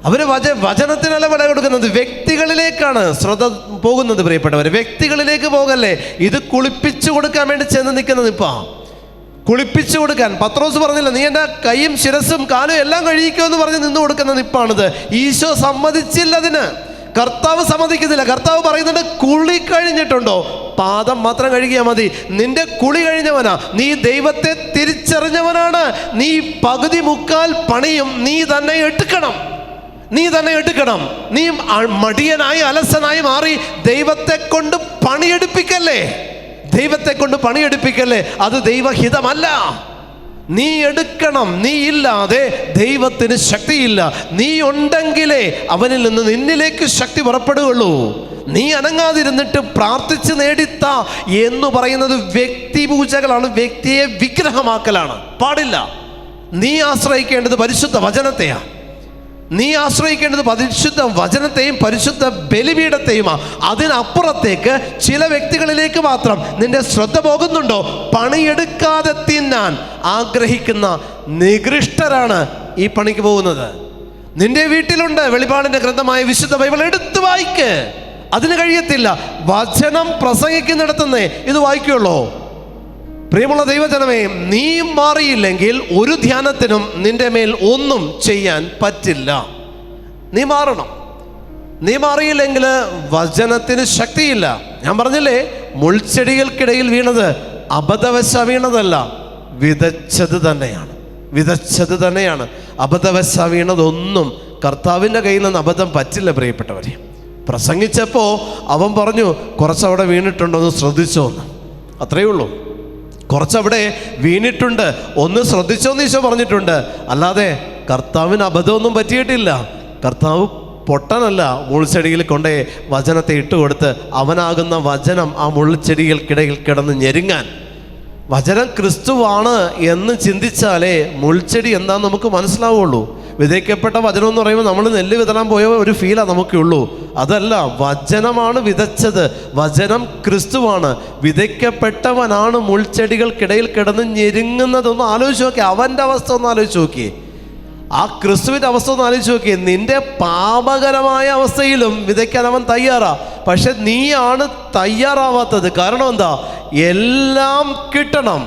അവർ വചനത്തിനല്ല വില കൊടുക്കുന്നത്, വ്യക്തികളിലേക്കാണ് ശ്രദ്ധ പോകുന്നത്. പ്രിയപ്പെട്ടവർ, വ്യക്തികളിലേക്ക് പോകല്ലേ. ഇത് കുളിപ്പിച്ചു കൊടുക്കാൻ വേണ്ടി ചെന്ന് നിൽക്കുന്നത്. കുളിപ്പിച്ചു കൊടുക്കാൻ പത്രോസ് പറഞ്ഞില്ല, നീ എൻ്റെ കൈയും ശിരസും കാലും എല്ലാം കഴിയിക്കുമെന്ന് പറഞ്ഞ് നിന്ന് കൊടുക്കുന്ന നിപ്പാണിത്. ഈശോ സമ്മതിച്ചില്ല അതിന്. കർത്താവ് സമ്മതിക്കുന്നില്ല. കർത്താവ് പറയുന്നുണ്ട്, കുളി കഴിഞ്ഞിട്ടുണ്ടോ? പാദം മാത്രം കഴുകിയാൽ മതി. നിന്റെ കുളി കഴിഞ്ഞവനാ, നീ ദൈവത്തെ തിരിച്ചറിഞ്ഞവനാണ്. നീ പകുതി മുക്കാൽ പണിയും നീ തന്നെ എടുക്കണം. നീ മടിയനായി അലസനായി മാറി ദൈവത്തെ കൊണ്ട് പണിയെടുപ്പിക്കല്ലേ. അത് ദൈവഹിതമല്ല. നീ എടുക്കണം. നീ ഇല്ലാതെ ദൈവത്തിന് ശക്തിയില്ല. നീ ഉണ്ടെങ്കിലേ അവനിൽ നിന്ന് നിന്നിലേക്ക് ശക്തി പുറപ്പെടുകയുള്ളൂ. നീ അനങ്ങാതിരുന്നിട്ട് പ്രാർത്ഥിച്ച് നേടിത്ത എന്ന് പറയുന്നത് വ്യക്തിപൂജകളാണ്, വ്യക്തിയെ വിഗ്രഹമാക്കലാണ്. പാടില്ല. നീ ആശ്രയിക്കേണ്ടത് പരിശുദ്ധ വചനത്തെയാണ്. നീ ആശ്രയിക്കേണ്ടത് പരിശുദ്ധ വചനത്തെയും പരിശുദ്ധ ബലിപീഠത്തെയുമാണ്. അതിനപ്പുറത്തേക്ക് ചില വ്യക്തികളിലേക്ക് മാത്രം നിന്റെ ശ്രദ്ധ പോകുന്നുണ്ടോ? പണിയെടുക്കാതെ തിന്നാൻ ആഗ്രഹിക്കുന്ന നികൃഷ്ടരാണ് ഈ പണിക്ക് പോകുന്നത്. നിന്റെ വീട്ടിലുണ്ട് വെളിപാടിന്റെ ഗ്രന്ഥമായ വിശുദ്ധ ബൈബിൾ, എടുത്ത് വായിക്ക്. അതിന് കഴിയത്തില്ല. വചനം പ്രസംഗിക്കുന്നിടത്തുനിന്നേ ഇത് വായിക്കുള്ളൂ. പ്രിയമുള്ള ദൈവജനമേ, നീ മാറിയില്ലെങ്കിൽ ഒരു ധ്യാനത്തിനും നിന്റെ മേൽ ഒന്നും ചെയ്യാൻ പറ്റില്ല. നീ മാറണം. നീ മാറിയില്ലെങ്കിൽ വചനത്തിന് ശക്തിയില്ല. ഞാൻ പറഞ്ഞില്ലേ, മുൾച്ചെടികൾക്കിടയിൽ വീണത് അബദ്ധവശ വീണതല്ല, വിതച്ചത് തന്നെയാണ്. അബദ്ധവശ വീണതൊന്നും കർത്താവിൻ്റെ കയ്യിൽ നിന്ന് അബദ്ധം പറ്റില്ല. പ്രിയപ്പെട്ടവരെ, പ്രസംഗിച്ചപ്പോൾ അവൻ പറഞ്ഞു, കുറച്ചവിടെ വീണിട്ടുണ്ടോ എന്ന് ശ്രദ്ധിച്ചോന്ന്. അത്രയേ ഉള്ളൂ. കുറച്ചവിടെ വീണിട്ടുണ്ട്, ഒന്ന് ശ്രദ്ധിച്ചോന്ന് ഈശോ പറഞ്ഞിട്ടുണ്ട്. അല്ലാതെ കർത്താവിന് അബദ്ധമൊന്നും പറ്റിയിട്ടില്ല. കർത്താവ് പൊട്ടനല്ല. മുൾച്ചെടിയിൽ കൊണ്ടേ വചനത്തെ ഇട്ടുകൊടുത്ത് അവനാകുന്ന വചനം ആ മുൾച്ചെടികൾക്കിടയിൽ കിടന്ന് ഞെരുങ്ങാൻ. വചനം ക്രിസ്തുവാണ് എന്ന് ചിന്തിച്ചാലേ മുൾച്ചെടി എന്താണെന്ന് നമുക്ക് മനസ്സിലാവുള്ളൂ. വിതയ്ക്കപ്പെട്ട വചനം എന്ന് പറയുമ്പോൾ നമ്മൾ നെല്ല് വിതറാൻ പോയ ഒരു ഫീലാണ് നമുക്കുള്ളൂ. അതല്ല, വചനമാണ് വിതച്ചത്. വചനം ക്രിസ്തുവാണ്. വിതയ്ക്കപ്പെട്ടവനാണ് മുൾച്ചെടികൾക്കിടയിൽ കിടന്ന് ഞെരുങ്ങുന്നതൊന്ന് ആലോചിച്ച് നോക്കി. അവൻ്റെ അവസ്ഥ ഒന്ന് ആലോചിച്ച് നോക്കി. ആ ക്രിസ്തുവിൻ്റെ അവസ്ഥ ഒന്ന് ആലോചിച്ച് നോക്കി. നിന്റെ പാപകരമായ അവസ്ഥയിലും വിതയ്ക്കാൻ അവൻ തയ്യാറാ. പക്ഷെ നീയാണ് തയ്യാറാവാത്തത്. കാരണം എന്താ? എല്ലാം കിട്ടണം.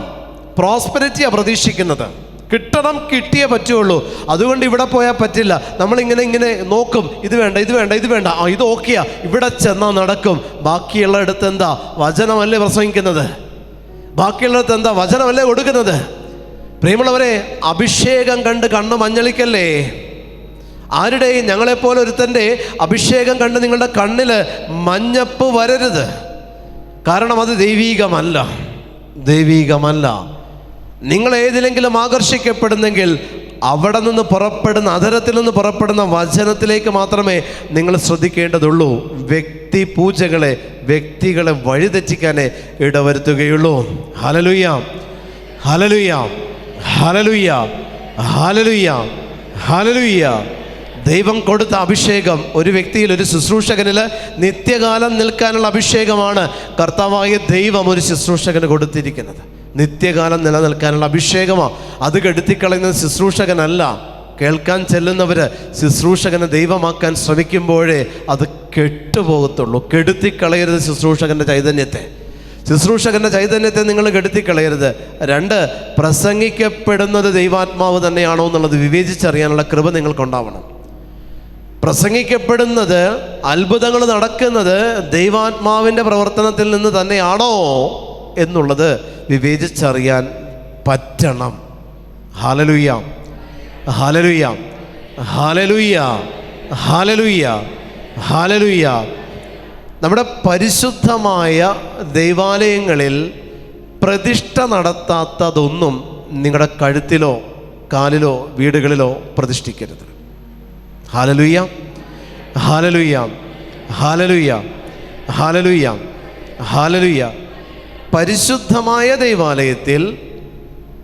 പ്രോസ്പെരിറ്റിയാണ് പ്രതീക്ഷിക്കുന്നത്. കിട്ടണം, കിട്ടിയേ പറ്റുള്ളൂ. അതുകൊണ്ട് ഇവിടെ പോയാൽ പറ്റില്ല. നമ്മളിങ്ങനെ നോക്കും, ഇത് വേണ്ട, ഇത് ഓക്കെയാ, ഇവിടെ ചെന്നാൽ നടക്കും. ബാക്കിയുള്ളിടത്ത് എന്താ? വചനമല്ലേ പ്രസംഗിക്കുന്നത്? ബാക്കിയുള്ളിടത്ത് എന്താ? വചനമല്ലേ കൊടുക്കുന്നത്? പ്രിയമുള്ളവരെ, അഭിഷേകം കണ്ട് കണ്ണ് മഞ്ഞളിക്കല്ലേ. ആരുടെയും, ഞങ്ങളെപ്പോലെ ഒരുത്തൻ്റെ അഭിഷേകം കണ്ട് നിങ്ങളുടെ കണ്ണിൽ മഞ്ഞപ്പ് വരരുത്. കാരണം അത് ദൈവീകമല്ല. നിങ്ങൾ ഏതിലെങ്കിലും ആകർഷിക്കപ്പെടുന്നെങ്കിൽ അവിടെ നിന്ന് പുറപ്പെടുന്ന, അധരത്തിൽ നിന്ന് പുറപ്പെടുന്ന വചനത്തിലേക്ക് മാത്രമേ നിങ്ങൾ ശ്രദ്ധിക്കേണ്ടതുള്ളൂ. വ്യക്തികളെ വഴിതെറ്റിക്കാനേ ഇടവരുത്തുകയുള്ളൂ. ഹല്ലേലൂയ, ഹല്ലേലൂയ, ഹല്ലേലൂയ, ഹല്ലേലൂയ, ഹല്ലേലൂയ. ദൈവം കൊടുത്ത അഭിഷേകം ഒരു വ്യക്തിയിൽ, ഒരു ശുശ്രൂഷകനിൽ നിത്യകാലം നിൽക്കാനുള്ള അഭിഷേകമാണ് കർത്താവായ ദൈവം ഒരു ശുശ്രൂഷകന് കൊടുത്തിരിക്കുന്നത്. നിത്യകാലം നിലനിൽക്കാനുള്ള അഭിഷേകമാണ്. അത് കെടുത്തിക്കളയുന്ന ശുശ്രൂഷകനല്ല. കേൾക്കാൻ ചെല്ലുന്നവർ ശുശ്രൂഷകനെ ദൈവമാക്കാൻ ശ്രമിക്കുമ്പോഴേ അത് കെട്ടുപോകത്തുള്ളൂ. കെടുത്തിക്കളയരുത് ശുശ്രൂഷകൻ്റെ ചൈതന്യത്തെ നിങ്ങൾ കെടുത്തിക്കളയരുത്. 2, പ്രസംഗിക്കപ്പെടുന്നത് ദൈവാത്മാവ് തന്നെയാണോ എന്നുള്ളത് വിവേചിച്ചറിയാനുള്ള കൃപ നിങ്ങൾക്കുണ്ടാവണം. പ്രസംഗിക്കപ്പെടുന്നത്, അത്ഭുതങ്ങൾ നടക്കുന്നത് ദൈവാത്മാവിൻ്റെ പ്രവർത്തനത്തിൽ നിന്ന് തന്നെയാണോ എന്നുള്ളത് വിവേചിച്ചറിയാൻ പറ്റണം. ഹല്ലേലൂയ, ഹല്ലേലൂയ, ഹല്ലേലൂയ, ഹല്ലേലൂയ, ഹല്ലേലൂയ. നമ്മുടെ പരിശുദ്ധമായ ദൈവാലയങ്ങളിൽ പ്രതിഷ്ഠ നടത്താത്തതൊന്നും നിങ്ങളുടെ കഴുത്തിലോ കാലിലോ വീടുകളിലോ പ്രതിഷ്ഠിക്കരുത്. ഹല്ലേലൂയ, ഹല്ലേലൂയ, ഹല്ലേലൂയ, ഹല്ലേലൂയ, ഹല്ലേലൂയ. പരിശുദ്ധമായ ദൈവാലയത്തിൽ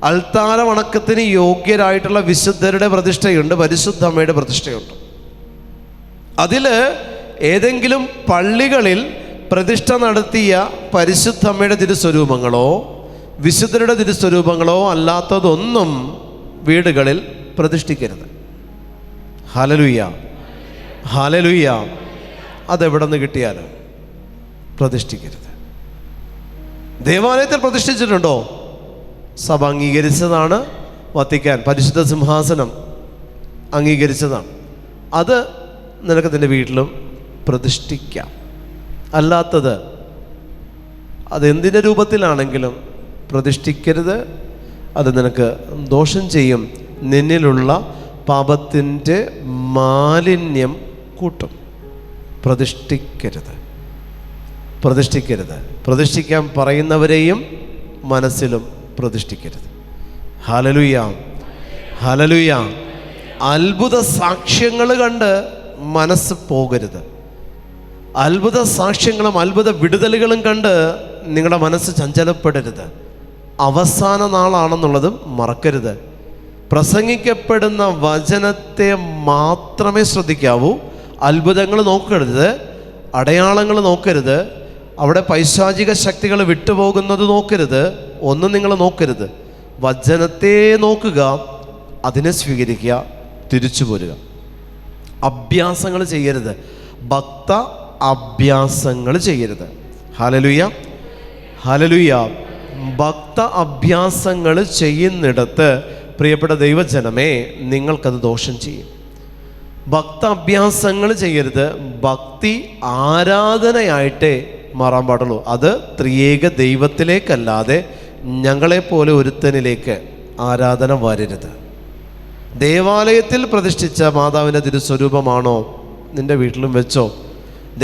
അൾത്താര വണക്കത്തിന് യോഗ്യരായിട്ടുള്ള വിശുദ്ധരുടെ പ്രതിഷ്ഠയുണ്ട്, പരിശുദ്ധ അമ്മയുടെ പ്രതിഷ്ഠയുണ്ട്. അതിൽ ഏതെങ്കിലും പള്ളികളിൽ പ്രതിഷ്ഠ നടത്തിയ പരിശുദ്ധ അമ്മയുടെ തിരുസ്വരൂപങ്ങളോ വിശുദ്ധരുടെ തിരുസ്വരൂപങ്ങളോ അല്ലാത്തതൊന്നും വീടുകളിൽ പ്രതിഷ്ഠിക്കരുത്. ഹല്ലേലൂയ, ഹല്ലേലൂയ. അതെവിടെ നിന്ന് കിട്ടിയാലും പ്രതിഷ്ഠിക്കരുത്. ദേവാലയത്തിൽ പ്രതിഷ്ഠിച്ചിട്ടുണ്ടോ? സഭ അംഗീകരിച്ചതാണ്. വത്തിക്കാൻ പരിശുദ്ധ സിംഹാസനം അംഗീകരിച്ചതാണ്. അത് നിനക്ക് നിൻ്റെ വീട്ടിലും പ്രതിഷ്ഠിക്കാം. അല്ലാത്തത് അതെന്തിൻ്റെ രൂപത്തിലാണെങ്കിലും പ്രതിഷ്ഠിക്കരുത്. അത് നിനക്ക് ദോഷം ചെയ്യും. നിന്നിലുള്ള പാപത്തിൻ്റെ മാലിന്യം കൂട്ടും. പ്രതിഷ്ഠിക്കരുത്, പ്രതിഷ്ഠിക്കരുത്. പ്രതിഷ്ഠിക്കാൻ പറയുന്നവരെയും മനസ്സിലും പ്രതിഷ്ഠിക്കരുത്. ഹല്ലേലൂയ, ഹല്ലേലൂയ. അത്ഭുത സാക്ഷ്യങ്ങൾ കണ്ട് മനസ്സ് പോകരുത്. അത്ഭുത സാക്ഷ്യങ്ങളും അത്ഭുത വിടുതലുകളും കണ്ട് നിങ്ങളുടെ മനസ്സ് ചഞ്ചലപ്പെടരുത്. അവസാന നാളാണെന്നുള്ളതും മറക്കരുത്. പ്രസംഗിക്കപ്പെടുന്ന വചനത്തെ മാത്രമേ ശ്രദ്ധിക്കാവൂ. അത്ഭുതങ്ങൾ നോക്കരുത്, അടയാളങ്ങൾ നോക്കരുത്, അവിടെ പൈശാചിക ശക്തികൾ വിട്ടുപോകുന്നത് നോക്കരുത്. ഒന്നും നിങ്ങൾ നോക്കരുത്. വചനത്തെ നോക്കുക, അതിനെ സ്വീകരിക്കുക, തിരിച്ചു പോരുക. അഭ്യാസങ്ങൾ ചെയ്യരുത്, ഭക്ത അഭ്യാസങ്ങൾ ചെയ്യരുത്. Hallelujah, hallelujah. ഭക്ത അഭ്യാസങ്ങൾ ചെയ്യുന്നിടത്ത് പ്രിയപ്പെട്ട ദൈവജനമേ, നിങ്ങൾക്കത് ദോഷം ചെയ്യും. ഭക്ത അഭ്യാസങ്ങൾ ചെയ്യരുത്. ഭക്തി ആരാധനയായിട്ടേ മാറാൻ പാടുള്ളൂ. അത് ത്രിയേക ദൈവത്തിലേക്കല്ലാതെ ഞങ്ങളെപ്പോലെ ഒരുത്തനിലേക്ക് ആരാധന വരരുത്. ദേവാലയത്തിൽ പ്രതിഷ്ഠിച്ച മാതാവിൻ്റെ തിരുസ്വരൂപമാണോ നിൻ്റെ വീട്ടിലും വെച്ചോ.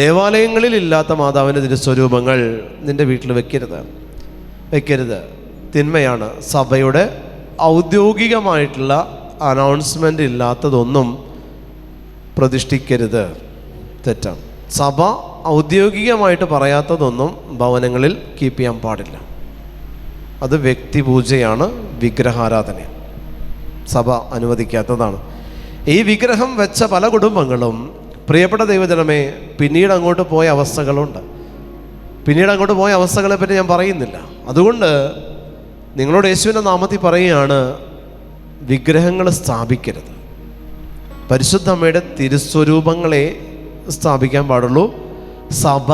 ദേവാലയങ്ങളിൽ ഇല്ലാത്ത മാതാവിൻ്റെ തിരുസ്വരൂപങ്ങൾ നിൻ്റെ വീട്ടിൽ വെക്കരുത്, വെക്കരുത്. തിന്മയാണ്. സഭയുടെ ഔദ്യോഗികമായിട്ടുള്ള അനൗൺസ്മെൻ്റ് ഇല്ലാത്തതൊന്നും പ്രതിഷ്ഠിക്കരുത്, തെറ്റാണ്. സഭ ഔദ്യോഗികമായിട്ട് പറയാത്തതൊന്നും ഭവനങ്ങളിൽ കീപ്പ് ചെയ്യാൻ പാടില്ല. അത് വ്യക്തിപൂജയാണ്, വിഗ്രഹാരാധനയാണ്. സഭ അനുവദിക്കാത്തതാണ്. ഈ വിഗ്രഹം വെച്ച പല കുടുംബങ്ങളും പ്രിയപ്പെട്ട ദൈവജനമേ പിന്നീട് അങ്ങോട്ട് പോയ അവസ്ഥകളുണ്ട്. പിന്നീട് അങ്ങോട്ട് പോയ അവസ്ഥകളെപ്പറ്റി ഞാൻ പറയുന്നില്ല. അതുകൊണ്ട് നിങ്ങളോട് യേശുവിൻ്റെ നാമത്തിൽ പറയുകയാണ്, വിഗ്രഹങ്ങൾ സ്ഥാപിക്കരുത്. പരിശുദ്ധ അമ്മയുടെ തിരുസ്വരൂപങ്ങളെ സ്ഥാപിക്കാൻ പാടുള്ളൂ. സഭ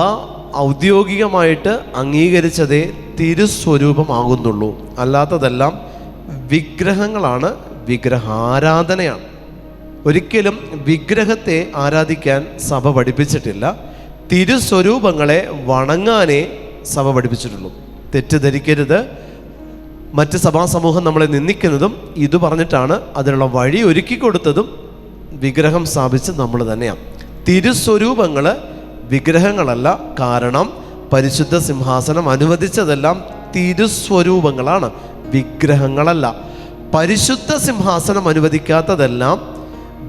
ഔദ്യോഗികമായിട്ട് അംഗീകരിച്ചതേ തിരുസ്വരൂപമാകുന്നുള്ളൂ. അല്ലാത്തതെല്ലാം വിഗ്രഹങ്ങളാണ്, വിഗ്രഹാരാധനയാണ്. ഒരിക്കലും വിഗ്രഹത്തെ ആരാധിക്കാൻ സഭ പഠിപ്പിച്ചിട്ടില്ല. തിരുസ്വരൂപങ്ങളെ വണങ്ങാനേ സഭ പഠിപ്പിച്ചിട്ടുള്ളൂ. തെറ്റിദ്ധരിക്കരുത്. മറ്റ് സഭാസമൂഹം നമ്മളെ നിന്ദിക്കുന്നതും ഇത് പറഞ്ഞിട്ടാണ്. അതിനുള്ള വഴി ഒരുക്കി കൊടുത്തതും വിഗ്രഹം സ്ഥാപിച്ച് നമ്മൾ തന്നെയാണ്. തിരുസ്വരൂപങ്ങൾ വിഗ്രഹങ്ങളല്ല. കാരണം പരിശുദ്ധ സിംഹാസനം അനുവദിച്ചതെല്ലാം തിരുസ്വരൂപങ്ങളാണ്, വിഗ്രഹങ്ങളല്ല. പരിശുദ്ധ സിംഹാസനം അനുവദിക്കാത്തതെല്ലാം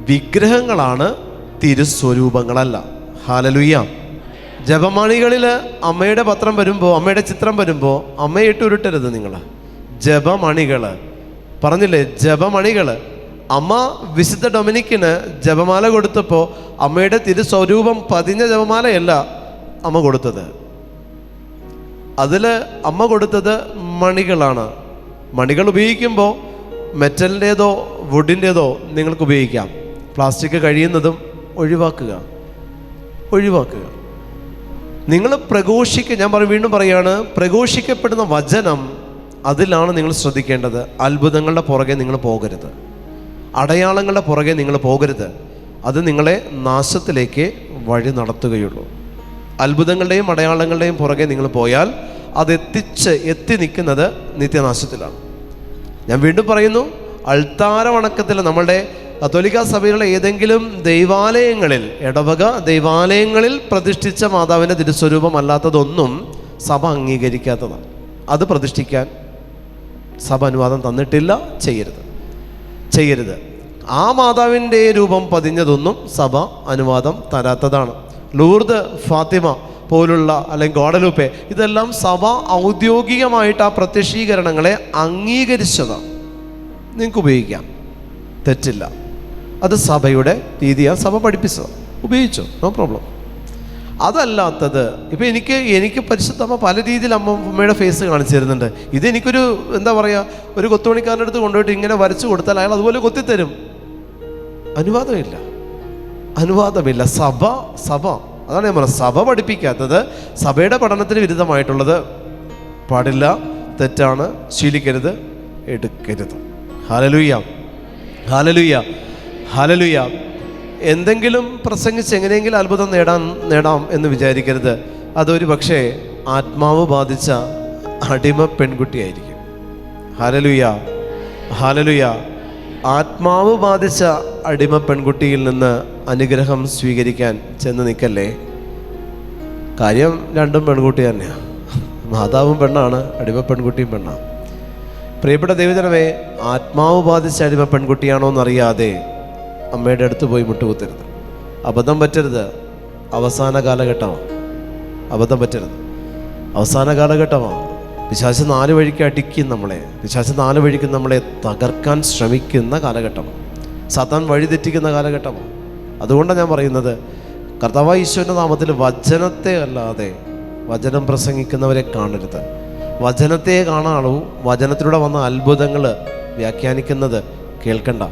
വിഗ്രഹങ്ങളാണ്, തിരുസ്വരൂപങ്ങളല്ല. ഹല്ലേലൂയ. ജപമണികളിൽ അമ്മയുടെ പത്രം വരുമ്പോൾ, അമ്മയുടെ ചിത്രം വരുമ്പോൾ അമ്മയെ ഇട്ടുരുട്ടരുത് നിങ്ങൾ. ജപമണികൾ പറഞ്ഞില്ലേ, ജപമണികൾ. അമ്മ വിശുദ്ധ ഡൊമിനിക്കിന് ജപമാല കൊടുത്തപ്പോൾ അമ്മയുടെ തിരുസ്വരൂപം പതിഞ്ഞ ജപമാലയല്ല അമ്മ കൊടുത്തത്. അതിൽ അമ്മ കൊടുത്തത് മണികളാണ്. മണികൾ ഉപയോഗിക്കുമ്പോൾ മെറ്റലിൻ്റേതോ വുഡിൻ്റേതോ നിങ്ങൾക്ക് ഉപയോഗിക്കാം. പ്ലാസ്റ്റിക് കഴിയുന്നതും ഒഴിവാക്കുക, ഒഴിവാക്കുക. നിങ്ങൾ ഞാൻ വീണ്ടും പറയാണ്, പ്രഘോഷിക്കപ്പെടുന്ന വചനം, അതിലാണ് നിങ്ങൾ ശ്രദ്ധിക്കേണ്ടത്. അത്ഭുതങ്ങളുടെ പുറകെ നിങ്ങൾ പോകരുത്, അടയാളങ്ങളുടെ പുറകെ നിങ്ങൾ പോകരുത്. അത് നിങ്ങളെ നാശത്തിലേക്ക് വഴി നടത്തുകയുള്ളൂ. അത്ഭുതങ്ങളുടെയും അടയാളങ്ങളുടെയും പുറകെ നിങ്ങൾ പോയാൽ അത് എത്തി നിൽക്കുന്നത് നിത്യനാശത്തിലാണ്. ഞാൻ വീണ്ടും പറയുന്നു, അൾത്താര വണക്കത്തിൽ നമ്മളുടെ കത്തോലിക്ക സഭയിലുള്ള ഏതെങ്കിലും ദൈവാലയങ്ങളിൽ, ഇടവക ദൈവാലയങ്ങളിൽ പ്രതിഷ്ഠിച്ച മാതാവിൻ്റെ തിരുസ്വരൂപം അല്ലാത്തതൊന്നും സഭ അംഗീകരിക്കാത്തതാണ്. അത് പ്രതിഷ്ഠിക്കാൻ സഭ അനുവാദം തന്നിട്ടില്ല. ചെയ്യരുത്. ആ മാതാവിൻ്റെ രൂപം പതിഞ്ഞതൊന്നും സഭ അനുവാദം തരാത്തതാണ്. ലൂർദ്, ഫാത്തിമ പോലുള്ള അല്ലെങ്കിൽ ഗോഡലൂപ്പെ, ഇതെല്ലാം സഭ ഔദ്യോഗികമായിട്ട് ആ പ്രത്യക്ഷീകരണങ്ങളെ അംഗീകരിച്ചതാണ്. നിങ്ങൾക്ക് ഉപയോഗിക്കാം, തെറ്റില്ല. അത് സഭയുടെ രീതിയാണ്, സഭ പഠിപ്പിച്ചത്, ഉപയോഗിച്ചോ, നോ പ്രോബ്ലം. അതല്ലാത്തത് ഇപ്പം എനിക്ക് പരിശുദ്ധമ്മ പല രീതിയിൽ അമ്മയുടെ ഫേസ് കാണിച്ചു തരുന്നുണ്ട്. ഇതെനിക്കൊരു എന്താ പറയുക, ഒരു കൊത്തുപണിക്കാരൻ്റെ അടുത്ത് കൊണ്ടുപോയിട്ട് ഇങ്ങനെ വരച്ചു കൊടുത്താൽ അയാൾ അതുപോലെ കൊത്തിത്തരും. അനുവാദമില്ല. സഭ അതാണ് ഞാൻ പറഞ്ഞത്, സഭ പഠിപ്പിക്കാത്തത്, സഭയുടെ പഠനത്തിന് വിരുദ്ധമായിട്ടുള്ളത് പാടില്ല, തെറ്റാണ്, ശീലിക്കരുത്, എടുക്കരുത്. ഹല്ലേലൂയ. എന്തെങ്കിലും പ്രസംഗിച്ച് എങ്ങനെയെങ്കിലും അത്ഭുതം നേടാം എന്ന് വിചാരിക്കരുത്. അതൊരു പക്ഷേ ആത്മാവ് ബാധിച്ച അടിമ പെൺകുട്ടിയായിരിക്കും. ഹല്ലേലൂയ. ആത്മാവ് ബാധിച്ച അടിമ പെൺകുട്ടിയിൽ നിന്ന് അനുഗ്രഹം സ്വീകരിക്കാൻ ചെന്ന് നിൽക്കല്ലേ. കാര്യം രണ്ടും പെൺകുട്ടി തന്നെയാണ്. മാതാവും പെണ്ണാണ്, അടിമ പെൺകുട്ടിയും പെണ്ണാണ്. പ്രിയപ്പെട്ട ദൈവജനമേ, ആത്മാവ് ബാധിച്ച അടിമ പെൺകുട്ടിയാണോ എന്നറിയാതെ അമ്മയുടെ അടുത്ത് പോയി മുട്ടുകുത്തരുത്. അബദ്ധം പറ്റരുത്. അവസാന കാലഘട്ടമാണ്. പിശാച് 4 വഴിക്ക് അടിക്കും നമ്മളെ. പിശാച് 4 വഴിക്ക് നമ്മളെ തകർക്കാൻ ശ്രമിക്കുന്ന കാലഘട്ടമാണ്. സാത്താൻ വഴിതെറ്റിക്കുന്ന കാലഘട്ടമാണ്. അതുകൊണ്ടാണ് ഞാൻ പറയുന്നത്, കർത്താവായ ഈശോയുടെ നാമത്തിൽ വചനത്തെ അല്ലാതെ വചനം പ്രസംഗിക്കുന്നവരെ കാണരുത്. വചനത്തെ കാണാളൂ. വചനത്തിലൂടെ വന്ന അത്ഭുതങ്ങൾ വ്യാഖ്യാനിക്കുന്നത് കേൾക്കണ്ട.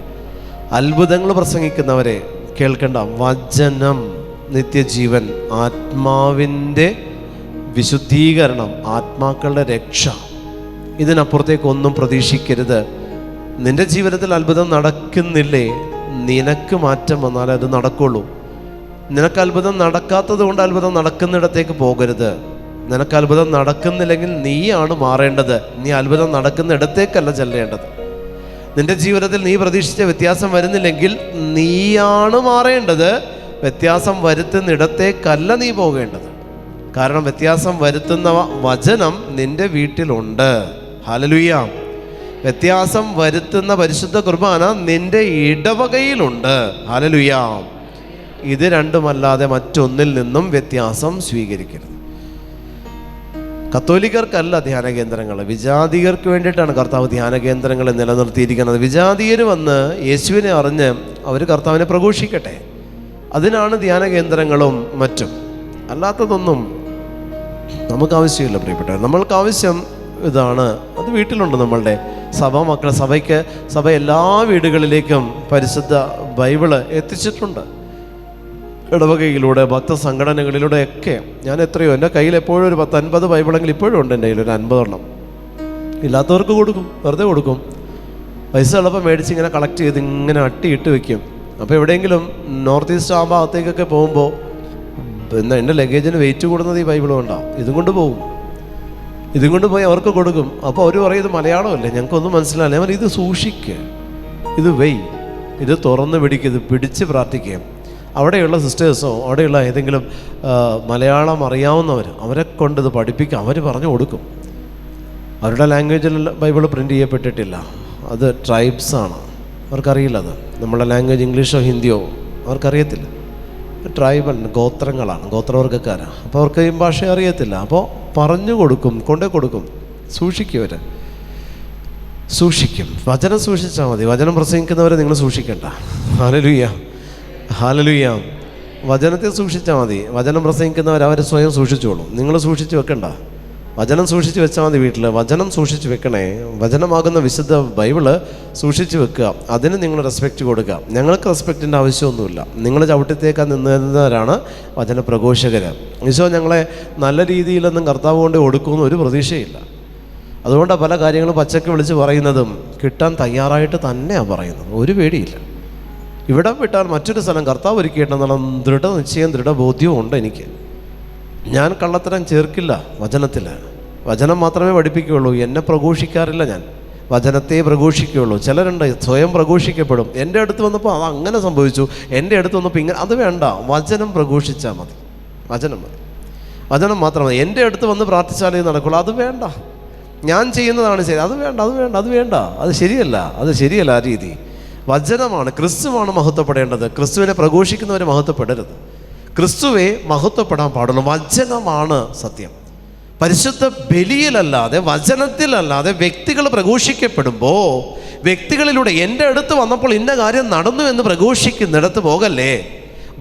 അത്ഭുതങ്ങൾ പ്രസംഗിക്കുന്നവരെ കേൾക്കണ്ട. വചനം നിത്യജീവൻ, ആത്മാവിൻ്റെ വിശുദ്ധീകരണം, ആത്മാക്കളുടെ രക്ഷ, ഇതിനപ്പുറത്തേക്കൊന്നും പ്രതീക്ഷിക്കരുത്. നിന്റെ ജീവിതത്തിൽ അത്ഭുതം നടക്കുന്നില്ലേ, നിനക്ക് മാറ്റം വന്നാലേ അത് നടക്കുള്ളൂ. നിനക്ക് അത്ഭുതം നടക്കാത്തത് കൊണ്ട് അത്ഭുതം നടക്കുന്നിടത്തേക്ക് പോകരുത്. നിനക്ക് അത്ഭുതം നടക്കുന്നില്ലെങ്കിൽ നീയാണ് മാറേണ്ടത്. നീ അത്ഭുതം നടക്കുന്നിടത്തേക്കല്ല ചെല്ലേണ്ടത്. നിന്റെ ജീവിതത്തിൽ നീ പ്രതീക്ഷിച്ച വ്യത്യാസം വരുന്നില്ലെങ്കിൽ നീയാണ് മാറേണ്ടത്. വ്യത്യാസം വരുത്തുന്നിടത്തേക്കല്ല നീ പോകേണ്ടത്. കാരണം വ്യത്യാസം വരുത്തുന്ന വചനം നിന്റെ വീട്ടിലുണ്ട്. ഹല്ലേലൂയ. വ്യത്യാസം വരുത്തുന്ന പരിശുദ്ധ കുർബാന നിന്റെ ഇടവകയിലുണ്ട്. ഹല്ലേലൂയ. ഇത് രണ്ടുമല്ലാതെ മറ്റൊന്നിൽ നിന്നും വ്യത്യാസം സ്വീകരിക്കരുത്. കത്തോലിക്കർക്കല്ല ധ്യാന കേന്ദ്രങ്ങൾ, വിജാതികർക്ക് വേണ്ടിയിട്ടാണ് കർത്താവ് ധ്യാന കേന്ദ്രങ്ങൾ നിലനിർത്തിയിരിക്കുന്നത്. വിജാതിയർ വന്ന് യേശുവിനെ അറിഞ്ഞ് അവർ കർത്താവിനെ പ്രഘോഷിക്കട്ടെ, അതിനാണ് ധ്യാന കേന്ദ്രങ്ങളും മറ്റും. അല്ലാത്തതൊന്നും നമുക്ക് ആവശ്യമില്ല പ്രിയപ്പെട്ടവർ. നമ്മൾക്ക് ആവശ്യം ഇതാണ്. അത് വീട്ടിലുണ്ട്. നമ്മളുടെ സഭ എല്ലാ വീടുകളിലേക്കും പരിശുദ്ധ ബൈബിള് എത്തിച്ചിട്ടുണ്ട്. ഇടവകയിലൂടെ, ഭക്തസംഘടനകളിലൂടെയൊക്കെ. ഞാൻ എത്രയോ, എൻ്റെ കയ്യിൽ എപ്പോഴും ഒരു 10-50 ബൈബിളെങ്കിലും ഇപ്പോഴും ഉണ്ട്. എൻ്റെ കയ്യിൽ ഒരു 50 എണ്ണം. ഇല്ലാത്തവർക്ക് കൊടുക്കും, വെറുതെ കൊടുക്കും. പൈസ ഉള്ളപ്പോൾ മേടിച്ച് ഇങ്ങനെ കളക്ട് ചെയ്ത് ഇങ്ങനെ അട്ടിയിട്ട് വെക്കും. അപ്പോൾ എവിടെയെങ്കിലും നോർത്ത് ഈസ്റ്റ് ആ ഭാഗത്തേക്കൊക്കെ പോകുമ്പോൾ എൻ്റെ ലഗേജിന് വെയിറ്റ് കൂടുന്നത് ഈ ബൈബിൾ കൊണ്ടാണ്. ഇതും കൊണ്ട് പോയി അവർക്ക് കൊടുക്കും. അപ്പോൾ അവർ പറയും ഇത് മലയാളമല്ലേ, ഞങ്ങൾക്കൊന്നും മനസ്സിലാവില്ല. ഞാൻ ഇത് സൂക്ഷിക്കുക, ഇത് ഇത് തുറന്ന് പിടിക്കുക, ഇത് പിടിച്ച് പ്രാർത്ഥിക്കുക. അവിടെയുള്ള സിസ്റ്റേഴ്സോ അവിടെയുള്ള ഏതെങ്കിലും മലയാളം അറിയാവുന്നവർ, അവരെ കൊണ്ട് ഇത് പഠിപ്പിക്കുക. അവർ പറഞ്ഞു കൊടുക്കും. അവരുടെ ലാംഗ്വേജിൽ ബൈബിൾ പ്രിൻ്റ് ചെയ്യപ്പെട്ടിട്ടില്ല. അത് ട്രൈബ്സാണ്, അവർക്കറിയില്ല. അത് നമ്മളുടെ ലാംഗ്വേജ് ഇംഗ്ലീഷോ ഹിന്ദിയോ അവർക്കറിയത്തില്ല. ട്രൈബൽ ഗോത്രങ്ങളാണ്, ഗോത്രവർഗ്ഗക്കാരാണ്. അപ്പോൾ അവർക്ക് ഈ ഭാഷ അറിയത്തില്ല. അപ്പോൾ പറഞ്ഞു കൊടുക്കും, കൊണ്ടേ കൊടുക്കും. സൂക്ഷിക്കും. വചനം സൂക്ഷിച്ചാൽ മതി. വചനം പ്രസംഗിക്കുന്നവരെ നിങ്ങൾ സൂക്ഷിക്കണ്ട. ഹല്ലേലൂയ. വചനത്തെ സൂക്ഷിച്ചാൽ മതി. വചനം പ്രസംഗിക്കുന്നവർ അവരെ സ്വയം സൂക്ഷിച്ചോളും. നിങ്ങൾ സൂക്ഷിച്ച് വെക്കണ്ട. വചനം സൂക്ഷിച്ച് വെച്ചാൽ മതി. വീട്ടിൽ വചനം സൂക്ഷിച്ച് വെക്കണേ. വചനമാകുന്ന വിശുദ്ധ ബൈബിള് സൂക്ഷിച്ച് വെക്കുക. അതിന് നിങ്ങൾ റെസ്പെക്റ്റ് കൊടുക്കുക. ഞങ്ങൾക്ക് റെസ്പെക്റ്റിൻ്റെ ആവശ്യമൊന്നുമില്ല. നിങ്ങൾ ചവിട്ടിത്തേക്കാൻ നിന്നവരാണ് വചന പ്രഘോഷകർ. ഈശോ ഞങ്ങളെ നല്ല രീതിയിലൊന്നും കർത്താവ് കൊണ്ട് കൊടുക്കുമെന്ന് ഒരു പ്രതീക്ഷയില്ല. അതുകൊണ്ടാണ് പല കാര്യങ്ങളും പച്ചക്ക് വിളിച്ച് പറയുന്നതും കിട്ടാൻ തയ്യാറായിട്ട് തന്നെയാണ് പറയുന്നത്. ഒരു പേടിയില്ല. ഇവിടെ വിട്ടാൽ മറ്റൊരു സ്ഥലം കർത്താവ് ഒരുക്കിയിട്ടെന്നുള്ള ദൃഢനിശ്ചയം, ദൃഢബോധ്യവും ഉണ്ട് എനിക്ക്. ഞാൻ കള്ളത്തരം ചേർക്കില്ല വചനത്തിൽ. വചനം മാത്രമേ പഠിപ്പിക്കുകയുള്ളൂ. എന്നെ പ്രഘോഷിക്കാറില്ല. വചനത്തെ പ്രഘോഷിക്കുകയുള്ളൂ. ചിലരുണ്ട് സ്വയം പ്രഘോഷിക്കപ്പെടും. എൻ്റെ അടുത്ത് വന്നപ്പോൾ അത് അങ്ങനെ സംഭവിച്ചു, എൻ്റെ അടുത്ത് വന്നപ്പോൾ ഇങ്ങനെ. അത് വേണ്ട, വചനം പ്രഘോഷിച്ചാൽ മതി. വചനം മതി, വചനം മാത്രം മതി. എൻ്റെ അടുത്ത് വന്ന് പ്രാർത്ഥിച്ചാലേ നടക്കുള്ളൂ. അത് വേണ്ട, ഞാൻ ചെയ്യുന്നതാണ് ശരി, അത് വേണ്ട, അത് വേണ്ട, അത് വേണ്ട, അത് ശരിയല്ല, അത് ശരിയല്ല. ആ രീതി വചനമാണ്, ക്രിസ്തുവാണ് മഹത്വപ്പെടേണ്ടത്. ക്രിസ്തുവിനെ പ്രഘോഷിക്കുന്നവരെ മഹത്വപ്പെടരുത്. ക്രിസ്തുവെ മഹത്വപ്പെടാൻ പാടുള്ളൂ. വചനമാണ് സത്യം. പരിശുദ്ധ ബലിയിലല്ലാതെ, വചനത്തിലല്ലാതെ വ്യക്തികൾ പ്രഘോഷിക്കപ്പെടുമ്പോൾ, വ്യക്തികളിലൂടെ എൻ്റെ അടുത്ത് വന്നപ്പോൾ ഇന്ന കാര്യം നടന്നു എന്ന് പ്രഘോഷിക്കുന്നിടത്ത് പോകല്ലേ.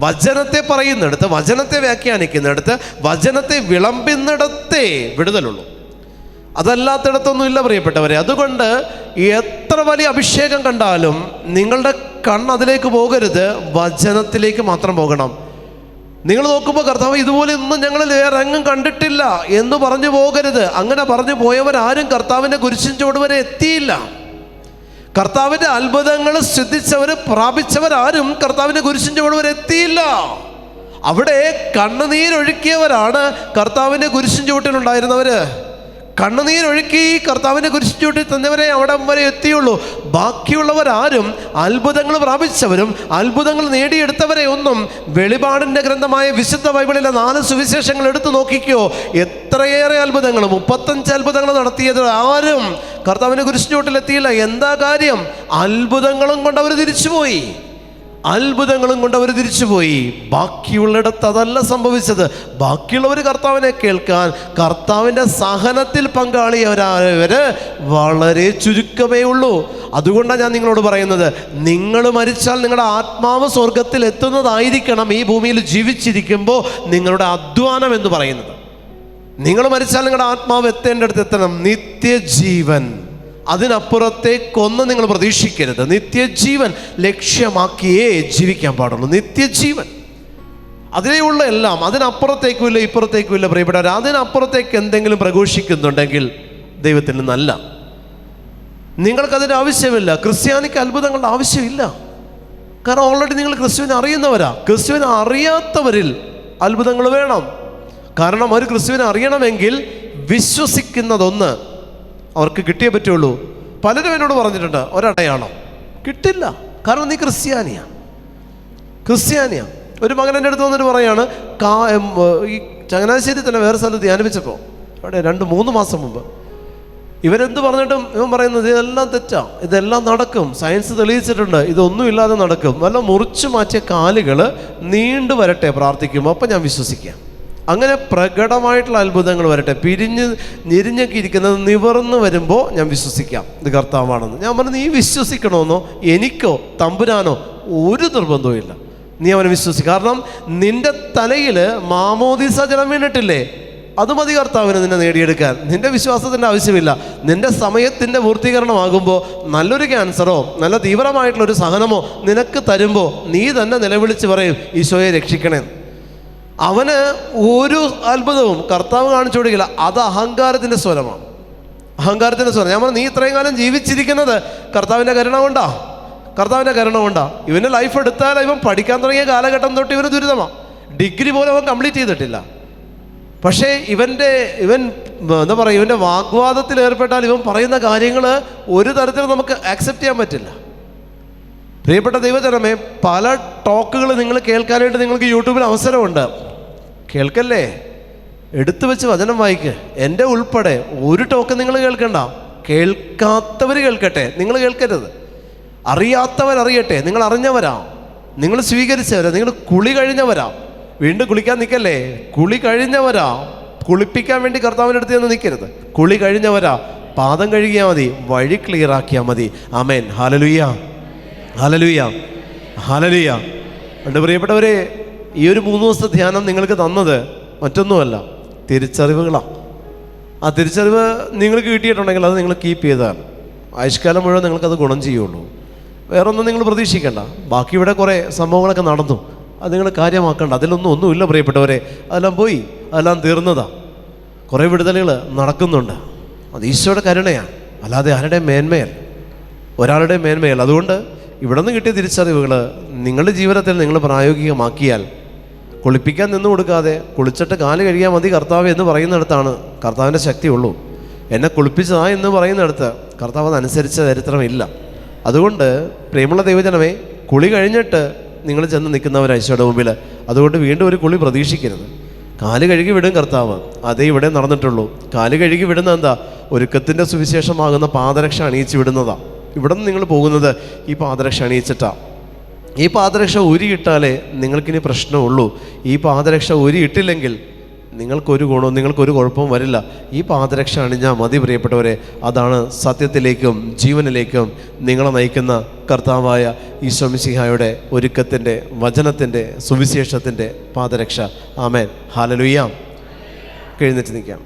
വചനത്തെ പറയുന്നിടത്ത്, വചനത്തെ വ്യാഖ്യാനിക്കുന്നിടത്ത്, വചനത്തെ വിളമ്പുന്നിടത്തേ വിടുതലുള്ളൂ. അതല്ലാത്തിടത്തൊന്നും ഇല്ല പ്രിയപ്പെട്ടവരെ. അതുകൊണ്ട് എത്ര വലിയ അഭിഷേകം കണ്ടാലും നിങ്ങളുടെ കണ്ണ് അതിലേക്ക് പോകരുത്, വചനത്തിലേക്ക് മാത്രം പോകണം. നിങ്ങൾ നോക്കുമ്പോൾ കർത്താവ് ഇതുപോലെ ഒന്നും ഞങ്ങൾ വേറെ എങ്ങും കണ്ടിട്ടില്ല എന്ന് പറഞ്ഞു പോകരുത്. അങ്ങനെ പറഞ്ഞു പോയവരാരും കർത്താവിൻ്റെ കുരിശിൻ ചുവട് വരെ എത്തിയില്ല. കർത്താവിൻ്റെ അത്ഭുതങ്ങൾ ശ്രദ്ധിച്ചവർ, പ്രാപിച്ചവരാരും കർത്താവിൻ്റെ കുരിശിൻ ചുവട് വരെ എത്തിയില്ല. അവിടെ കണ്ണുനീരൊഴുക്കിയവരാണ് കർത്താവിൻ്റെ കുരിശിൻ ചുവട്ടിലുണ്ടായിരുന്നവർ. കണ്ണുനീരൊഴുക്കി കർത്താവിൻ്റെ കുരിശിൻ ചുവട്ടിൽ തന്നവരെ അവിടെ വരെ എത്തിയുള്ളൂ. ബാക്കിയുള്ളവരാരും, അത്ഭുതങ്ങൾ പ്രാപിച്ചവരും അത്ഭുതങ്ങൾ നേടിയെടുത്തവരെ ഒന്നും, വെളിപാടിൻ്റെ ഗ്രന്ഥമായ വിശുദ്ധ ബൈബിളിലെ 4 സുവിശേഷങ്ങൾ എടുത്തു നോക്കിക്കോ. എത്രയേറെ അത്ഭുതങ്ങൾ, 35 അത്ഭുതങ്ങൾ നടത്തിയത് ആരും കർത്താവിൻ്റെ കുരിശിൻ ചുവട്ടിൽ എത്തിയില്ല. എന്താ കാര്യം? അത്ഭുതങ്ങളും കൊണ്ട് അവർ തിരിച്ചുപോയി. അത്ഭുതങ്ങളും കൊണ്ട് അവർ തിരിച്ചുപോയി. ബാക്കിയുള്ളിടത്ത് അതല്ല സംഭവിച്ചത്. ബാക്കിയുള്ളവർ കർത്താവിനെ കേൾക്കാൻ, കർത്താവിൻ്റെ സഹനത്തിൽ പങ്കാളിയവരായവര് വളരെ ചുരുക്കമേ ഉള്ളൂ. അതുകൊണ്ടാണ് ഞാൻ നിങ്ങളോട് പറയുന്നത്, നിങ്ങൾ മരിച്ചാൽ നിങ്ങളുടെ ആത്മാവ് സ്വർഗത്തിൽ എത്തുന്നതായിരിക്കണം ഈ ഭൂമിയിൽ ജീവിച്ചിരിക്കുമ്പോൾ നിങ്ങളുടെ അധ്വാനം എന്ന് പറയുന്നത്. നിങ്ങൾ മരിച്ചാൽ നിങ്ങളുടെ ആത്മാവ് എത്തേണ്ടടുത്ത് എത്തണം. നിത്യജീവൻ, അതിനപ്പുറത്തേക്കൊന്നും നിങ്ങൾ പ്രതീക്ഷിക്കരുത്. നിത്യജീവൻ ലക്ഷ്യമാക്കിയേ ജീവിക്കാൻ പാടുള്ളൂ. നിത്യജീവൻ അതിലെയുള്ള എല്ലാം, അതിനപ്പുറത്തേക്കും ഇല്ല, ഇപ്പുറത്തേക്കും ഇല്ല പ്രിയപ്പെട്ടവർ. അതിനപ്പുറത്തേക്ക് എന്തെങ്കിലും പ്രഘോഷിക്കുന്നുണ്ടെങ്കിൽ ദൈവത്തിൽ നിന്നല്ല. നിങ്ങൾക്കതിൻ്റെ ആവശ്യമില്ല. ക്രിസ്ത്യാനിക്ക് അത്ഭുതങ്ങളുടെ ആവശ്യമില്ല. കാരണം ഓൾറെഡി നിങ്ങൾ ക്രിസ്തുവിനെ അറിയുന്നവരാ. ക്രിസ്തുവിനെ അറിയാത്തവരിൽ അത്ഭുതങ്ങൾ വേണം. കാരണം അവർ ക്രിസ്തുവിനെ അറിയണമെങ്കിൽ വിശ്വസിക്കുന്നതൊന്ന് അവർക്ക് കിട്ടിയേ പറ്റുള്ളൂ. പലരും എന്നോട് പറഞ്ഞിട്ടുണ്ട്, ഒരടയാളം കിട്ടില്ല, കാരണം നീ ക്രിസ്ത്യാനിയാ. ഒരു മകൻ എൻ്റെ അടുത്ത് വന്നിട്ട് പറയാണ്, ഈ ചങ്ങനാശ്ശേരി തന്നെ വേറെ സ്ഥലത്ത് ധ്യാനിപ്പിച്ചപ്പോൾ, അവിടെ 2-3 മാസം മുമ്പ്, ഇവരെന്ത് പറഞ്ഞിട്ടും ഇവൻ പറയുന്നത് ഇതെല്ലാം തെറ്റാ, ഇതെല്ലാം നടക്കും, സയൻസ് തെളിയിച്ചിട്ടുണ്ട്, ഇതൊന്നുമില്ലാതെ നടക്കും. വല്ല മുറിച്ചു മാറ്റിയ കാലുകൾ നീണ്ടു വരട്ടെ പ്രാർത്ഥിക്കുമ്പോൾ, അപ്പം ഞാൻ വിശ്വസിക്കാം. അങ്ങനെ പ്രകടമായിട്ടുള്ള അത്ഭുതങ്ങൾ വരട്ടെ. ഞെരിഞ്ഞൊക്കെ ഇരിക്കുന്നത് നിവർന്ന് വരുമ്പോൾ ഞാൻ വിശ്വസിക്കാം ഇത് കർത്താവാണെന്ന്. ഞാൻ പറഞ്ഞു, നീ വിശ്വസിക്കണമെന്നോ എനിക്കോ തമ്പുരാനോ ഒരു നിർബന്ധവും ഇല്ല. നീ അവനെ വിശ്വസിക്കും. കാരണം നിന്റെ തലയിൽ മാമോദീസ ജലം വീണിട്ടില്ലേ, അത് മതി കർത്താവിന് നിന്നെ നേടിയെടുക്കാൻ. നിന്റെ വിശ്വാസത്തിൻ്റെ ആവശ്യമില്ല. നിന്റെ സമയത്തിൻ്റെ പൂർത്തീകരണമാകുമ്പോൾ നല്ലൊരു ക്യാൻസറോ നല്ല തീവ്രമായിട്ടുള്ളൊരു സഹനമോ നിനക്ക് തരുമ്പോൾ നീ തന്നെ നിലവിളിച്ച് പറയും, ഈശോയെ രക്ഷിക്കണേ. അവന് ഒരു അത്ഭുതവും കർത്താവ് കാണിച്ചു കൊടുക്കില്ല. അത് അഹങ്കാരത്തിൻ്റെ സ്വരമാണ്, അഹങ്കാരത്തിൻ്റെ സ്വരം. ഞാൻ പറഞ്ഞു, നീ ഇത്രയും കാലം ജീവിച്ചിരിക്കുന്നത് കർത്താവിൻ്റെ കരുണ കൊണ്ടാ, കർത്താവിൻ്റെ കരുണ കൊണ്ടാ. ഇവൻ്റെ ലൈഫ് എടുത്താൽ ഇവൻ പഠിക്കാൻ തുടങ്ങിയ കാലഘട്ടം തൊട്ട് ഇവന് ദുരിതമാണ്. ഡിഗ്രി പോലും അവൻ കംപ്ലീറ്റ് ചെയ്തിട്ടില്ല. പക്ഷേ ഇവൻ എന്താ പറയുക, ഇവൻ്റെ വാഗ്വാദത്തിൽ ഏർപ്പെട്ടാൽ ഇവൻ പറയുന്ന കാര്യങ്ങൾ ഒരു തരത്തിലും നമുക്ക് ആക്സെപ്റ്റ് ചെയ്യാൻ പറ്റില്ല. പ്രിയപ്പെട്ട ദൈവജനമേ, പല ടോക്കുകൾ നിങ്ങൾ കേൾക്കാനായിട്ട് നിങ്ങൾക്ക് യൂട്യൂബിൽ അവസരമുണ്ട്. കേൾക്കല്ലേ, എടുത്തു വെച്ച് വചനം വായിക്ക്. എൻ്റെ ഉൾപ്പെടെ ഒരു ടോക്ക് നിങ്ങൾ കേൾക്കണ്ട. കേൾക്കാത്തവർ കേൾക്കട്ടെ, നിങ്ങൾ കേൾക്കരുത്. അറിയാത്തവരറിയട്ടെ. നിങ്ങൾ അറിഞ്ഞവരാ, നിങ്ങൾ സ്വീകരിച്ചവരാ, നിങ്ങൾ കുളി കഴിഞ്ഞവരാ. വീണ്ടും കുളിക്കാൻ നിൽക്കല്ലേ, കുളി കഴിഞ്ഞവരാ. കുളിപ്പിക്കാൻ വേണ്ടി കർത്താവിൻ്റെ അടുത്ത് നിന്ന് നിൽക്കരുത്. കുളി കഴിഞ്ഞവരാ. പാദം കഴുകിയാൽ മതി, വഴി ക്ലിയർ ആക്കിയാൽ മതി. ആമേൻ. ഹല്ലേലൂയ, ഹല്ലേലൂയ, ഹല്ലേലൂയ. എൻ്റെ പ്രിയപ്പെട്ടവരെ, ഈ ഒരു 3 ദിവസത്തെ ധ്യാനം നിങ്ങൾക്ക് തന്നത് മറ്റൊന്നുമല്ല, തിരിച്ചറിവുകളാണ്. ആ തിരിച്ചറിവ് നിങ്ങൾക്ക് കിട്ടിയിട്ടുണ്ടെങ്കിൽ അത് നിങ്ങൾ കീപ്പ് ചെയ്താൽ ആയുഷ്കാലം മുഴുവൻ നിങ്ങൾക്കത് ഗുണം ചെയ്യുള്ളൂ. വേറൊന്നും നിങ്ങൾ പ്രതീക്ഷിക്കേണ്ട. ബാക്കി ഇവിടെ കുറേ സംഭവങ്ങളൊക്കെ നടന്നു, അത് നിങ്ങൾ കാര്യമാക്കേണ്ട. ഒന്നുമില്ല പ്രിയപ്പെട്ടവരെ. അതെല്ലാം പോയി, അതെല്ലാം തീർന്നതാണ്. കുറേ വിടുതലുകൾ നടക്കുന്നുണ്ട്. അത് ഈശോയുടെ കരുണയാണ്, അല്ലാതെ ആരുടെ മേന്മയല്ല, ഒരാളുടെ മേന്മയല്ല. അതുകൊണ്ട് ഇവിടെ നിന്ന് കിട്ടിയ തിരിച്ചറിവുകൾ നിങ്ങളുടെ ജീവിതത്തിൽ നിങ്ങൾ പ്രായോഗികമാക്കിയാൽ, കുളിപ്പിക്കാൻ നിന്ന് കൊടുക്കാതെ കുളിച്ചിട്ട് കാല് കഴുകിയാൽ മതി കർത്താവ് എന്ന് പറയുന്നിടത്താണ് കർത്താവിൻ്റെ ശക്തിയുള്ളൂ. എന്നെ കുളിപ്പിച്ചതാ എന്ന് പറയുന്നിടത്ത് കർത്താവ് അതനുസരിച്ച ചരിത്രമില്ല. അതുകൊണ്ട് പ്രിയമുള്ള ദൈവജനമേ, കുളി കഴിഞ്ഞിട്ട് നിങ്ങൾ ചെന്ന് നിൽക്കുന്നവർ ഈശോയുടെ മുമ്പിൽ, അതുകൊണ്ട് വീണ്ടും ഒരു കുളി പ്രതീക്ഷിക്കരുത്. കാല് കഴുകി വിടും കർത്താവ്, അതേ ഇവിടെ നടന്നിട്ടുള്ളൂ. കാല് കഴുകി വിടുന്ന എന്താ? ഒരുക്കത്തിൻ്റെ സുവിശേഷമാകുന്ന പാദരക്ഷ അണിയിച്ച് വിടുന്നതാണ്. ഇവിടെ നിന്ന് നിങ്ങൾ പോകുന്നത് ഈ പാദരക്ഷ അണിയിച്ചിട്ടാണ്. ഈ പാദരക്ഷ ഊരിയിട്ടാലേ നിങ്ങൾക്കിനി പ്രശ്നമുള്ളൂ. ഈ പാദരക്ഷ ഊരിയിട്ടില്ലെങ്കിൽ നിങ്ങൾക്കൊരു ഗുണവും നിങ്ങൾക്കൊരു കുഴപ്പവും വരില്ല. ഈ പാദരക്ഷ അണിഞ്ഞാൽ മതി പ്രിയപ്പെട്ടവരെ. അതാണ് സത്യത്തിലേക്കും ജീവനിലേക്കും നിങ്ങളെ നയിക്കുന്ന കർത്താവായ ഈശോ മിശിഹായുടെ ഒരുക്കത്തിൻ്റെ, വചനത്തിൻ്റെ, സുവിശേഷത്തിൻ്റെ പാദരക്ഷ. ആമേൻ. ഹല്ലേലൂയ. എഴുന്നേറ്റ് നിൽക്കാം.